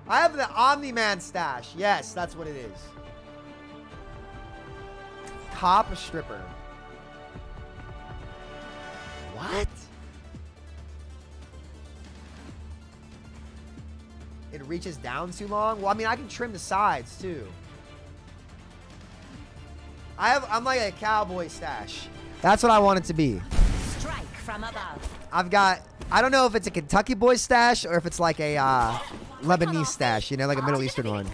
I have the Omni-Man stash. Yes, that's what it is. Cop stripper. What? It reaches down too long? Well, I mean, I can trim the sides too. I'm like a cowboy stash. That's what I want it to be. Strike from above. I've got, I don't know if it's a Kentucky boy stash or if it's like a Lebanese stash, you know, like a Middle Eastern one.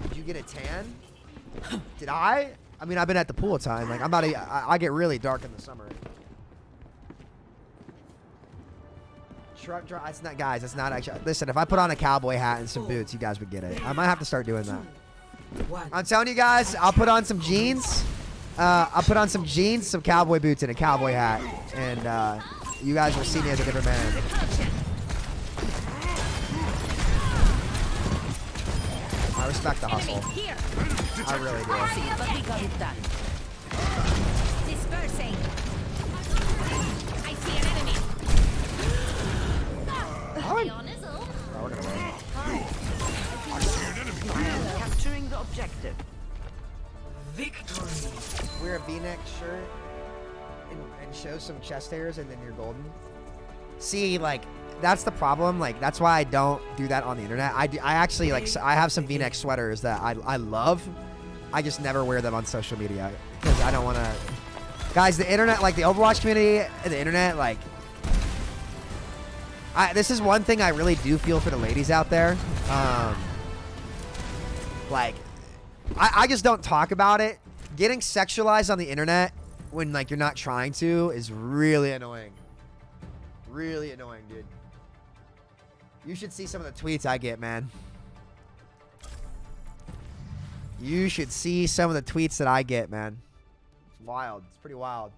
Did you get a tan? Did I? I mean, I've been at the pool time. Like, I get really dark in the summer. Truck drive. It's not, guys. It's not actually. Listen, if I put on a cowboy hat and some boots, you guys would get it. I might have to start doing that. I'm telling you guys, I'll put on some jeans. I'll put on some jeans, some cowboy boots, and a cowboy hat, and you guys will see me as a different man. I respect the hustle. I really do. But we got it done. Dispersing. I see an enemy. Oh, we're gonna win. Capturing the objective. Victory. Wear a V-neck shirt and show some chest hairs, and then you're golden. See, like, that's the problem. Like, that's why I don't do that on the internet. I actually, like, I have some V-neck sweaters that I love. I just never wear them on social media because I don't want to. Guys, the internet, like the Overwatch community, the internet, like, this is one thing I really do feel for the ladies out there. Like, I just don't talk about it. Getting sexualized on the internet when, like, you're not trying to is really annoying. Really annoying, dude. You should see some of the tweets I get, man. You should see some of the tweets that I get, man. It's wild. It's pretty wild.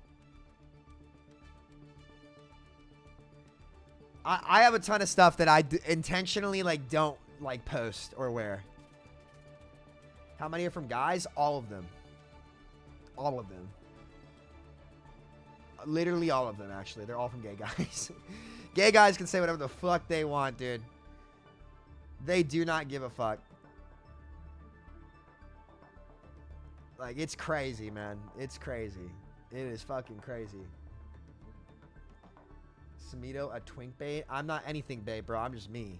I have a ton of stuff that I intentionally, like, don't, like, post or wear. How many are from guys? All of them. All of them. Literally all of them, actually. They're all from gay guys. Gay guys can say whatever the fuck they want, dude. They do not give a fuck. Like, it's crazy, man. It's crazy. It is fucking crazy. Samito, a twink bait? I'm not anything bait, bro. I'm just me.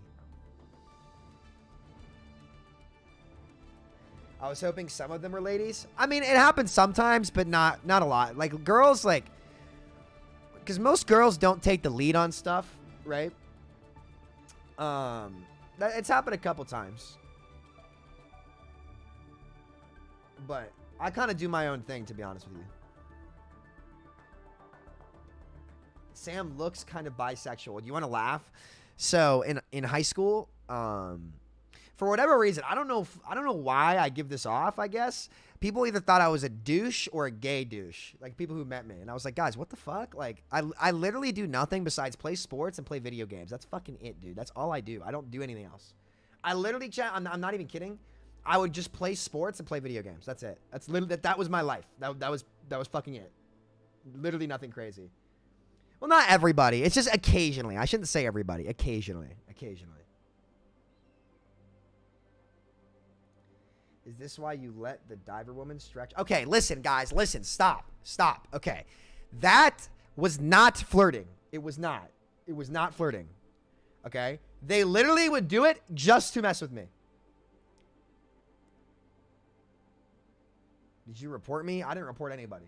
I was hoping some of them were ladies. I mean, it happens sometimes, but not a lot. Like, girls, like, because most girls don't take the lead on stuff, right? It's happened a couple times. But I kind of do my own thing, to be honest with you. Sam looks kind of bisexual. Do you want to laugh? So in high school, for whatever reason, I don't know why I give this off, I guess. People either thought I was a douche or a gay douche, like people who met me. And I was like, guys, what the fuck? Like, I literally do nothing besides play sports and play video games. That's fucking it, dude. That's all I do. I don't do anything else. I literally, chat, I'm not even kidding. I would just play sports and play video games. That's it. That's literally, that was my life. That was fucking it. Literally nothing crazy. Well, not everybody. It's just occasionally. I shouldn't say everybody. Occasionally. Is this why you let the diver woman stretch? Okay, listen, guys. Listen. Stop. Okay. That was not flirting. It was not. It was not flirting. Okay? They literally would do it just to mess with me. Did you report me? I didn't report anybody.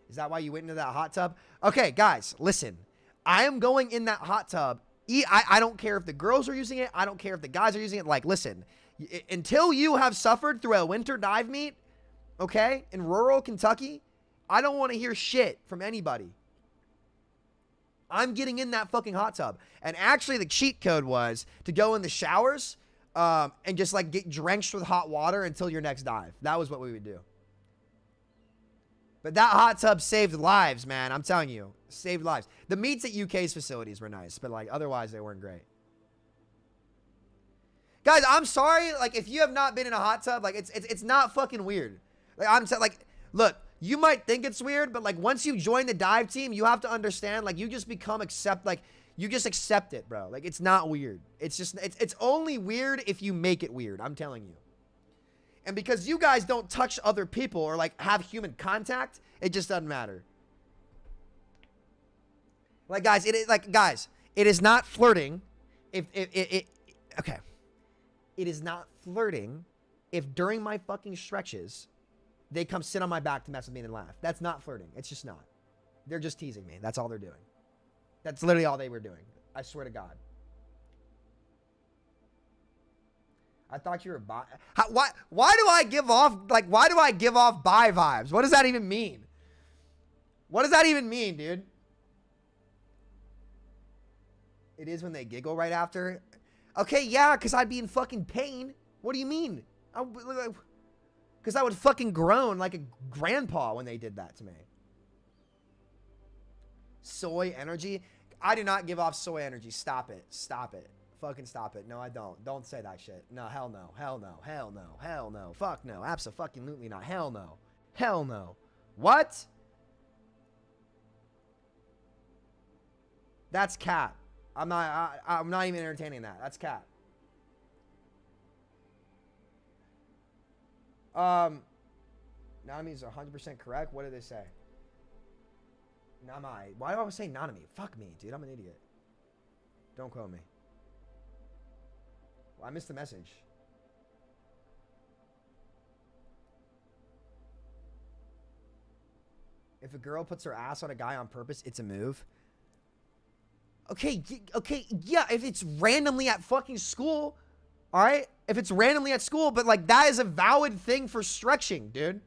Is that why you went into that hot tub? Okay, guys, listen. I am going in that hot tub. I don't care if the girls are using it. I don't care if the guys are using it. Like, listen, until you have suffered through a winter dive meet, okay, in rural Kentucky, I don't want to hear shit from anybody. I'm getting in that fucking hot tub. And actually, the cheat code was to go in the showers and just, like, get drenched with hot water until your next dive. That was what we would do. But that hot tub saved lives, man. I'm telling you. Saved lives. The meets at UK's facilities were nice, but, like, otherwise they weren't great. Guys, I'm sorry. Like, if you have not been in a hot tub, like, it's not fucking weird. Like, look, you might think it's weird, but, like, once you join the dive team, you have to understand, like, you just become you just accept it, bro. Like, it's not weird. It's just, it's only weird if you make it weird. I'm telling you. And because you guys don't touch other people or, like, have human contact, it just doesn't matter. Like, guys, it is not flirting okay. It is not flirting if during my fucking stretches, they come sit on my back to mess with me and laugh. That's not flirting. It's just not. They're just teasing me. That's all they're doing. That's literally all they were doing. I swear to God. I thought you were bi. Why do I give off bi vibes? What does that even mean? What does that even mean, dude? It is when they giggle right after. Okay, yeah, because I'd be in fucking pain. What do you mean? Because I would fucking groan like a grandpa when they did that to me. Soy energy? I do not give off soy energy. Stop it. Stop it. Fucking stop it. No, I don't. Don't say that shit. No, hell no. Hell no. Hell no. Hell no. Fuck no. Abso-fucking-lutely not. Hell no. Hell no. What? That's cap. I'm not even entertaining that. That's cap. Nanami is 100% correct. What did they say? Namai. Why do I always say Nanami? Fuck me, dude. I'm an idiot. Don't quote me. Well, I missed the message. If a girl puts her ass on a guy on purpose, it's a move. Okay, yeah, if it's randomly at fucking school, all right? If it's randomly at school, but, like, that is a valid thing for stretching, dude.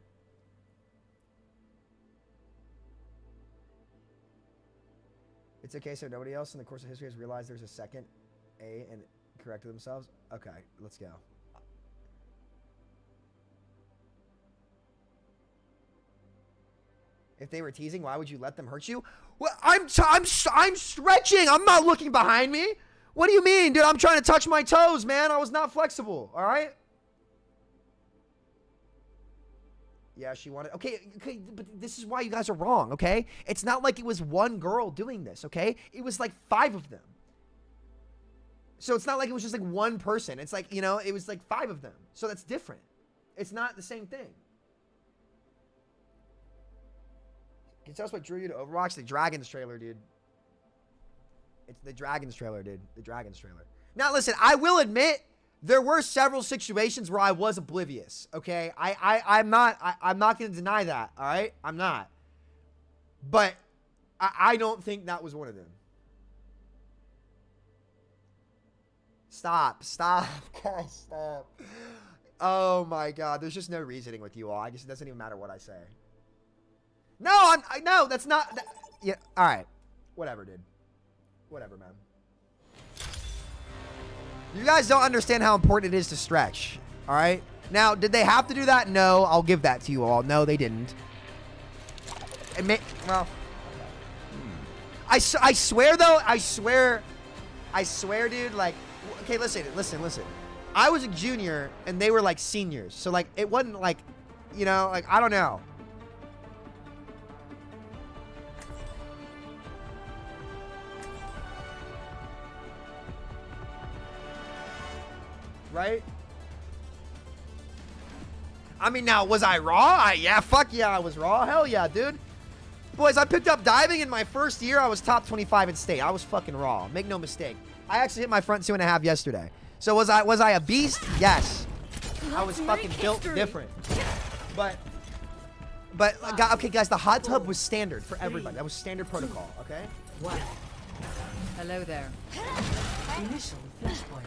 It's okay, so nobody else in the course of history has realized there's a second A and corrected themselves? Okay, let's go. If they were teasing, why would you let them hurt you? Well, I'm stretching. I'm not looking behind me. What do you mean, dude? I'm trying to touch my toes, man. I was not flexible, all right? Yeah, she wanted... Okay, but this is why you guys are wrong, okay? It's not like it was one girl doing this, okay? It was like 5 of them. So it's not like it was just like one person. It's like, you know, it was like 5 of them. So that's different. It's not the same thing. Can you tell us what drew you to Overwatch? The Dragons trailer, dude. It's the Dragons trailer, dude. The Dragons trailer. Now, listen, I will admit there were several situations where I was oblivious, okay? I'm not going to deny that, all right? I'm not. But I don't think that was one of them. Stop, guys, stop. Oh my God. There's just no reasoning with you all. I guess it doesn't even matter what I say. No, no, that's not. Yeah. All right. Whatever, dude. Whatever, man. You guys don't understand how important it is to stretch. All right. Now, did they have to do that? No, I'll give that to you all. No, they didn't. Well, I swear though. I swear, dude. Like, okay, listen. I was a junior and they were like seniors, so like it wasn't like, you know, like I don't know. Right? I mean, now, was I raw? Yeah, fuck yeah, I was raw. Hell yeah, dude. Boys, I picked up diving in my first year. I was top 25 in state. I was fucking raw. Make no mistake. I actually hit my front 2.5 yesterday. So was I a beast? Yes. I was fucking built different. But okay, guys, the hot tub was standard for everybody. That was standard protocol, okay? What? Hello there. Initial flashpoint.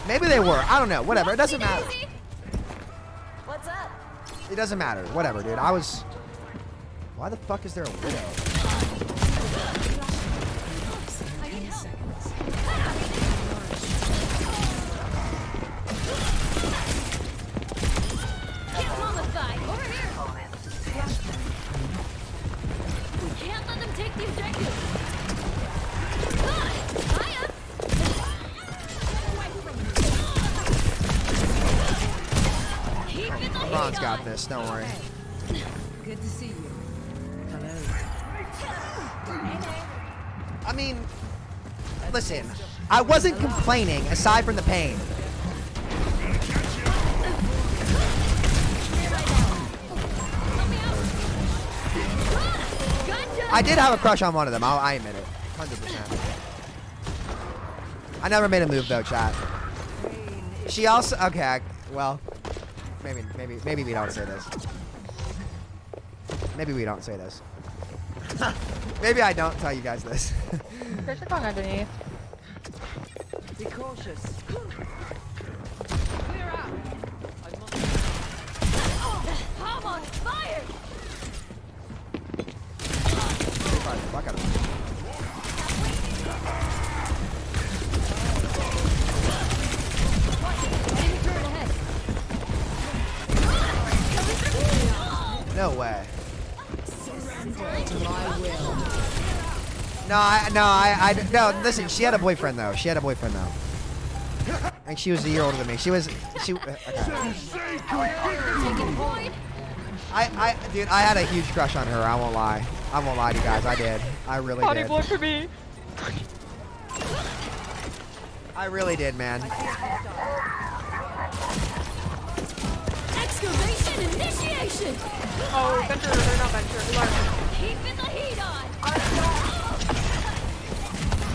Maybe they were. I don't know. Whatever. It doesn't matter. What's up? It doesn't matter. Whatever, dude. I was... Why the fuck is there a widow? Get mummified. Over here. We can't let them take the objective. LeBron's got this, don't worry. Good to see you. Hello. I mean, listen, I wasn't complaining aside from the pain. I did have a crush on one of them, I admit it. 100%. I never made a move though, chat. She also, okay, well, maybe we don't say this. Maybe we don't say this. Maybe I don't tell you guys this. There's a gun underneath. Be cautious. Clear out. I'm on fire. Fuck out of No way. No, listen, she had a boyfriend though. And she was a year older than me. Okay. Dude, I had a huge crush on her. I won't lie to you guys. I did. I really did. Boy for me. I really did, man. Excavation initiation. Oh, Venture, they're not Venture. Keeping the heat on.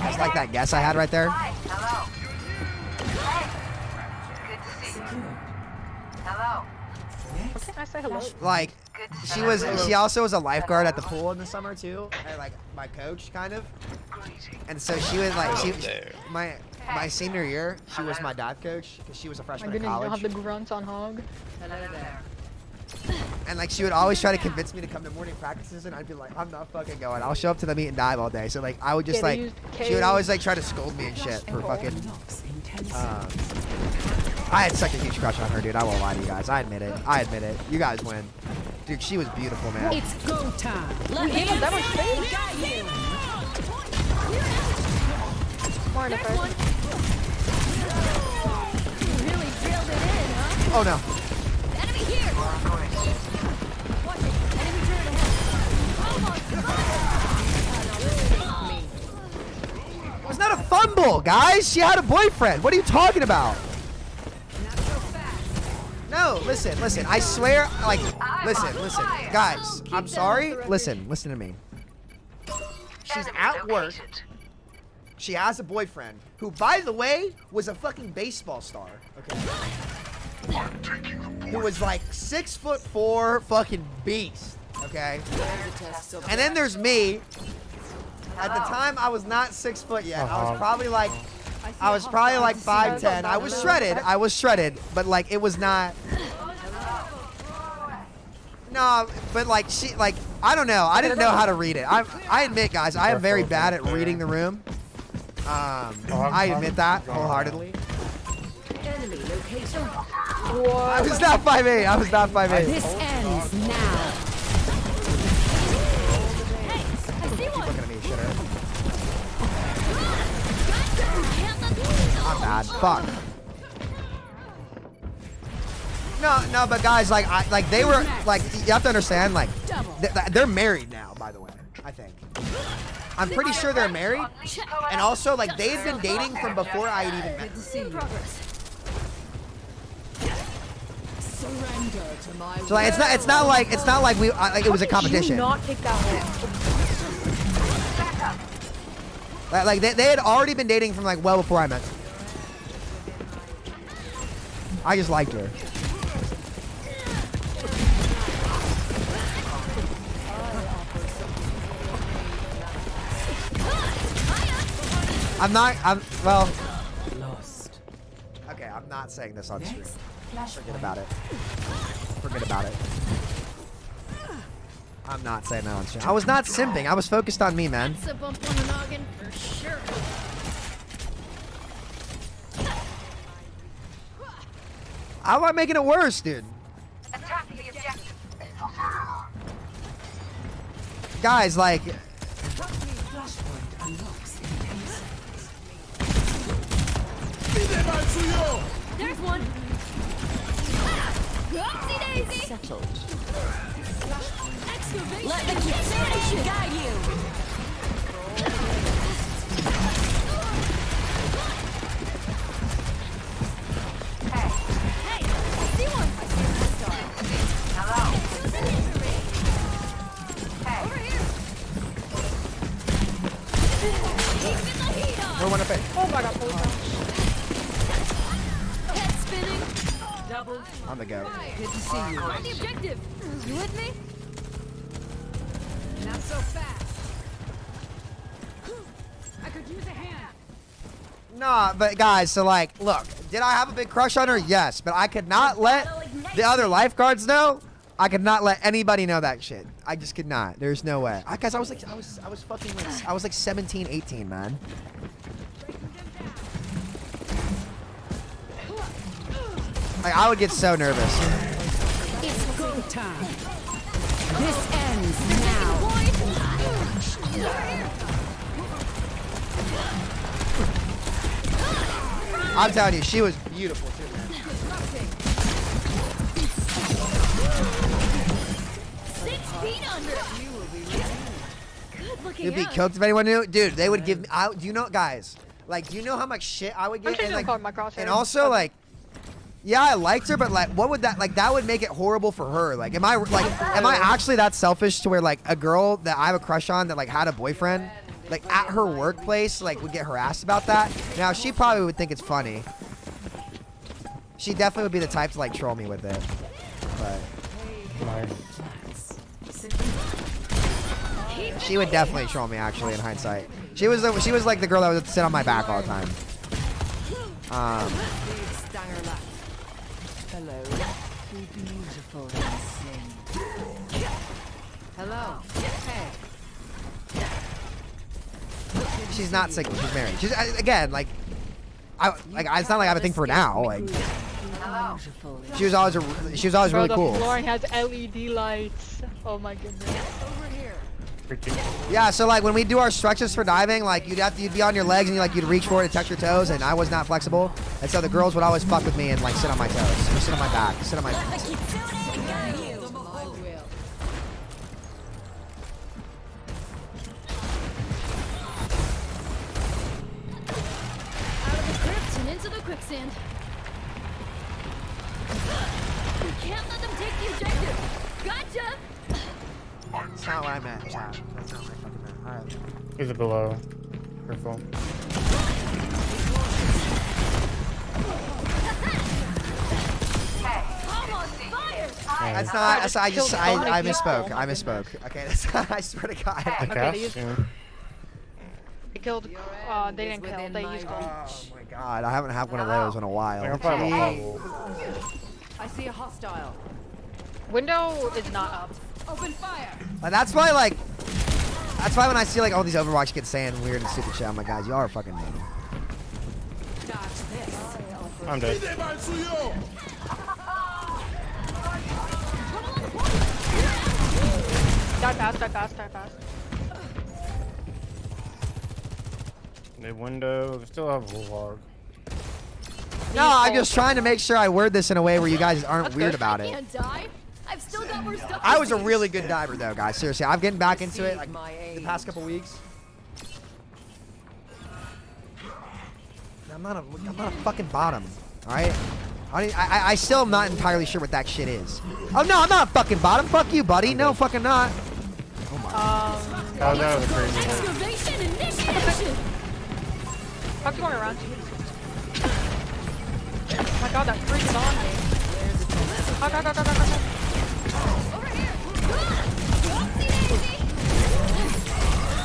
Just like that guess I had right there. Hello. Good to see you. Hello. Can I say hello? Like, she also was a lifeguard at the pool in the summer too, and like my coach kind of. And so she was like, my senior year, she was my dive coach because she was a freshman in college. You don't have the grunts on hog. Hello there. And like she would always try to convince me to come to morning practices, and I'd be like, I'm not fucking going. I'll show up to the meet and dive all day. So like I would just like, she would always like try to scold me and shit for fucking. I had such a huge crush on her, dude. I won't lie to you guys. I admit it. You guys win. Dude, she was beautiful, man. It's go time. Let me have that Got you. More in the first. Really drilled it in, huh? Oh no. Enemy here. Watch it. Enemy turret ahead. It was not a fumble, guys. She had a boyfriend. What are you talking about? No, listen. I swear, like, listen, guys. I'm sorry. Listen to me. She's at work. She has a boyfriend who, by the way, was a fucking baseball star. Okay. Who was like 6'4", fucking beast. Okay. And then there's me, At the time, I was not 6 foot yet. I was probably like 5'10". I was shredded. I was shredded, but like it was not. No, but like I don't know. I didn't know how to read it. I admit, guys, I am very bad at reading the room. I admit that wholeheartedly. Enemy location. I was not 5'8". I was not 5'8". This ends now. Keep looking at me, shitter. I'm bad. Fuck. No, but guys, like they were like, you have to understand, like they're married now. By the way, I think. I'm pretty sure they're married, and also like they've been dating from before I had even met them. So like it's not like we like it was a competition. Not take that one. Like they had already been dating from like well before I met them. I just liked her. Well. Lost. Okay, I'm not saying this on stream. Forget about it. Forget about it. I'm not saying that on stream. I was not simping. I was focused on me, man. That's a bump on the noggin for sure. How am I making it worse, dude? Guys, like. There's one. Oopsie daisy. Settled. Excavation. Let the Kitsune guide you. Hey, I see one. Hello. Over here. Keeping the heat on. Where wanna pay? Oh my god, holy gosh. Head spinning. Double. On the go. Good to see you. On the objective. You with me? Not so fast. I could use a hand. Nah, but guys, so like, look, did I have a big crush on her? Yes, but I could not let the other lifeguards know. I could not let anybody know that shit. I just could not. There's no way. Guys, I was fucking like, I was like 17, 18, man. Like, I would get so nervous. It's go time. This ends now. I'm telling you, she was beautiful too, man. 6 feet under. Good looking. You'd be cooked if anyone knew. Dude, they would give me. Do you know, guys? Like, do you know how much shit I would get? And also, like, yeah, I liked her, but like, what would that like? That would make it horrible for her. Like, am I actually that selfish to where like a girl that I have a crush on that like had a boyfriend, like at her workplace, like would get harassed about that? Now she probably would think it's funny. She definitely would be the type to like troll me with it. But she would definitely troll me actually in hindsight. She was like the girl that would sit on my back all the time. Hello. Be beautiful and sing. Hello. Hey. She's not single. She's married. She's again like, it's not like I have a thing for her now. Like, she was always really cool. The floor has LED lights. Oh my goodness. Over here. Yeah, so like when we do our stretches for diving, like you'd be on your legs and you'd reach for it to touch your toes, and I was not flexible, and so the girls would always fuck with me and like sit on my toes, or sit on my back, sit on my. Out of the crypt and into the quicksand. We can't let them take the objective. Gotcha. That's not what I meant. That's not what I fucking meant. Alright. Is it below? Careful. That's not. I misspoke. I misspoke. Okay, that's. I swear to God. Okay. They killed. They didn't kill. They used gold. Oh my god, I haven't had one of those in a while. I see a hostile. Window is not up. Open fire. That's why, like, that's why when I see like all these Overwatch kids saying weird and stupid shit, I'm like, guys, y'all are fucking dumb. I'm dead. Die fast, die fast, die fast. They window. They still have Warhog. No, I'm just trying to make sure I word this in a way where you guys aren't weird about it. Can't die. I've still got more stuff. I was a really good diver though, guys. Seriously, I'm getting back into it like the past couple weeks. I'm not a fucking bottom, all right? I still am not entirely sure what that shit is. Oh no, I'm not a fucking bottom. Fuck you, buddy. No, fucking not. Oh my. That was a crazy one. Excavation initiation. Fuck you going around? Oh my god, that freak is on me. Oh god, god, god, god, god. Over here.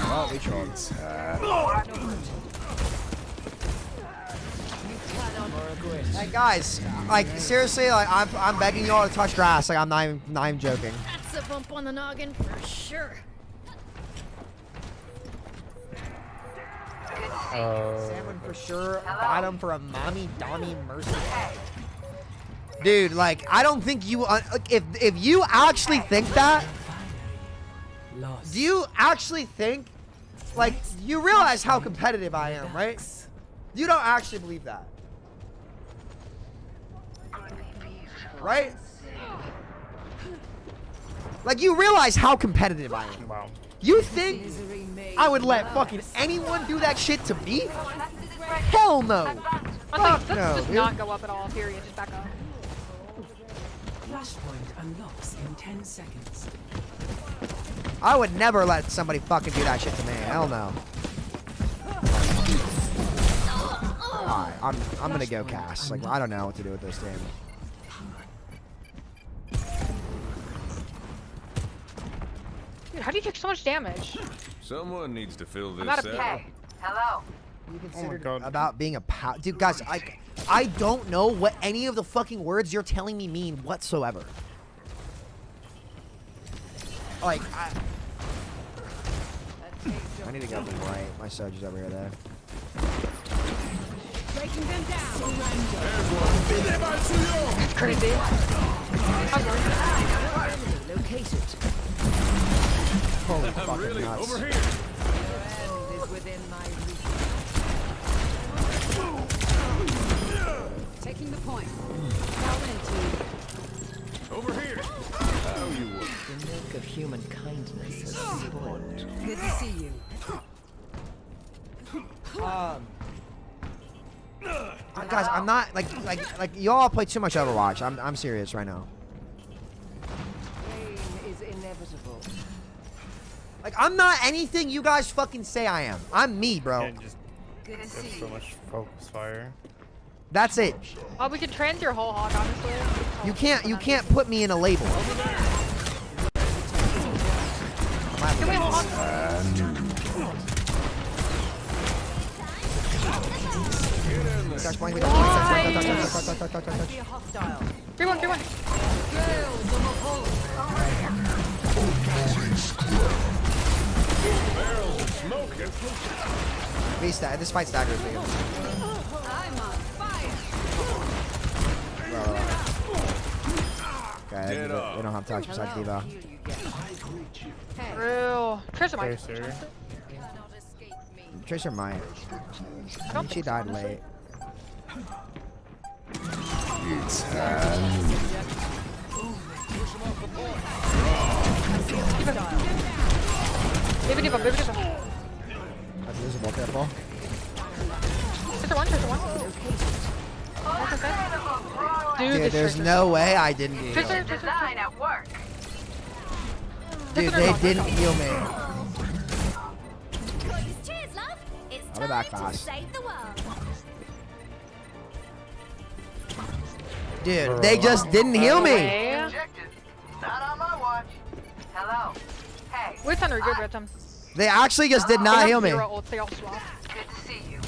Oh, we trolled. Hey guys, like seriously, like I'm begging you all to touch grass. Like I'm not even joking. That's a bump on the noggin for sure. Salmon for sure. Bottom for a mommy Donnie Mercy. Dude, like I don't think you. If you actually think that, do you actually think, like you realize how competitive I am, right? You don't actually believe that, right? Like you realize how competitive I am. Wow. You think I would let fucking anyone do that shit to me? Hell no. Fuck no, Let's just dude. not go up at all, period. Just back up. Flashpoint unlocks in 10 seconds. I would never let somebody fucking do that shit to me. Hell no. Alright, I'm gonna go cast. Like I don't know what to do with this team. Dude, how do you take so much damage? Someone needs to fill this I'm out of out. Hey, hello. You considered about being a dude, guys. I don't know what any of the fucking words you're telling me mean whatsoever. Like I need to go up and right. My soldier's over here though. Breaking them down. crazy. Located. Holy fucking nuts. Over here. Is within my reach. Taking the point. Over here. How you work? The milk of human kindness has spoiled. Good to see you. Guys, I'm not like y'all play too much Overwatch. I'm serious right now. Pain is inevitable. Like I'm not anything you guys fucking say I am. I'm me, bro. Yeah, just Good to see so you. much focus fire. That's it. Oh, we could trans your whole hog, honestly. You can't put me in a label. Can we whole hog? Touch point. I see a hostile. 3-1, 3-1. This fight staggers me. I'm on fire. Okay, they don't have touch besides Diva. Real. Tracer might. Tracer. Tracer might. I don't She think so, died honestly. late. It's time. Baby diva, baby diva. That's usable, careful. Tracer 1, Tracer 1. Dude, Dude, this there's Tracer's no way I didn't heal. Tracer, Tracer. at work. Dude, they didn't heal me. Cheers, love. It's I'll be back time to fast. save the world. Dude, they just didn't heal me. Not on my watch. Hello. Hey. Wait, Thunder, good, Red Thumb. They actually just did not heal me. Good to see you.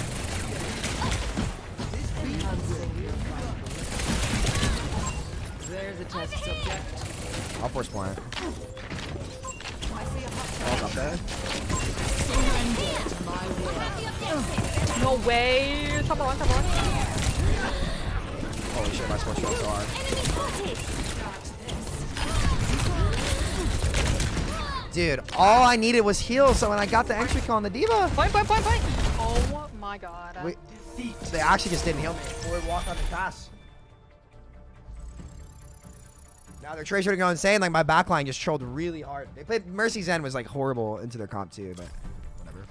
There's a test subject. I'll force point. Up there. No way. Top one, top one. Holy shit, my sports so hard. Dude, all I needed was heal, so when I got the entry kill on the diva. Point. Oh my god. Wait, they actually just didn't heal me. Forward walk on the pass. Now their tracer going insane. Like my backline just trolled really hard. They played Mercy's End was like horrible into their comp too, but whatever.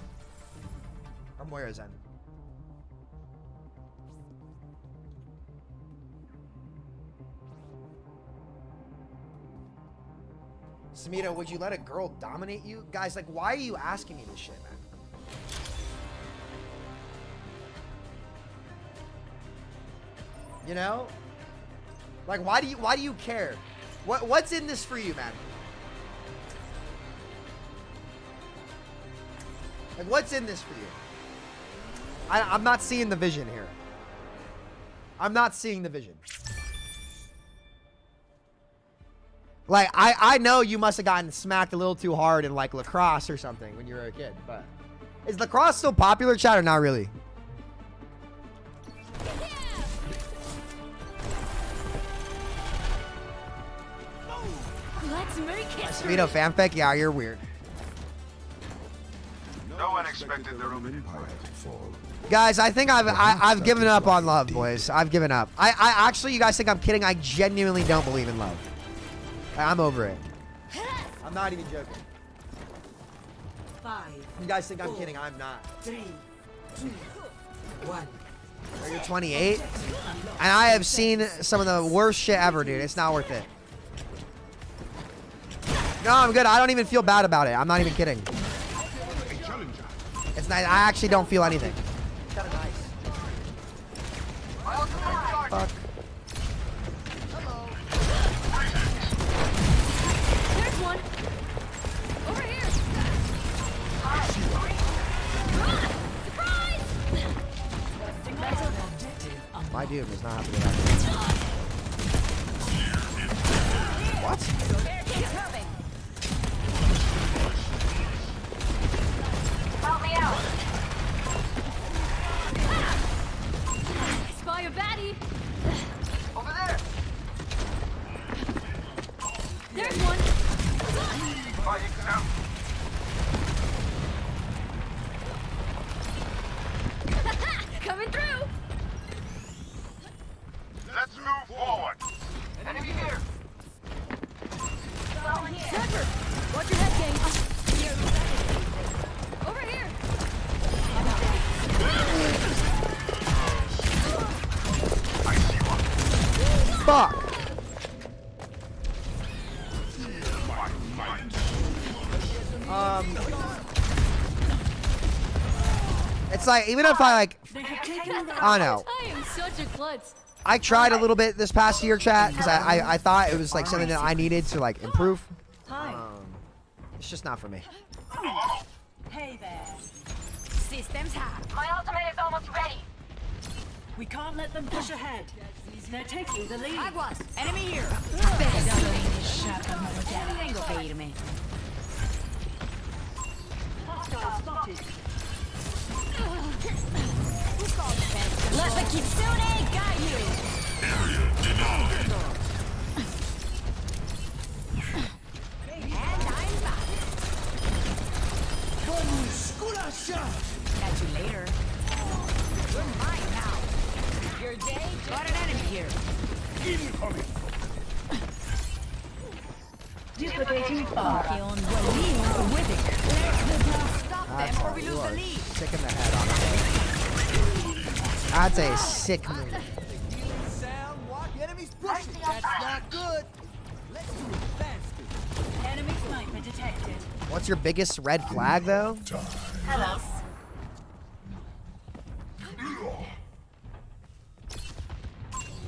Or Moira's End. Samito, would you let a girl dominate you? Guys, like, why are you asking me this shit, man? You know? Like, why do you care? What's in this for you, man? Like, what's in this for you? I'm not seeing the vision here. I'm not seeing the vision. Like, I know you must have gotten smacked a little too hard in, like, lacrosse or something when you were a kid, but... Is lacrosse still popular, chat, or not really? Let's make it. Samito fanfic? Yeah, you're weird. No one expected the Roman Empire to fall. Guys, I think I've given up on love, boys. I've given up. I actually, you guys think I'm kidding? I genuinely don't believe in love. I'm over it. I'm not even joking. 5. You guys think I'm kidding? I'm not. 3, 2, 1. You're 28, and I have seen some of the worst shit ever, dude. It's not worth it. No, I'm good. I don't even feel bad about it. I'm not even kidding. It's nice. I actually don't feel anything. Kind of nice. Fuck. There's one. Over here. Surprise! My dude was not happy with that. What? Help me out. Spy a baddie. Over there. There's one. Coming through. Let's move forward. Enemy here. Sniper, watch your head, gang. Over here. Fuck. It's like, even if I like, I don't know. I am such a klutz. I tried a little bit this past year, chat, because I thought it was like something that I needed to like improve. It's just not for me. Hey there. Systems high. My ultimate is almost ready. We can't let them push ahead. They're taking the lead. Aguas. Enemy here. Firme. Hostile spotted. Let the Kitsune guide you. Area denied. And I'm back. Catch you later. You're mine now. Your day got an enemy here. Incoming. Duplicating fire. Stop them or we lose the lead. Sick in the head, honestly. That's a sick move. That's not good. Let's do it faster. Enemy sniper detected. What's your biggest red flag, though? Hello.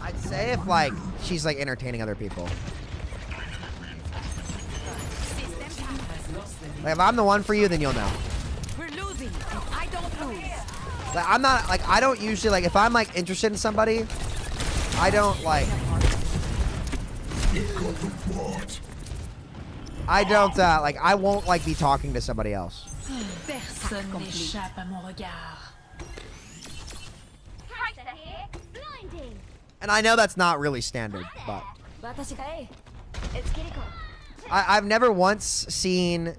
I'd say if, like, she's, like, entertaining other people. Like, if I'm the one for you, then you'll know. We're losing, and I don't lose. Like, I'm not, like, I don't usually, like, if I'm, like, interested in somebody, I don't, like, like, I won't, like, be talking to somebody else. Personne n'échappe à mon regard. And I know that's not really standard, but I've never once seen,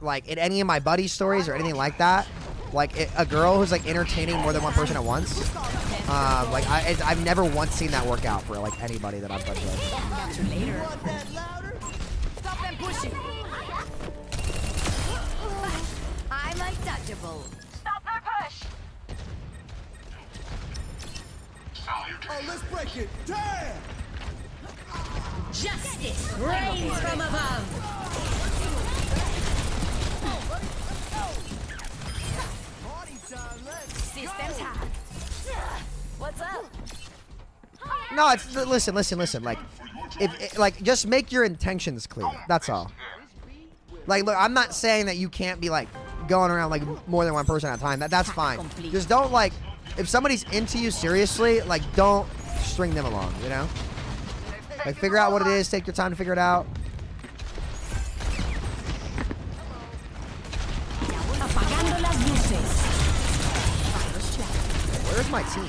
like, in any of my buddy stories or anything like that, like, a girl who's, like, entertaining more than one person at once. Like, I've never once seen that work out for, like, anybody that I've touched with. Got you later. Stop them pushing. I'm untouchable. Stop their push. Oh, let's break it. Damn! Justice reigns from above. Systems hacked. What's up? No, it's listen. Like, like, just make your intentions clear. That's all. Like, look, I'm not saying that you can't be, like, going around, like, more than one person at a time. That's fine. Just don't, like, if somebody's into you seriously, like, don't string them along, you know? Like, figure out what it is. Take your time to figure it out. Where's my team?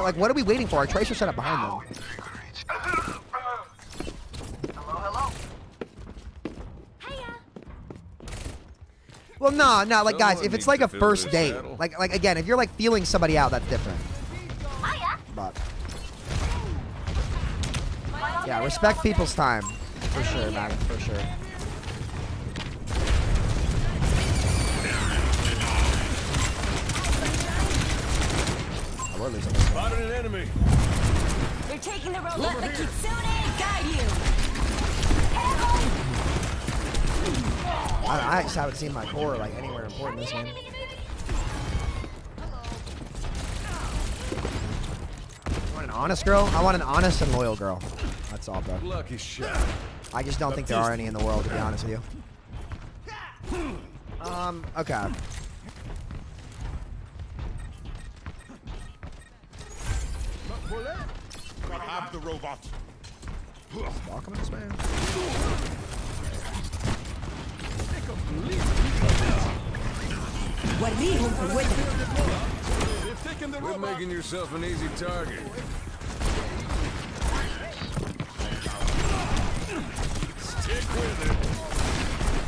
Like, what are we waiting for? Our Tracer set up behind them. Well, no, like, guys, if it's like a first date, like again, if you're like feeling somebody out, that's different. But yeah, respect people's time, for sure, man, for sure. Oh, we're losing this. Spotted an enemy. They're taking the road. Let the Kitsune guide you. I just haven't seen my core like anywhere important in this game. You want an honest girl? I want an honest and loyal girl. That's all, bro. Lucky shot. I just don't think there are any in the world, to be honest with you. Okay. Grab the robot. Welcome this man. You're making yourself an easy target. Stick with it.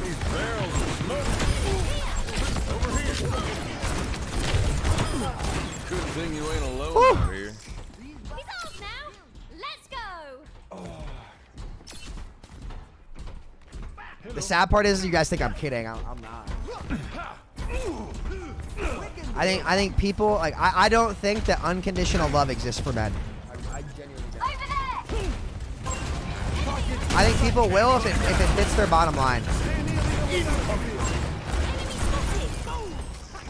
These barrels of smoke. Over here. Good thing you ain't alone out here. He's off now. Let's go. The sad part is, you guys think I'm kidding. I'm not. I think people like I don't think that unconditional love exists for men. I genuinely don't. I think people will if it fits their bottom line.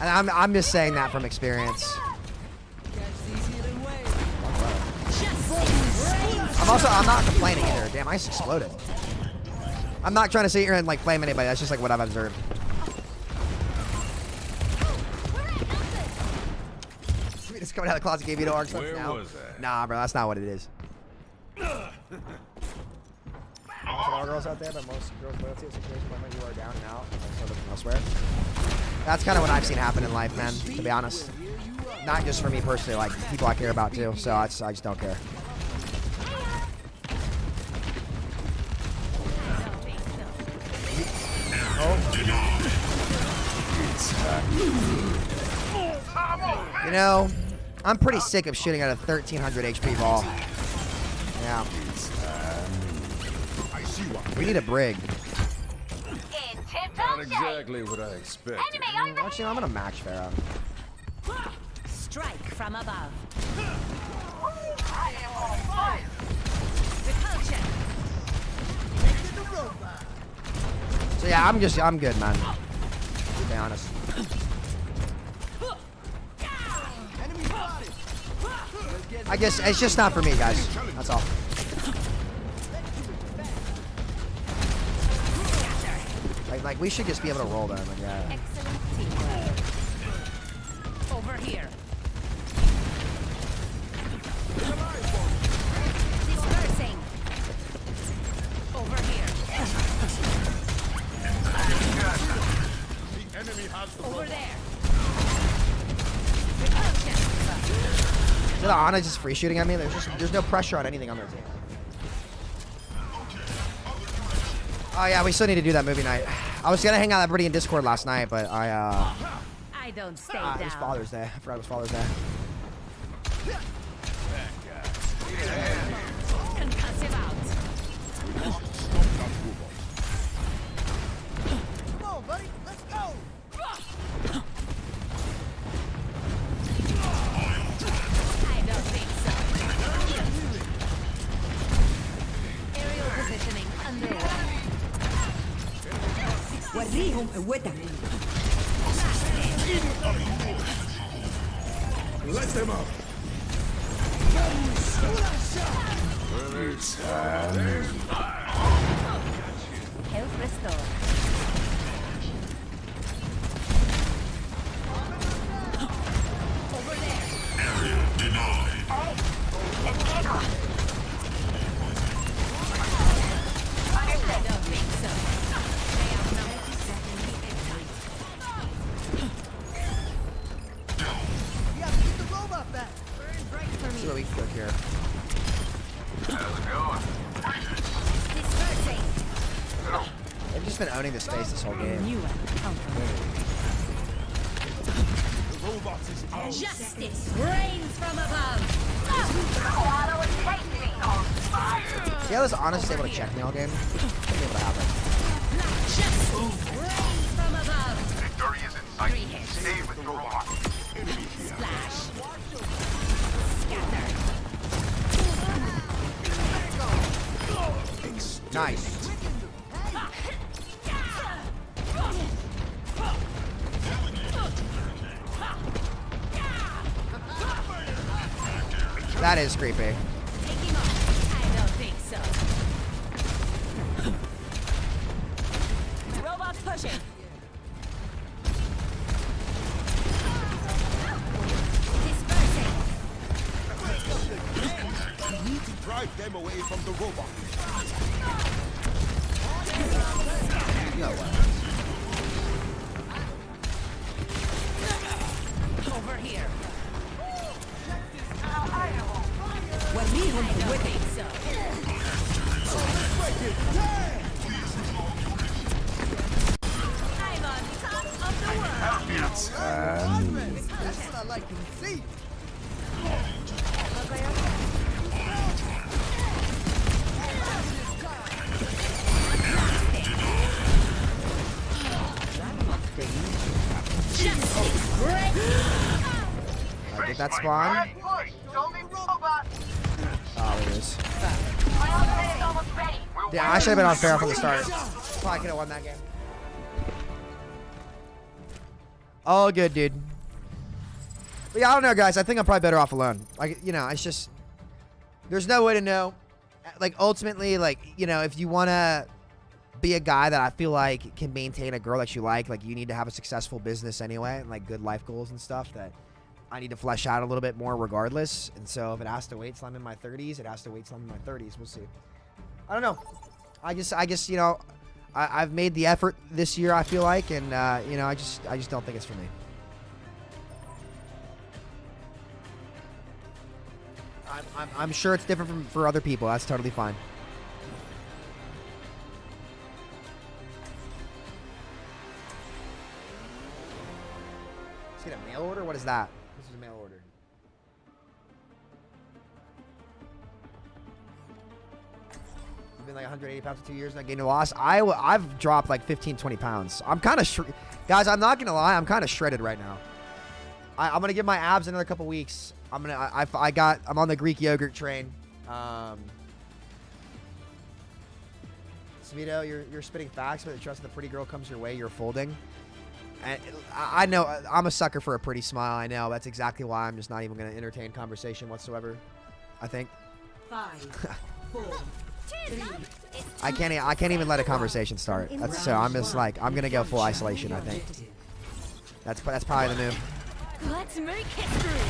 And I'm just saying that from experience. I'm not complaining either. Damn, I just exploded. I'm not trying to sit here and like blame anybody. That's just like what I've observed. It's coming out of the closet, gave you no arc stuff now. Was that? Nah, bro, that's not what it is. Most all girls out there, but most girls' loyalty is situation when you are down and out, and so looking elsewhere. That's kind of what I've seen happen in life, man. To be honest, not just for me personally, like people I care about too. So I just don't care. You know, I'm pretty sick of shooting at a 1300 HP ball. Yeah. We need a brig. Not exactly what I expected. Actually, I'm gonna match Pharaoh. Strike from above. So yeah, I'm good, man. To be honest. I guess it's just not for me, guys. That's all. Like we should just be able to roll them. Like, yeah. Excellent teamwork. Over here. Dispersing. Over here. The enemy has the Over there. Is the Ana just free shooting at me? There's no pressure on anything on their team. Oh yeah, we still need to do that movie night. I was gonna hang out with everybody in Discord last night, but I don't stay down. it was Father's Day. I forgot it was Father's Day. Concussive out. Come on, buddy. Let's go. I don't think so. Aerial positioning underway. وريهم قوتك. Let them up. Health restored. Over there. Area denied. I don't think so. They outnumber. We have to get the robot back. Burn bright for Let's see me. what we can cook here. Dispersing. They've just been owning the space this whole game. New encounter. The robot is out. Justice reigns from above. See how this Ana's able to check me all game? Should be able to happen. Justice reigns from above. Victory is in sight. Stay with the robot. Splash. Scatter. Nice. That is creepy. Taking off. I don't think so. Robot pushing. Dispersing. We need to drive them away from the robot. No way. Over here. وريهم I don't قوتك. think so. I'm on top of the world. That's what I like to see. Get that spawn. Oh, it is. Yeah, I should have been on fair from the start. Probably could have won that game. All good, dude. But yeah, I don't know, guys. I think I'm probably better off alone. Like, you know, it's just... There's no way to know. Like, ultimately, like, you know, if you want to be a guy that I feel like can maintain a girl that you like you need to have a successful business anyway and, like, good life goals and stuff that I need to flesh out a little bit more regardless. And so if it has to wait till I'm in my 30s, it has to wait till I'm in my 30s. We'll see. I don't know. I guess, you know, I've made the effort this year, I feel like, and, you know, I just don't think it's for me. I'm sure it's different for other people. That's totally fine. Let's get a mail order? What is that? This is a mail order. You've been like 180 pounds for 2 years and I gained a loss. I've dropped like 15, 20 pounds. I'm kind of guys, I'm not going to lie. I'm kind of shredded right now. I'm going to give my abs another couple weeks. I'm on the Greek yogurt train. Samito, you're spitting facts, but the trust of the pretty girl comes your way. You're folding. And I know I'm a sucker for a pretty smile. I know that's exactly why I'm just not even going to entertain conversation whatsoever. I think. 5, 4, 3. I can't even let a conversation start. So I'm just like, I'm gonna go full isolation, I think. That's probably the move. Let's make history.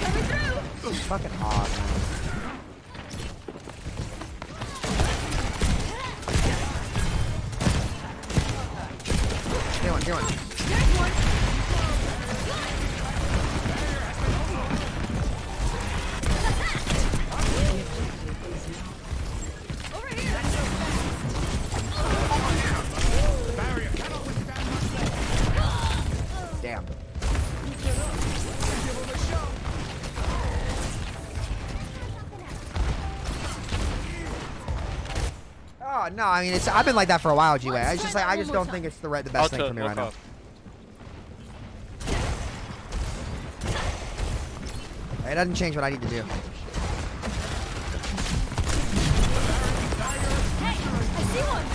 Coming through. It's fucking hot, man. Get one. There's one. Over here. Damn. Oh no, I mean I've been like that for a while, G-Way. I just don't think it's the best thing for me right now. It doesn't change what I need to do. Hey, I see one.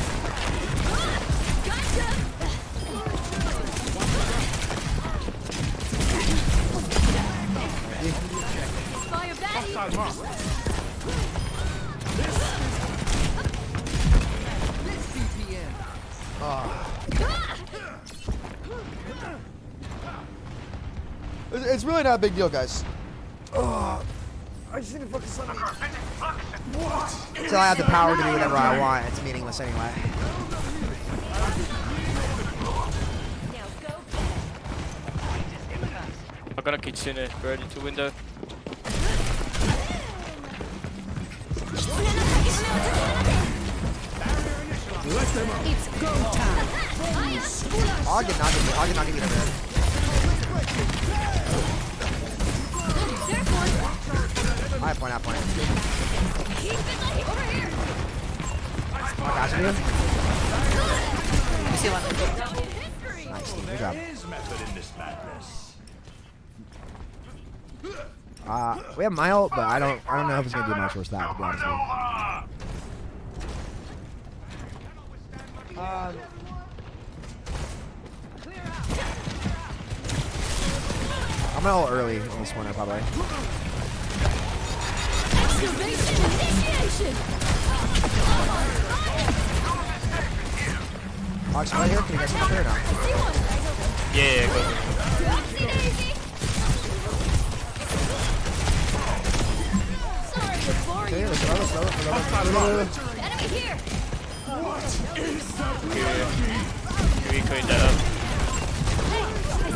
Gotcha. Fire baddie. It's really not a big deal, guys. I just need to focus on me. Until I have the power to do whatever I want, it's meaningless anyway. I got a kitsune right into window. It's go time. I'll get not get over there. I have point. Over here. I got you. I see one. Nice, good job. We have my ult, but I don't know if it's gonna do much worse than that, to be honest with you. I'm gonna ult early in this one, probably. Excavation initiation. Ox, right here. Can you guys come up here or not? Yeah, go. Sorry to bore you. Let's go. Enemy here. We cleaned that up.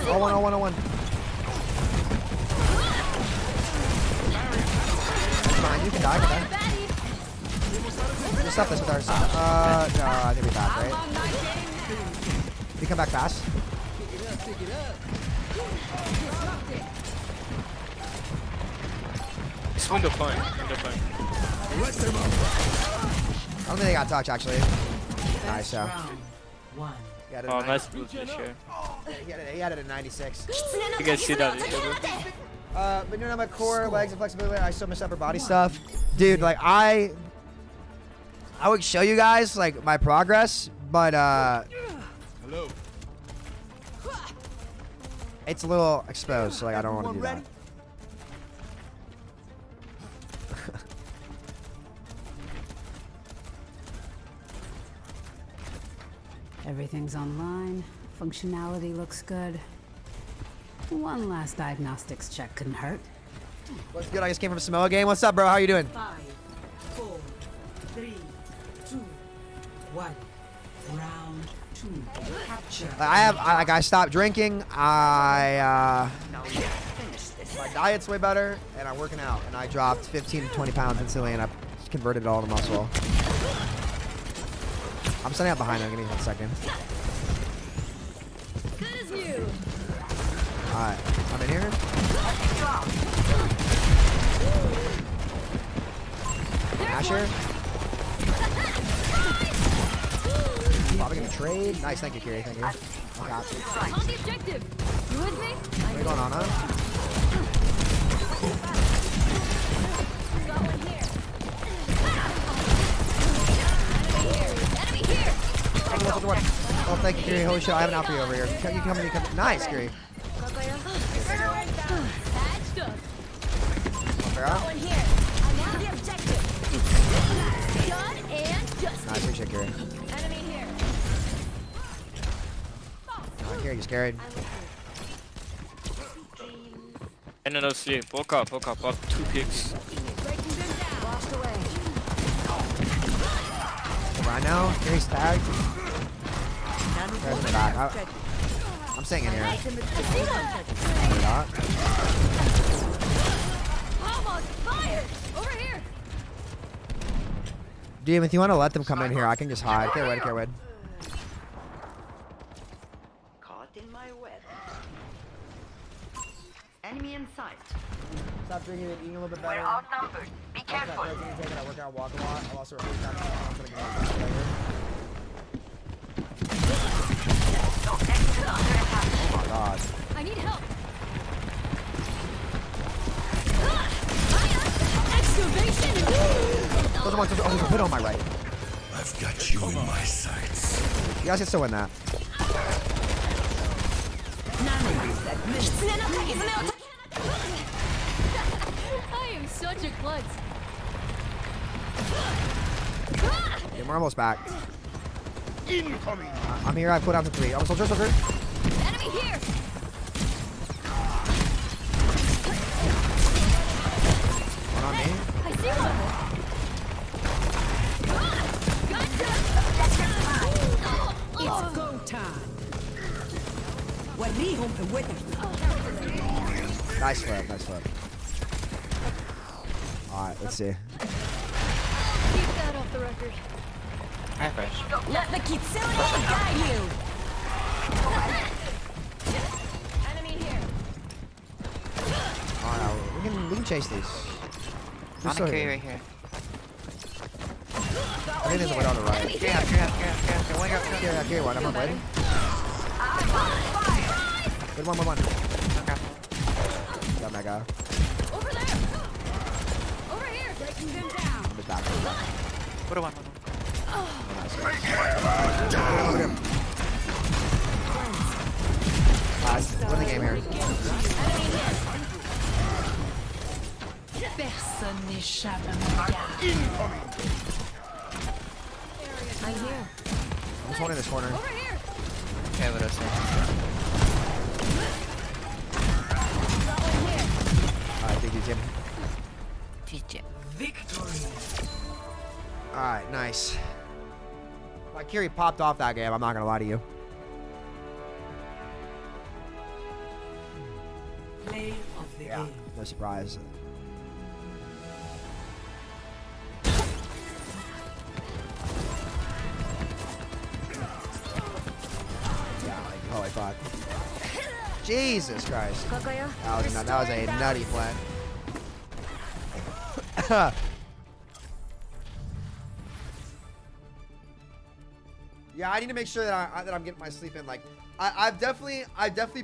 Oh, one. Fine, you can die. Just stop this with ours. No, I think we back, right? You come back fast. It's window fine. I don't think they got touch, actually. Nice, so. Oh, nice blue this year. He had it at 96. You guys see that? But no, my core, legs, and flexibility, I still miss upper body stuff. Dude, like, I would show you guys, like, my progress, but, Hello. it's a little exposed, so, like, I don't want to do that. Everything's online. Functionality looks good. One last diagnostics check couldn't hurt. What's good? I just came from a Samoa game. What's up, bro? How you doing? 5, 4, 3, 2, 1. Round 2. Capture. I stopped drinking. My diet's way better, and I'm working out. And I dropped 15 to 20 pounds instantly, and I converted it all to muscle. I'm setting up behind him. Give me 1 second. Good as new. Alright, I'm in here. Asher. Probably gonna trade. Nice, thank you, Kiri. Thank you. Oh, God. On the objective. You with me? What's going on, huh? Got one here. Enemy here. Oh, thank you, Kiri. Holy shit, I have an out for you over here. You come. Nice, Kiri. Go in here. I'm on the objective. Done and dusted. Nice, appreciate Kiri. Enemy here. Kiri, you scared? No sleep. Woke up. Up 2 picks. Breaking them down. Washed away. Right now, Kiri's tagged. There's the back. I'm staying in here. I see one. Maybe not. Almost fired. Over here. Dude, if you want to let them come in here, I can just hide. Can't wait. Caught in my web. Enemy in sight. Stop drinking and eating a little bit better. We're outnumbered. Be careful. I work out, walk a lot. I'll also repeat that. Oh my god. I need help. Excavation. There's a pit on my right. I've got you in my sights. You guys can still win that. I am such a klutz. Yeah, we're almost back. Incoming. I'm here. I put down to 3. Soldier. Enemy here. One on me. I see one. It's go time. وريهم قوتك. Nice flip. Alright, let's see. Keep that off the record. Hi, Fresh. Let the Kitsune guide you. Enemy here. Alright, we can chase these. On a carry right here. I think there's a way on the right. Carry One. I'm on waiting. Good one. Okay. Got that guy. Over there. Over here. Breaking them down. I'm just back. Put a one. Win the game here. Personne n'échappe à mon regard. I'm here. I'm just holding this corner. Over here. Okay, what else? Alright, thank you, Jim. Victory. Alright, nice. Like Kiri popped off that game, I'm not gonna lie to you. Play of the game. No surprise. Holy fuck. Jesus Christ. That was a nutty play. Yeah, I need to make sure that I'm getting my sleep in. Like, I've definitely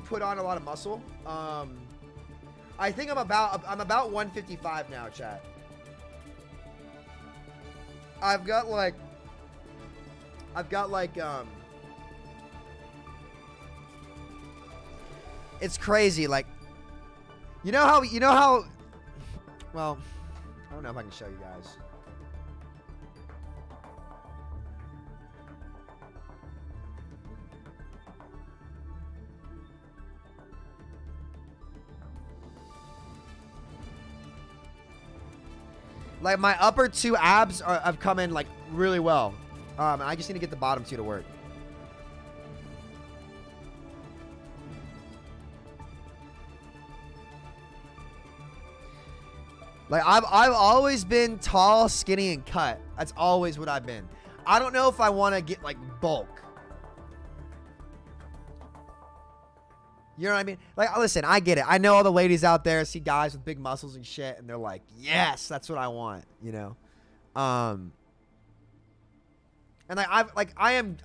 put on a lot of muscle. I think I'm about 155 now, chat. I've got like it's crazy. Like, you know how well, I don't know if I can show you guys. Like, my upper 2 abs have come in like really well. I just need to get the bottom 2 to work. Like, I've always been tall, skinny, and cut. That's always what I've been. I don't know if I want to get like bulk. You know what I mean? Like, listen, I get it. I know all the ladies out there see guys with big muscles and shit, and they're like, yes, that's what I want, you know? And like, I am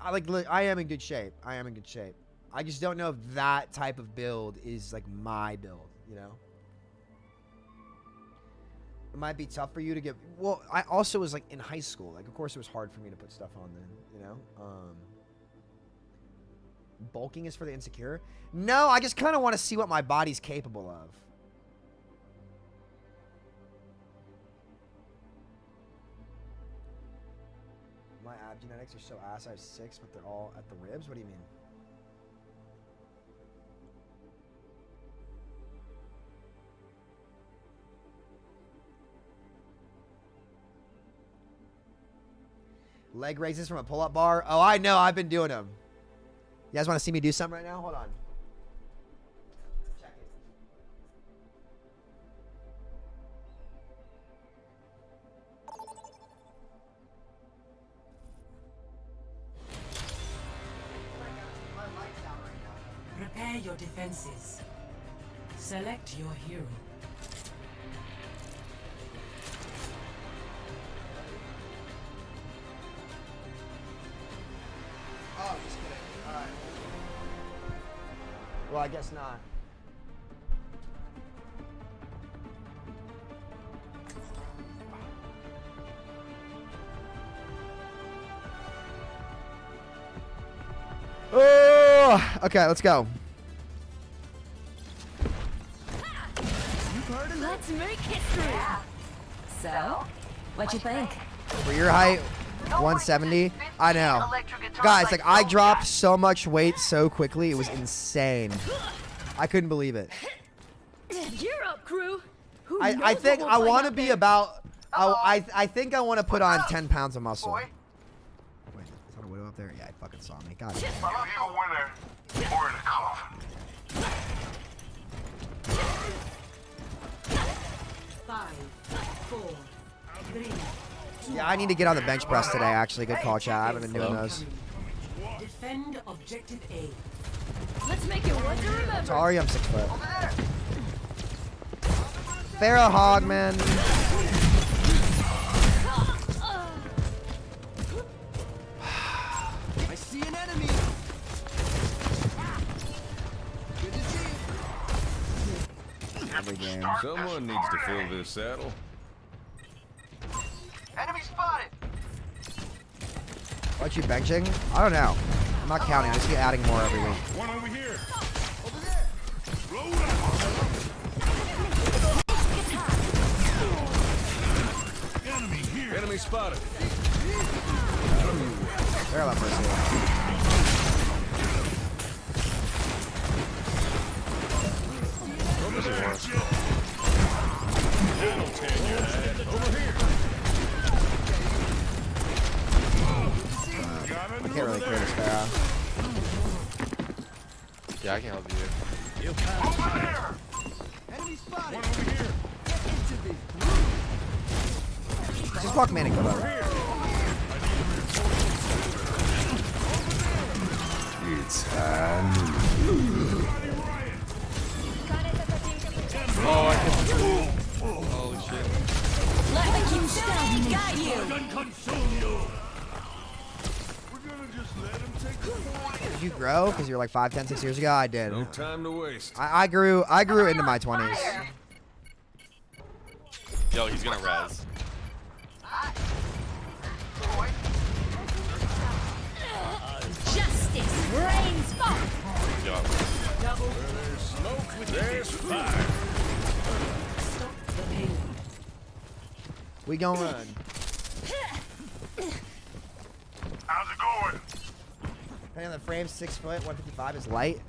in good shape. I am in good shape. I just don't know if that type of build is like my build, you know? It might be tough for you to get, well, I also was like in high school. Like, of course it was hard for me to put stuff on then, you know? Bulking is for the insecure? No, I just kind of want to see what my body's capable of. ab genetics are so ass. I have 6, but they're all at the ribs. What do you mean? Leg raises from a pull-up bar. Oh, I know. I've been doing them. You guys want to see me do something right now? Hold on. Check it. Prepare your defenses. Select your hero. Oh, just kidding. Alright. Well, I guess not. Oh, okay, let's go. Let's make history. So, what you think? For your height, 170. I know. Guys, like, I dropped so much weight so quickly. It was insane. I couldn't believe it. You're up, crew. I think I want to be about... I think I want to put on 10 pounds of muscle. Wait, is that a widow up there? Yeah, he fucking saw me. God damn. You either winner or in a coffin. 5, 4, 3. Yeah, I need to get on the bench press today, actually. Good call, chat. I haven't been doing those. Defend objective A. Let's make it one to remember. Sorry, I'm 6 foot. Farrah Hog, man. I see an enemy. Good to see you. Every game. Someone needs to fill this saddle. Enemy spotted. What you benching? I don't know. I'm not counting. I just keep adding more every week. One over here. Over there. Roll out. Enemy here. Enemy spotted. They're about first here. Over here. I can't really clear this Farrah. Yeah, I can help you. Over there. Enemy spotted. One over here. Get into the Just walk man and go over. It's time. Oh, I can. Holy shit. Let me keep stealth guide you. We're gonna just let him take the point. Did you grow? Because you're like 5, 10, 6 years ago? I did. No time to waste. I grew into my 20s. Yo, he's gonna res. Justice reigns forth. Yo. There's smoke, there's fire. We gon' run. How's it going? Depending on the frame, 6 foot, 155 is light.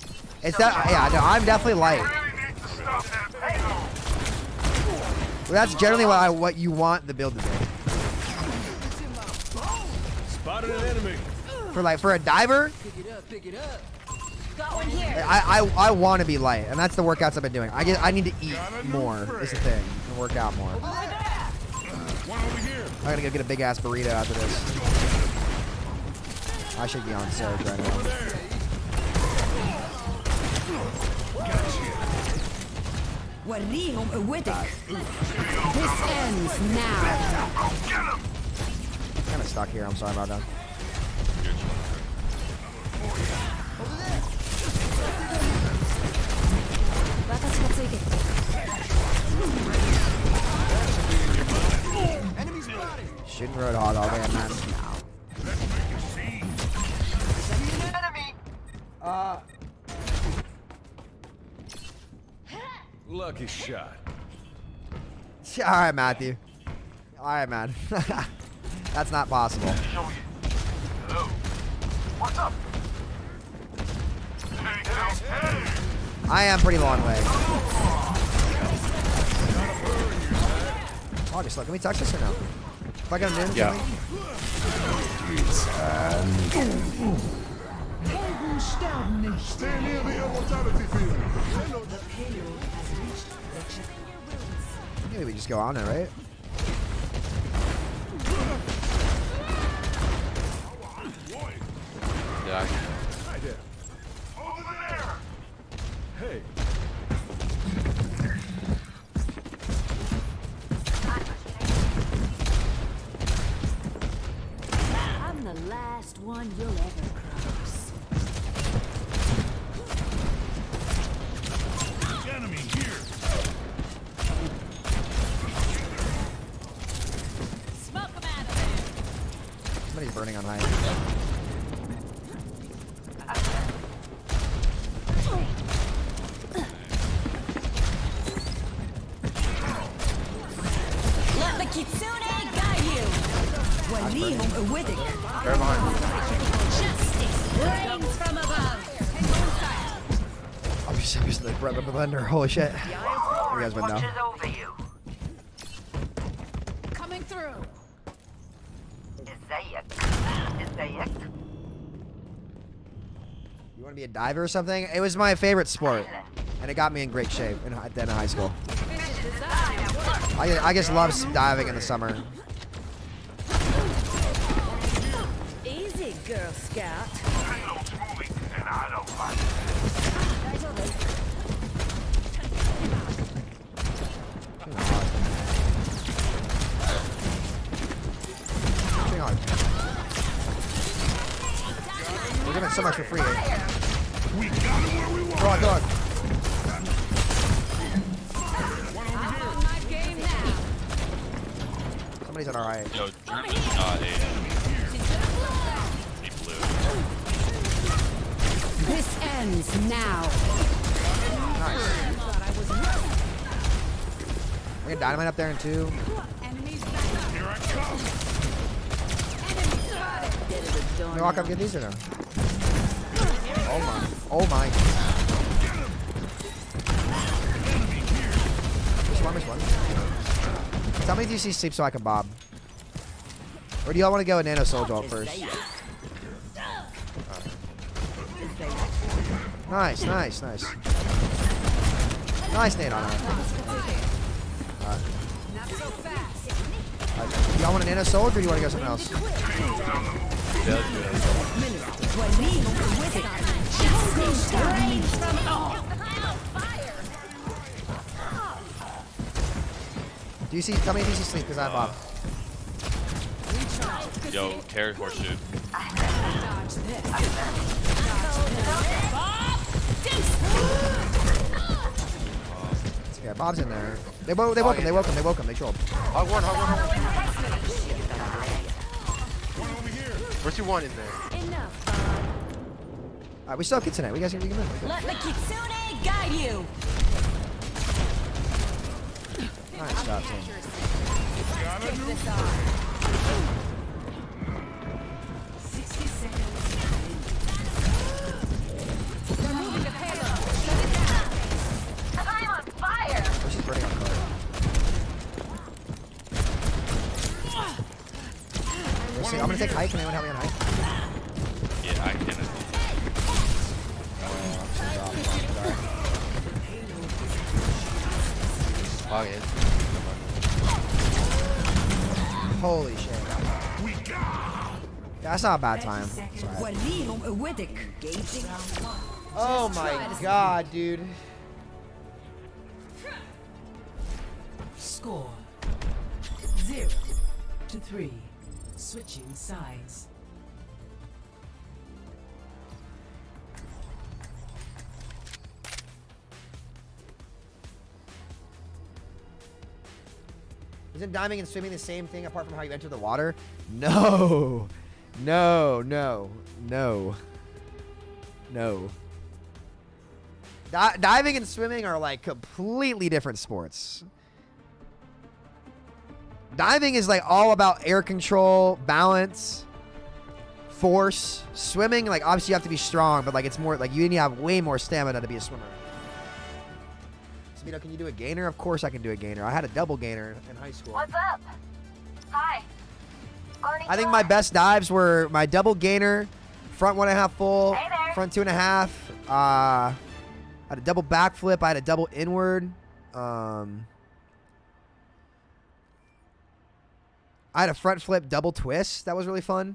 It's that, yeah, no, I'm definitely light. Really need to stop that payload. Well, that's generally what you want the build to be. Spotted an enemy. For a diver, pick it up, pick it up. Got one here. I want to be light, and that's the workouts I've been doing. I need to eat more. Is the thing, and work out more. One over here. I'm gonna go get a big ass burrito after this. I should be on Surge right now. وريهم قوتك. This ends now. Kind of stuck here. I'm sorry about that. Shooting Roadhog all day, man. Lucky shot. All right, Matthew. All right, man. That's not possible. I am pretty long way. August, look, can we touch this or no? If I got him in, yeah. Stay near the immortality field. Maybe we just go on it, right? Yeah. Hi there. Over there. Hey. I'm the last one you'll ever cross. Enemy here. Smoke them out of there. Somebody's burning on high. Let the Kitsune guide you. Walihum Awithic. They're behind. Justice rains from above. I'm just the bread of the blender. Holy shit. You guys went down. Coming through. You want to be a diver or something? It was my favorite sport, and it got me in great shape at the end of high school. I just love diving in the summer. Easy, Girl Scout. Hang on. We're giving so much for free. We got it where we want. Go on, go on. I'm on my game now. Somebody's on our eye. Yo, Drew is not a blue. This ends now. Nice. We got dynamite up there in 2. Enemies back Here I come. Can we walk up and get these or no? Oh my. Oh my. Which one? Tell me if you see sleep so I can bob. Or do y'all want to go a nano soldier ult first? Nice. Nice nade on that. Y'all want a nano soldier or do you want to go something else? Do you see? Tell me if you see sleep because I have Bob. Yo, carry horseshoe. It's okay. Bob's in there. They woke him. They trolled. Hog one. Where's your one in there? Alright, we still have kids tonight. We guys can move. Let the Kitsune guide you. Nice job, team. I'm on fire. Oh, she's burning on color. Let's see, I'm gonna take height. Can anyone help me on height? Yeah, I can. Holy shit. That's not a bad time. Oh my god, dude. Score 0-3. Switching sides. Isn't diving and swimming the same thing apart from how you enter the water? No. No. Diving and swimming are like completely different sports. Diving is like all about air control, balance, force. Swimming, like obviously you have to be strong, but like it's more like you need to have way more stamina to be a swimmer. Samito, can you do a gainer? Of course I can do a gainer. I had a double gainer in high school. What's up? Hi. I think my best dives were my double gainer, front 1.5 full, front 2.5. I had a double backflip. I had a double inward. I had a front flip double twist. That was really fun.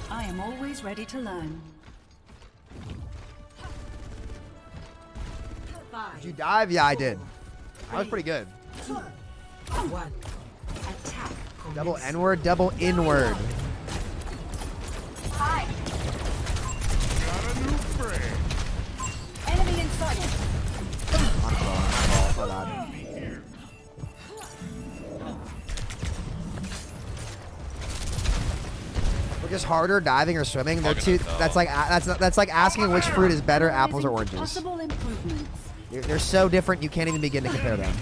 I am always ready to learn. Did you dive? Yeah, I did. That was pretty good. One. Attack. Double inward, double inward. Hi. Got a new friend. Enemy in sight. Hold on. Which is harder, diving or swimming? They're two. That's like asking which fruit is better, apples or oranges. Possible improvements. They're so different, you can't even begin to compare them.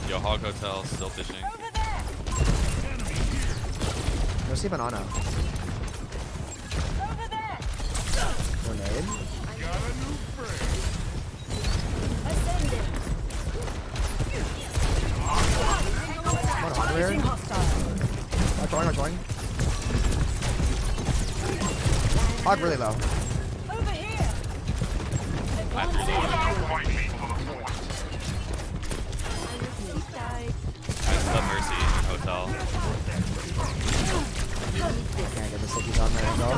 Yo, Hog Hotel, still fishing. Go see Banana. Grenade. What hardware? I'm joining. Hog really low. Over here. I love Mercy in Hotel. Can't get the stickies on there, though.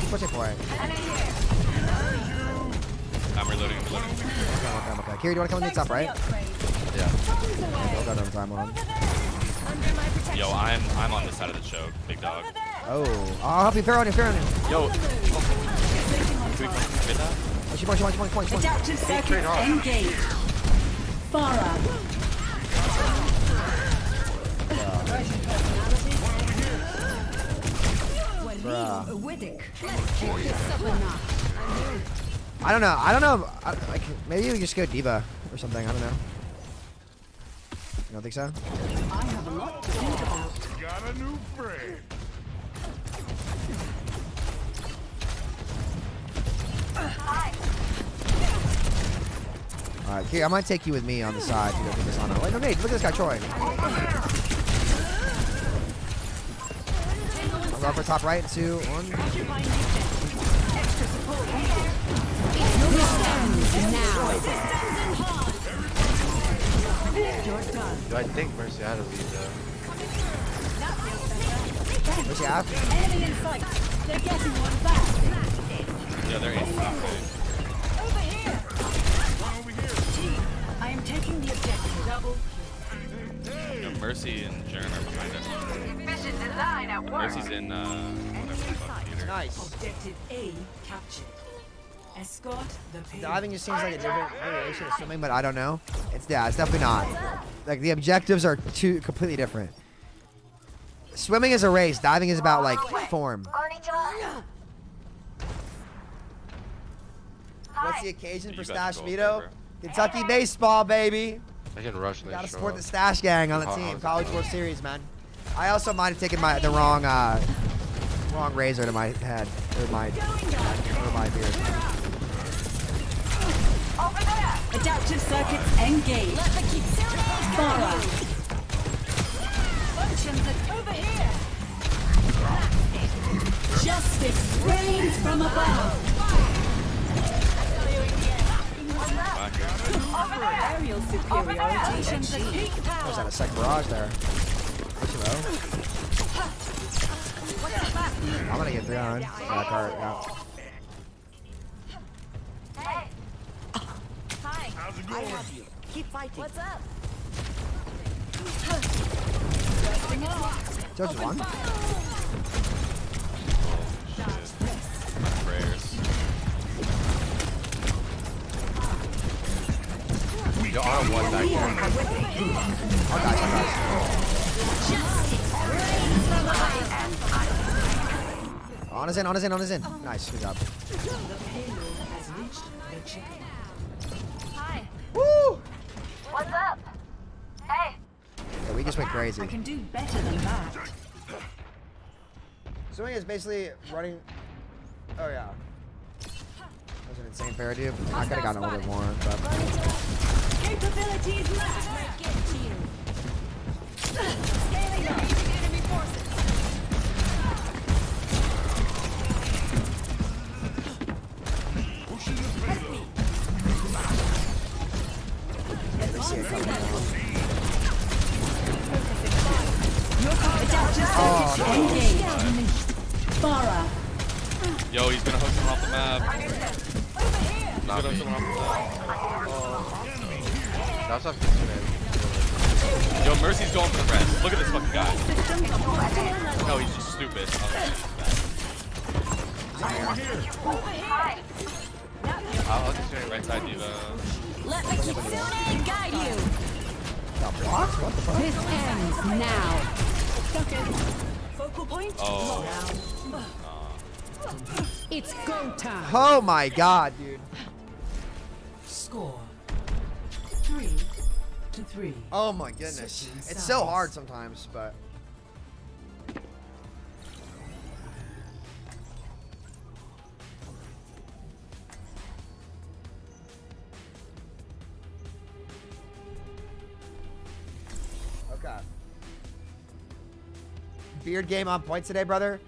Push it for it. I'm reloading. Okay. Kiri, do you want to come in the top right? Yeah. Hold on, time on. Yo, I'm on this side of the choke, big dog. Oh, I'll help you. Fair on you. Yo. Can we get that? Point. Adaptive circuit engaged. Farah. I don't know. Like maybe we just go Diva or something. I don't know. You don't think so? I have a lot to think about. Got a new friend. Alright, here, I might take you with me on the side. You this on. Wait, no, Nate, look at this guy, Troy. I'll go for top right, 2, 1. Do I think Mercy had to leave though? Mercy half? Enemy in sight. They're getting one back. Yeah, they're in. I am taking the objective. Double. Yo, Mercy and Jaren are behind us. Mission design at work. Mercy's in whatever the fuck theater. Nice. Objective A captured. Escort the payload. Diving just seems like a different variation of swimming, but I don't know. It's definitely not. Like the objectives are completely different. Swimming is a race. Diving is about like form. What's the occasion for Stash Samito? Kentucky baseball, baby. I can rush Gotta this. support the Stash gang on the team. College World Series, man. I also might have taken the wrong razor to my head or my beard. Adaptive circuits engaged. Farah. Functions over here. Justice reigns from above. Aerial superiority achieved. There's that a second barrage there. I'm gonna get 3 on. Yeah, cart, yeah. Hey. Hi. How's it I going? have you. Keep fighting. What's up? Judge is one. My prayers. Yo, I'm one back here. On his in. Nice, good job. The payload has reached the checkpoint. Hi. Woo! What's up? Hey. Yeah, we just went crazy. I can do better than that. Swing is basically running. Oh yeah. That was an insane fair, dude. I could have gotten a little bit more, but. Capabilities max. Get to you. Scaling up. Enemy forces. They see it coming down. Yo, he's gonna hook someone off the map. He's gonna hook someone off the map. Yo, Mercy's going for the rest. Look at this fucking guy. No, he's just stupid. I'll just get right side diva. Let the Kitsune guide you. Got blocked? What the fuck? This ends now. Focal point. Oh. It's go time. Oh my god, dude. Score 3-3. Oh my goodness. It's so hard sometimes, but. Okay. Beard game on point today, brother.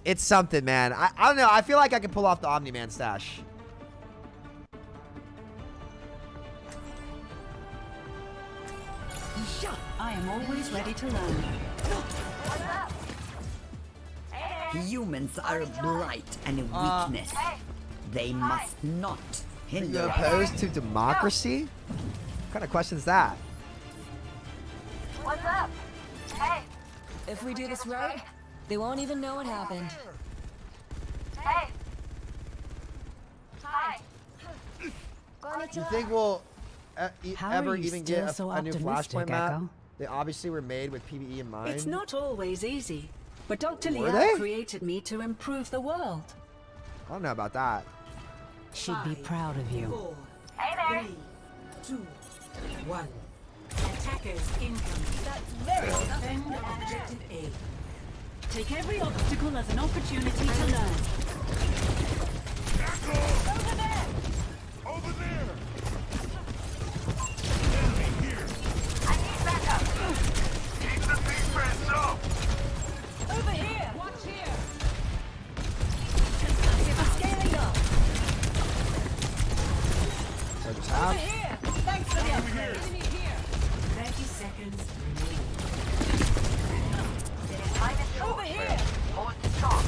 It's something, man. I don't know. I feel like I can pull off the Omni-Man stash. I am always ready to learn. Humans are a blight and a weakness. They must not Are you hinder. opposed to democracy? What kind of question is that? What's up? Hey. If we do this right, they won't even know what happened. Hey. Hi. Do you think we'll ever even get a new Flashpoint map? They obviously were made with PvE in mind. It's not always easy, but Dr. Were Liao they? created me to improve the world. I don't know about that. She'd be proud of you. 4, 3, 2, 1. Attackers incoming. That's very defend objective A. Take every obstacle as an opportunity to learn. Over there. Over there! I need backup. Keep the defense up! Over here. Watch here. Scaling up. So just Over have. here. Thanks for the upgrade. Enemy here. 30 seconds remaining. Over here. Hold strong.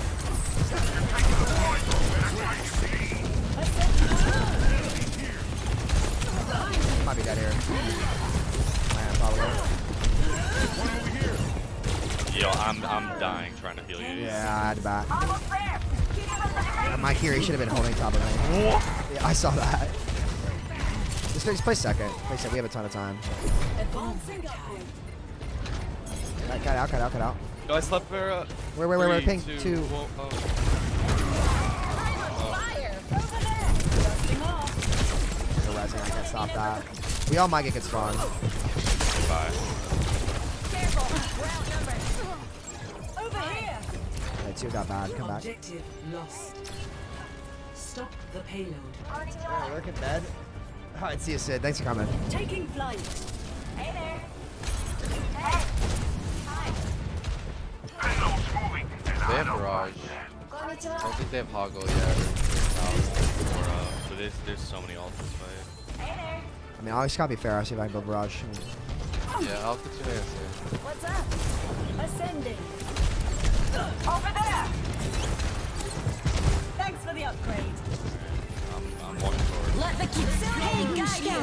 Might be dead here. Man, probably. Yo, I'm dying trying to heal you. Yeah, I had to back. My Kiri should have been holding top of me. Yeah, I saw that. Just play second. Play second. We have a ton of time. Cut out. Yo, I slept for Where? Ping 2. Whoa, oh. Fire. Over there. Dusting off. The resing, I can't stop that. We all might get good spawn. Bye. Careful. We're outnumbered. Over here. Alright, 2 got bad. Come back. Objective lost. Stop the payload. Yeah, lurk in bed. Alright, see you, Sid. Thanks for coming. Taking flight. Hey there. Hey. Hi. They have Barrage. I don't think they have Hoggle yet. So there's so many ults this fight. I mean, I just gotta be fair. I'll see if I can build Barrage. Yeah, I'll continue to answer. What's up? Ascending. Over there. Thanks for the upgrade. I'm walking forward. Let the Kitsune guide you.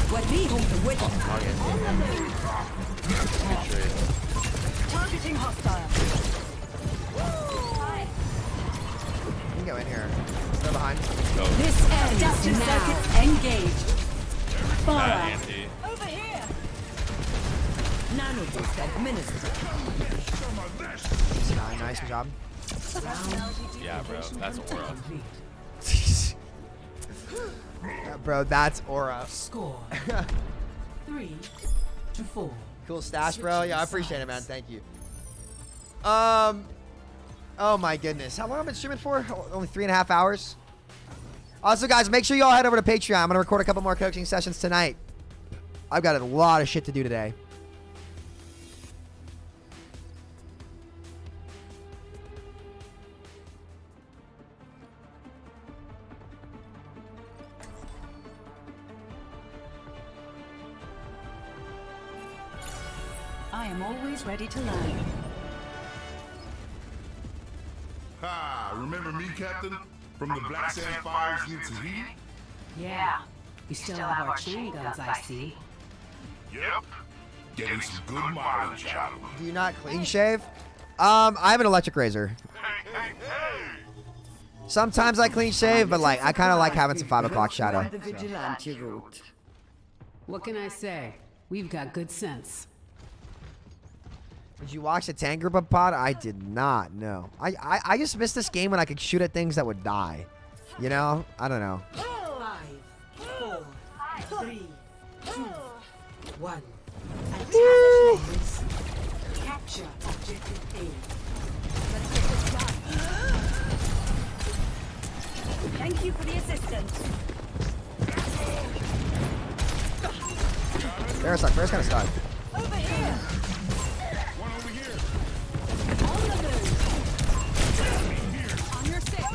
What we hope to win. Targeting hostile. Hi. You can go in here. Go behind. Go. This ends Adaptive now. circuits engaged. Fire. Anti. Over here. Nanoboost administered. Nice, good job. Yeah, bro, that's aura. Bro, that's aura. Score 3-4. Cool stash, bro. Yeah, I appreciate it, man. Thank you. Oh my goodness. How long have I been streaming for? Only 3.5 hours. Also, guys, make sure you all head over to Patreon. I'm going to record a couple more coaching sessions tonight. I've got a lot of shit to do today. I am always ready to learn. Ha! Remember me, Captain? From the Black Sand Fires in Tahiti? Yeah. You still have our chain guns, I see. Yep. Getting some good mileage out of them. Do you not clean shave? I have an electric razor. Sometimes I clean shave, but like I kind of like having some 5 o'clock shadow. The vigilante route. What can I say? We've got good sense. Did you watch the Tank Group pod? I did not. No. I just missed this game when I could shoot at things that would die. You know? I don't know. 5, 4, 3, 2, 1. Capture objective A. Thank you for the assistance. Bear's stuck. Bear's kind of stuck. Over here.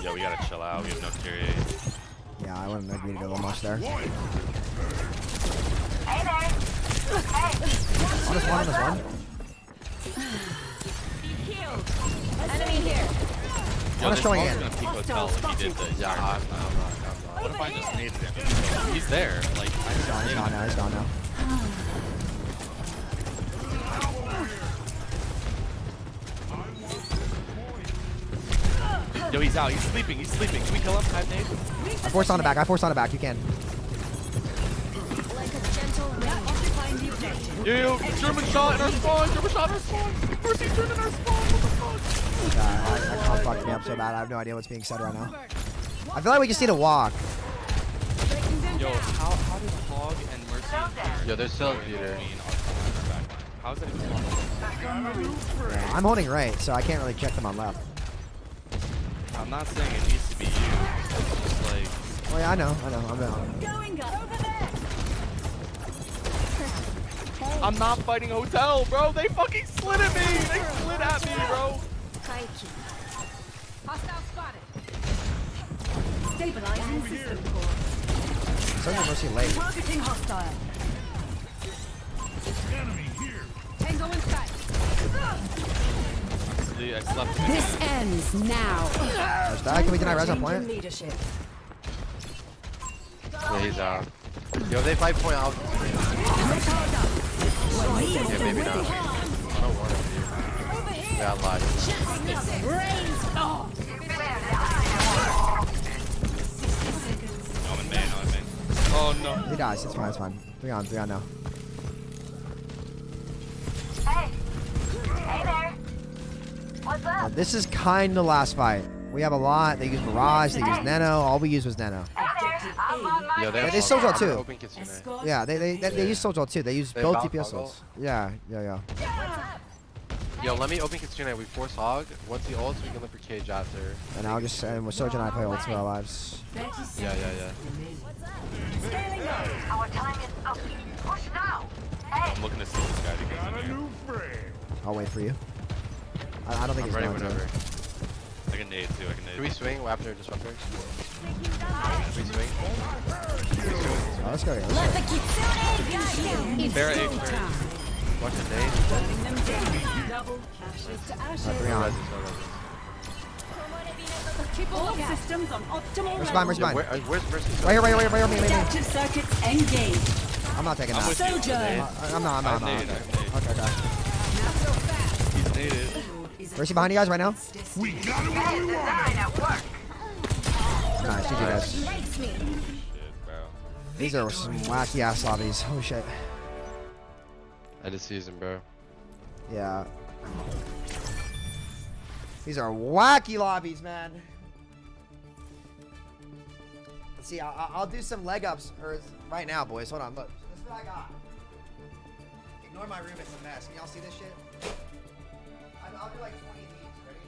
Yo, we gotta chill out. We have no carry. Yeah, I wouldn't agree to go much there. Hey there. On this one. Be healed. Enemy here. Yo, this showing ball's in. gonna peek hotel if he did the yard. What if I just needed him? He's there. Like, He's gone now. He's gone now. Yo, he's out. He's sleeping. He's sleeping. Can we kill him? 5 days? I forced on the back. You can. Like a gentle rain. Occupying the objective. Yo, German shot in our spawn. German shot in our spawn. First he's German in our spawn. What the fuck? That fucked me up so bad. I have no idea what's being said right now. I feel like we just need to walk. Yo, how does Hog and Mercy? Yo, they're still here. How is that even possible? Yeah, I'm holding right, so I can't really check them on left. I'm not saying it needs to be you. It's just like. Oh yeah, I know. I'm down. Going up. Over there. I'm not fighting hotel, bro. They fucking slid at me. They slid at me, bro. Hostile spotted. Stabilizing system core. Send Mercy late. Targeting hostile. Tango inside. I slept. This ends now. Can we deny res on point? Leadership. Yeah, he's out. Yo, they 5 point out. Yeah, maybe not. I don't want to be. Yeah, I lied. I'm in main. Oh no. He dies. It's fine. 3 on now. Hey. Hey there. What's up? This is kind of last fight. We have a lot. They use Mirage. They use Nano. All we use was Nano. Yo, They Souljaw too. Open Kitsune. Yeah, they use Souljaw too. They use They both bout DPS toggle? souls. Yeah. Yo, let me open Kitsune. We force Hog. Once he ults, we can look for Cage after. And I'll just with Soulja and I play ults for our lives. Yeah. Scaling up. Our time is up. Push now. Hey. I'm looking to see this guy to get in here. I'll wait for you. I don't think I'm he's ready going whenever. to. I can nade too. Can we swing after disruptor? Can we swing? Oh, let's go. Let the Kitsune guide you. Bear 8. Watch the nade. Double ashes to 3 on. Keep all systems on optimal Where's level. mine? Where's Mercy? Right here. Me. Adaptive circuits engaged. I'm not taking that. Soldier. I'm not. Okay. He's naded. Mercy behind you guys right now. We got him where we want him. Nice, GG guys. Shit, bro. These are some wacky ass lobbies. Oh shit. I just season, bro. Yeah. These are wacky lobbies, man. Let's see. I'll do some leg ups right now, boys. Hold on. Look. This is what I got. Ignore my room. It's a mess. Can y'all see this shit? I'll do like 20 of these. Ready?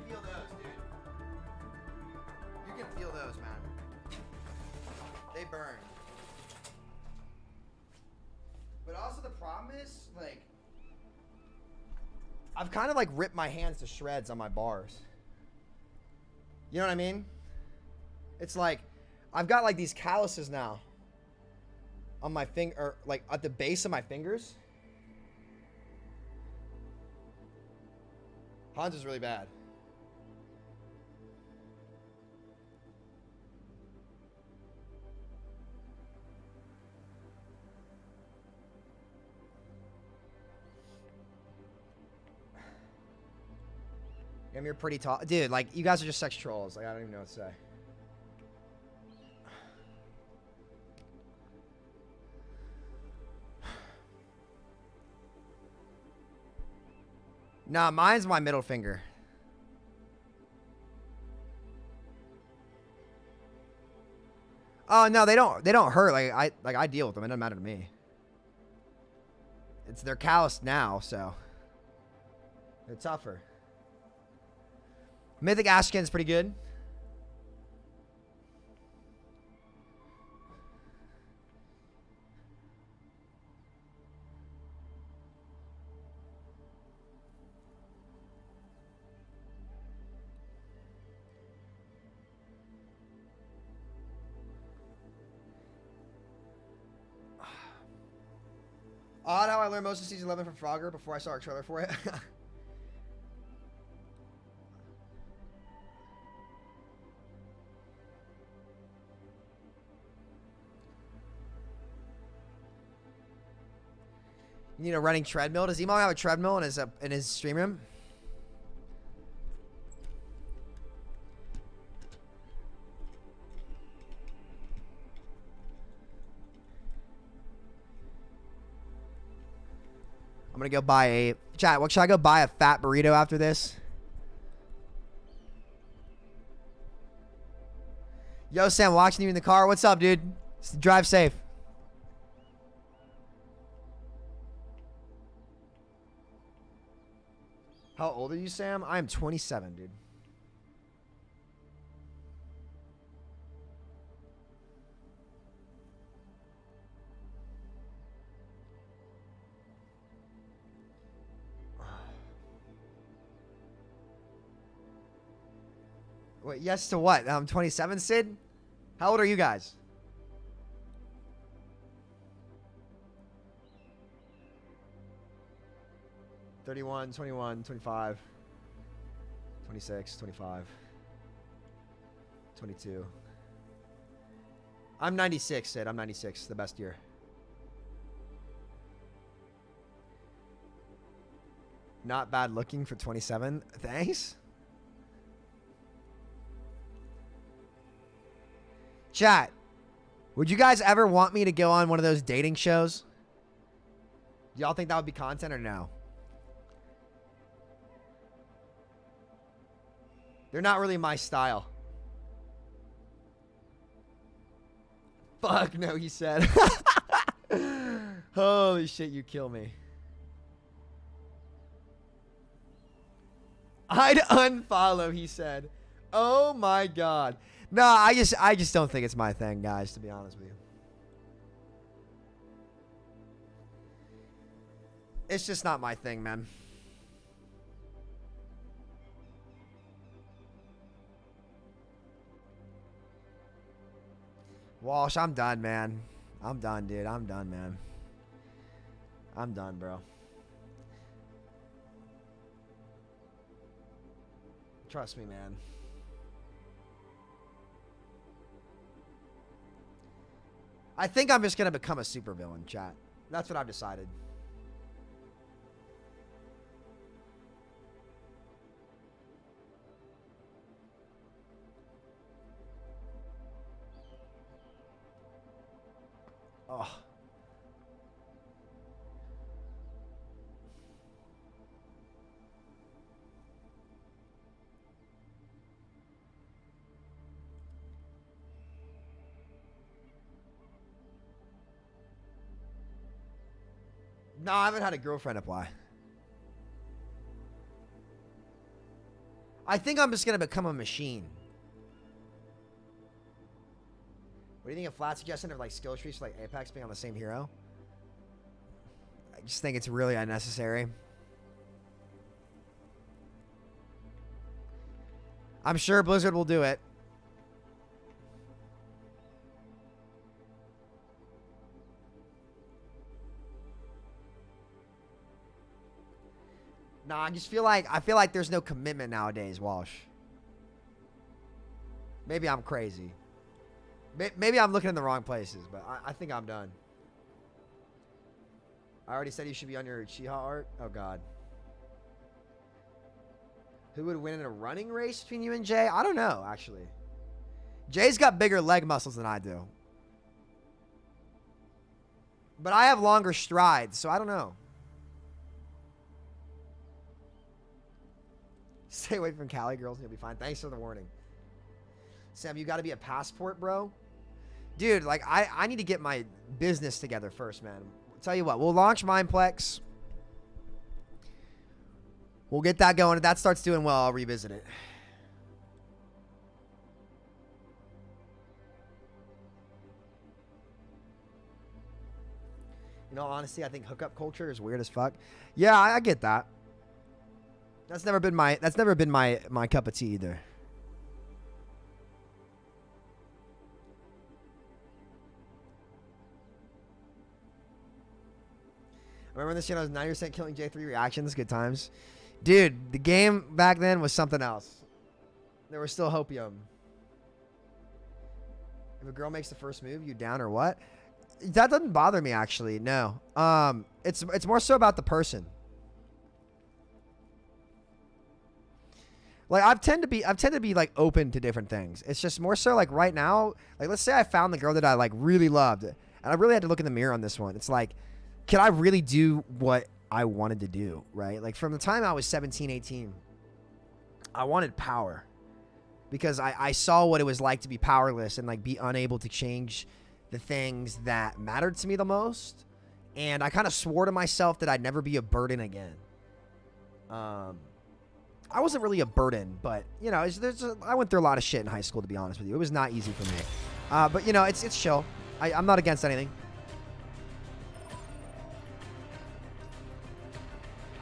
Feel those, dude. You can feel those, man. They burn. But also the problem is, like, I've kind of like ripped my hands to shreds on my bars. You know what I mean? It's like I've got like these calluses now on my finger, or like at the base of my fingers. Hans is really bad. You're pretty tall. Dude, like, you guys are just sex trolls. Like, I don't even know what to say. Nah, mine's my middle finger. Oh, no, they don't hurt. Like I deal with them. It doesn't matter to me. They're calloused now, so they're tougher. Mythic Ashkin's pretty good. Odd how I learned most of Season 11 from Frogger before I saw a trailer for it. You need a running treadmill? Does Emo have a treadmill in his stream room? I'm gonna go buy a chat. What should I go buy a fat burrito after this? Yo, Sam, watching you in the car. What's up, dude? Drive safe. How old are you, Sam? I am 27, dude. Wait, yes to what? I'm 27, Sid? How old are you guys? $31, 21, 25, 26, 25, 22. I'm 96, Sid. I'm 96. The best year. Not bad looking for 27. Thanks. Chat. Would you guys ever want me to go on one of those dating shows? Do y'all think that would be content or no? They're not really my style. Fuck no, he said. Holy shit, you kill me. I'd unfollow, he said. Oh my god. No, I just don't think it's my thing, guys, to be honest with you. It's just not my thing, man. Walsh, I'm done, man. I'm done, dude. I'm done, man. I'm done, bro. Trust me, man. I think I'm just gonna become a supervillain, chat. That's what I've decided. Oh. No, I haven't had a girlfriend apply. I think I'm just going to become a machine. What do you think of flat suggestion of like skill trees for like Apex being on the same hero? I just think it's really unnecessary. I'm sure Blizzard will do it. No, I just feel like there's no commitment nowadays, Walsh. Maybe I'm crazy. Maybe I'm looking in the wrong places, but I think I'm done. I already said you should be on your Uchiha art. Oh God. Who would win in a running race between you and Jay? I don't know, actually. Jay's got bigger leg muscles than I do. But I have longer strides, so I don't know. Stay away from Cali girls and you'll be fine. Thanks for the warning. Sam, you got to be a passport, bro. Dude, like, I need to get my business together first, man. I'll tell you what, we'll launch Mindplex. We'll get that going. If that starts doing well, I'll revisit it. In all honesty, I think hookup culture is weird as fuck. Yeah, I get that. That's never been my cup of tea either. Remember this shit? I was 90% killing J3 reactions. Good times. Dude, the game back then was something else. There was still hopium. If a girl makes the first move, you down or what? That doesn't bother me, actually. No. It's more so about the person. Like, I've tended to be like open to different things. It's just more so like right now, like let's say I found the girl that I like really loved, and I really had to look in the mirror on this one. It's like, can I really do what I wanted to do, right? Like from the time I was 17, 18, I wanted power because I saw what it was like to be powerless and like be unable to change the things that mattered to me the most. And I kind of swore to myself that I'd never be a burden again. I wasn't really a burden, but you know, I went through a lot of shit in high school, to be honest with you. It was not easy for me. But you know, it's chill. I'm not against anything.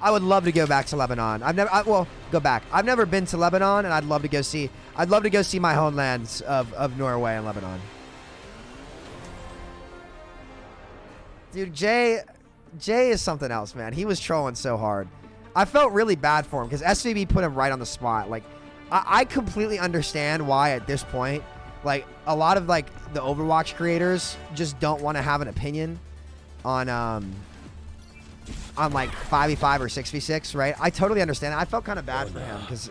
I would love to go back to Lebanon. Go back. I've never been to Lebanon, and I'd love to go see my homelands of Norway and Lebanon. Dude, Jay is something else, man. He was trolling so hard. I felt really bad for him because SVB put him right on the spot. Like, I completely understand why at this point, like, a lot of like the Overwatch creators just don't want to have an opinion on like 5v5 or 6v6, right? I totally understand. I felt kind of bad for him because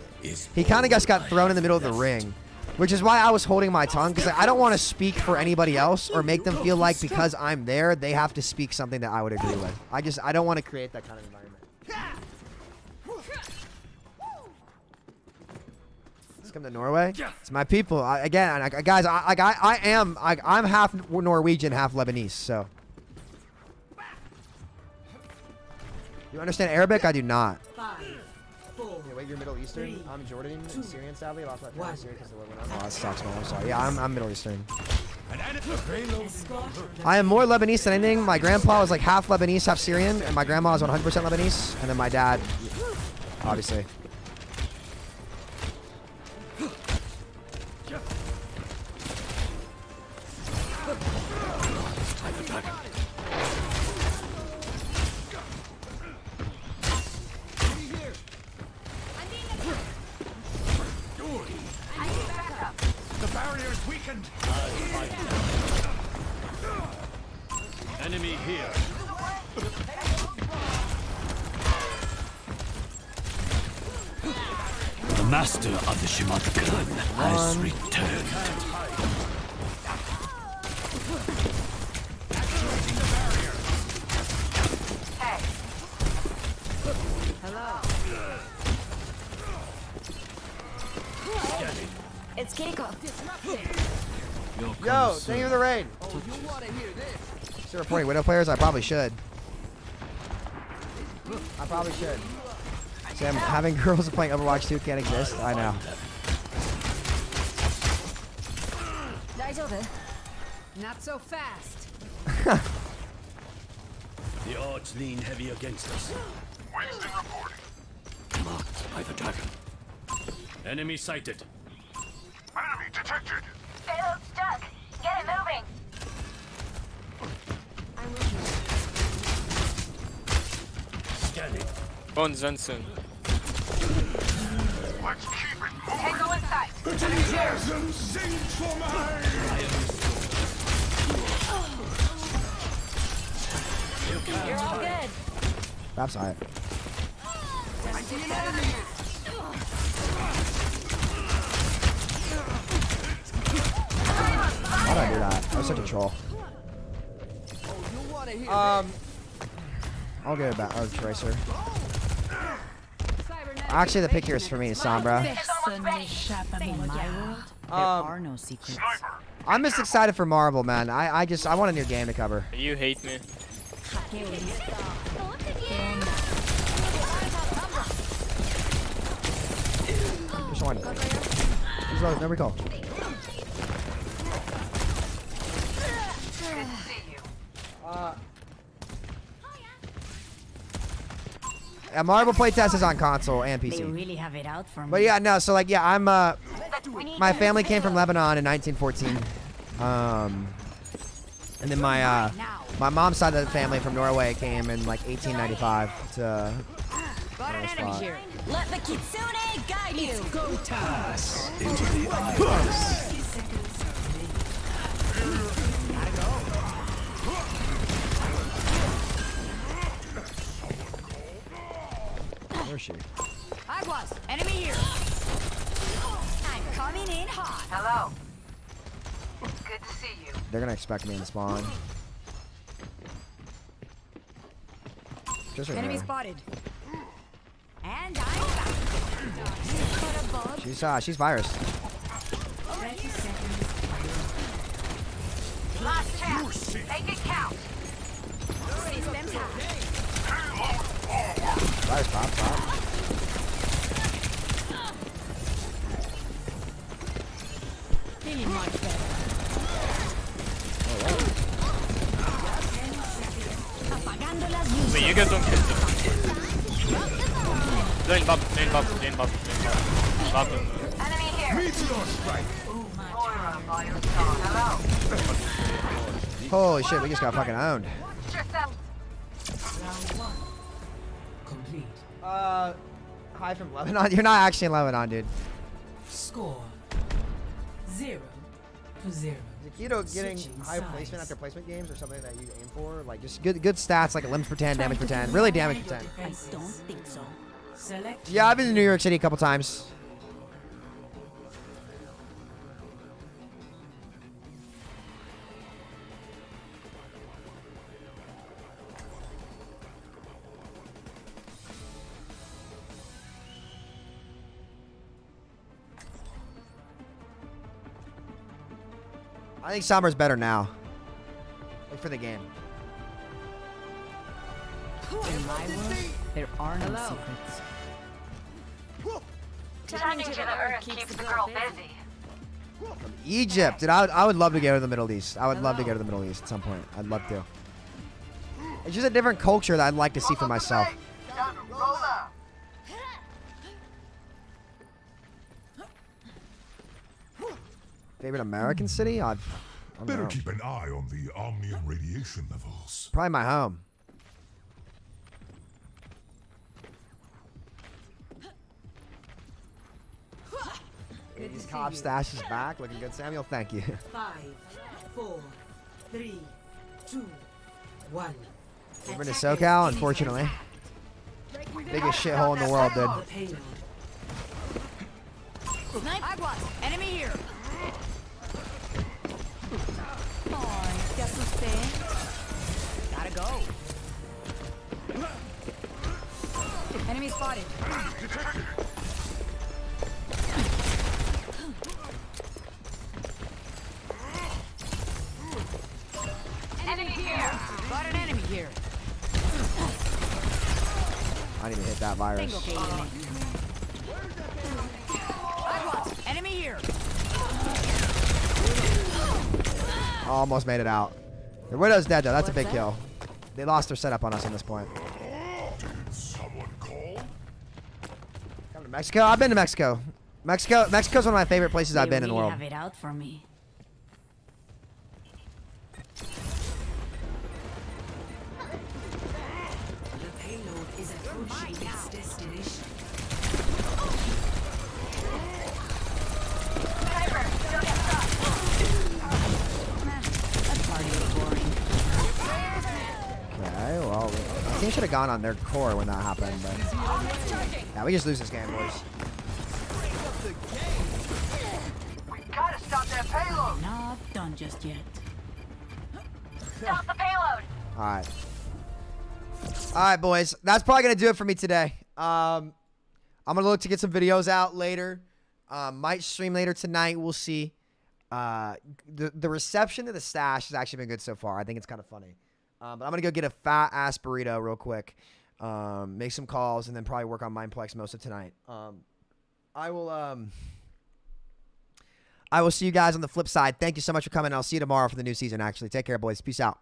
he kind of just got thrown in the middle of the ring, which is why I was holding my tongue because I don't want to speak for anybody else or make them feel like because I'm there, they have to speak something that I would agree with. I don't want to create that kind of environment. Let's come to Norway. It's my people. Guys, I'm half Norwegian, half Lebanese, so. You understand Arabic? I do not. 5, 4, wait, you're Middle Eastern? 3, I'm Jordan and Syrian, sadly. Lost my family Syria because of Lebanon. Oh, that sucks, man. I'm sorry. Yeah, I'm Middle Eastern. I am more Lebanese than anything. My grandpa was like half Lebanese, half Syrian, and my grandma was 100% Lebanese, and then my dad, obviously. second. Enemy here. The master of the Shimotgun has returned. Hello. It's Keiko. Yo, thank you for the raid. Oh, you want to hear this? Still reporting Widow players? I probably should. I probably should. Sam, having girls playing Overwatch 2 can't exist. I know. Not so fast. The odds lean heavy against us. Winston reporting. Marked by the dragon. Enemy sighted. Enemy detected. Payload stuck. Get it moving. I'm looking. Scanning. Von Zensen. Let's keep it. Tango in sight. You're all good. That's alright. I see an enemy. Why did I do that? I was such a troll. Oh, you want to hear I'll get it back. Oh, Tracer. Actually, the pick here is for me, Sombra. There are no secrets. I'm just excited for Marvel, man. I want a new game to cover. You hate me. Just one. There we go. Marvel playtest is on console and PC. They really have it out for me. But yeah, no. So like, yeah, I'm. My family came from Lebanon in 1914. And then my mom's side of the family from Norway came in like 1895 to. Got an enemy here. Let the Kitsune guide you. Go toss into the abyss. Where's she? Aguas, enemy here. I'm coming in hot. Hello. Good to see you. They're gonna expect me in spawn. Just right Enemy there. spotted. And I'm back. She's virus. 30 seconds. Last chance. Make it count. Systems high. Virus top. Feeling much better. Apagando las luces. Wait, you guys don't kill them. Lane bub. Enemy here. Meteor strike. Moira by your side. Hello. Holy shit, we just got fucking owned. Watch yourself. Round 1. Complete. Hi from Lebanon. You're not actually in Lebanon, dude. Score 0-0. Zakito getting high placement after placement games or something that you aim for? Like just good stats, like a limbs per 10, damage per 10. Really damage per 10. I don't think so. Select. Yeah, I've been to New York City a couple times. I think Sombra's better now. Like for the game. In my world, there are no secrets. Turning to the earth keeps the girl busy. Egypt, dude. I would love to go to the Middle East. I would love to go to the Middle East at some point. I'd love to. It's just a different culture that I'd like to see for myself. Favorite American city? I don't Better know. keep an eye on the Omnium radiation levels. Probably my home. Good to see Cobb you. stash is back. Looking good, Samuel. Thank you. 5, 4, 3, 2, 1. Moving to SoCal, unfortunately. Biggest shithole in the world, dude. Snipe. Aguas. Enemy here. Come on. ¿Qué asusté? Gotta go. Enemy spotted. Enemy here. Got an enemy here. I didn't even hit that virus. Tengo que irme. Aguas. Enemy here. Almost made it out. The Widow's dead, though. That's a big kill. They lost their setup on us on this point. Come to Mexico? I've been to Mexico. Mexico's one of my favorite places I've been in the world. Have it out for me. The payload is approaching its destination. That party is boring. Okay, well, I think I should have gone on their core when that happened, but yeah, we just lose this game, boys. Gotta stop that payload. Not done just yet. Stop the payload. All right, boys. That's probably gonna do it for me today. I'm gonna look to get some videos out later. Might stream later tonight. We'll see. The reception to the stash has actually been good so far. I think it's kind of funny. But I'm gonna go get a fat ass burrito real quick. Make some calls and then probably work on Mindplex most of tonight. I will see you guys on the flip side. Thank you so much for coming. I'll see you tomorrow for the new season. Actually, take care, boys. Peace out.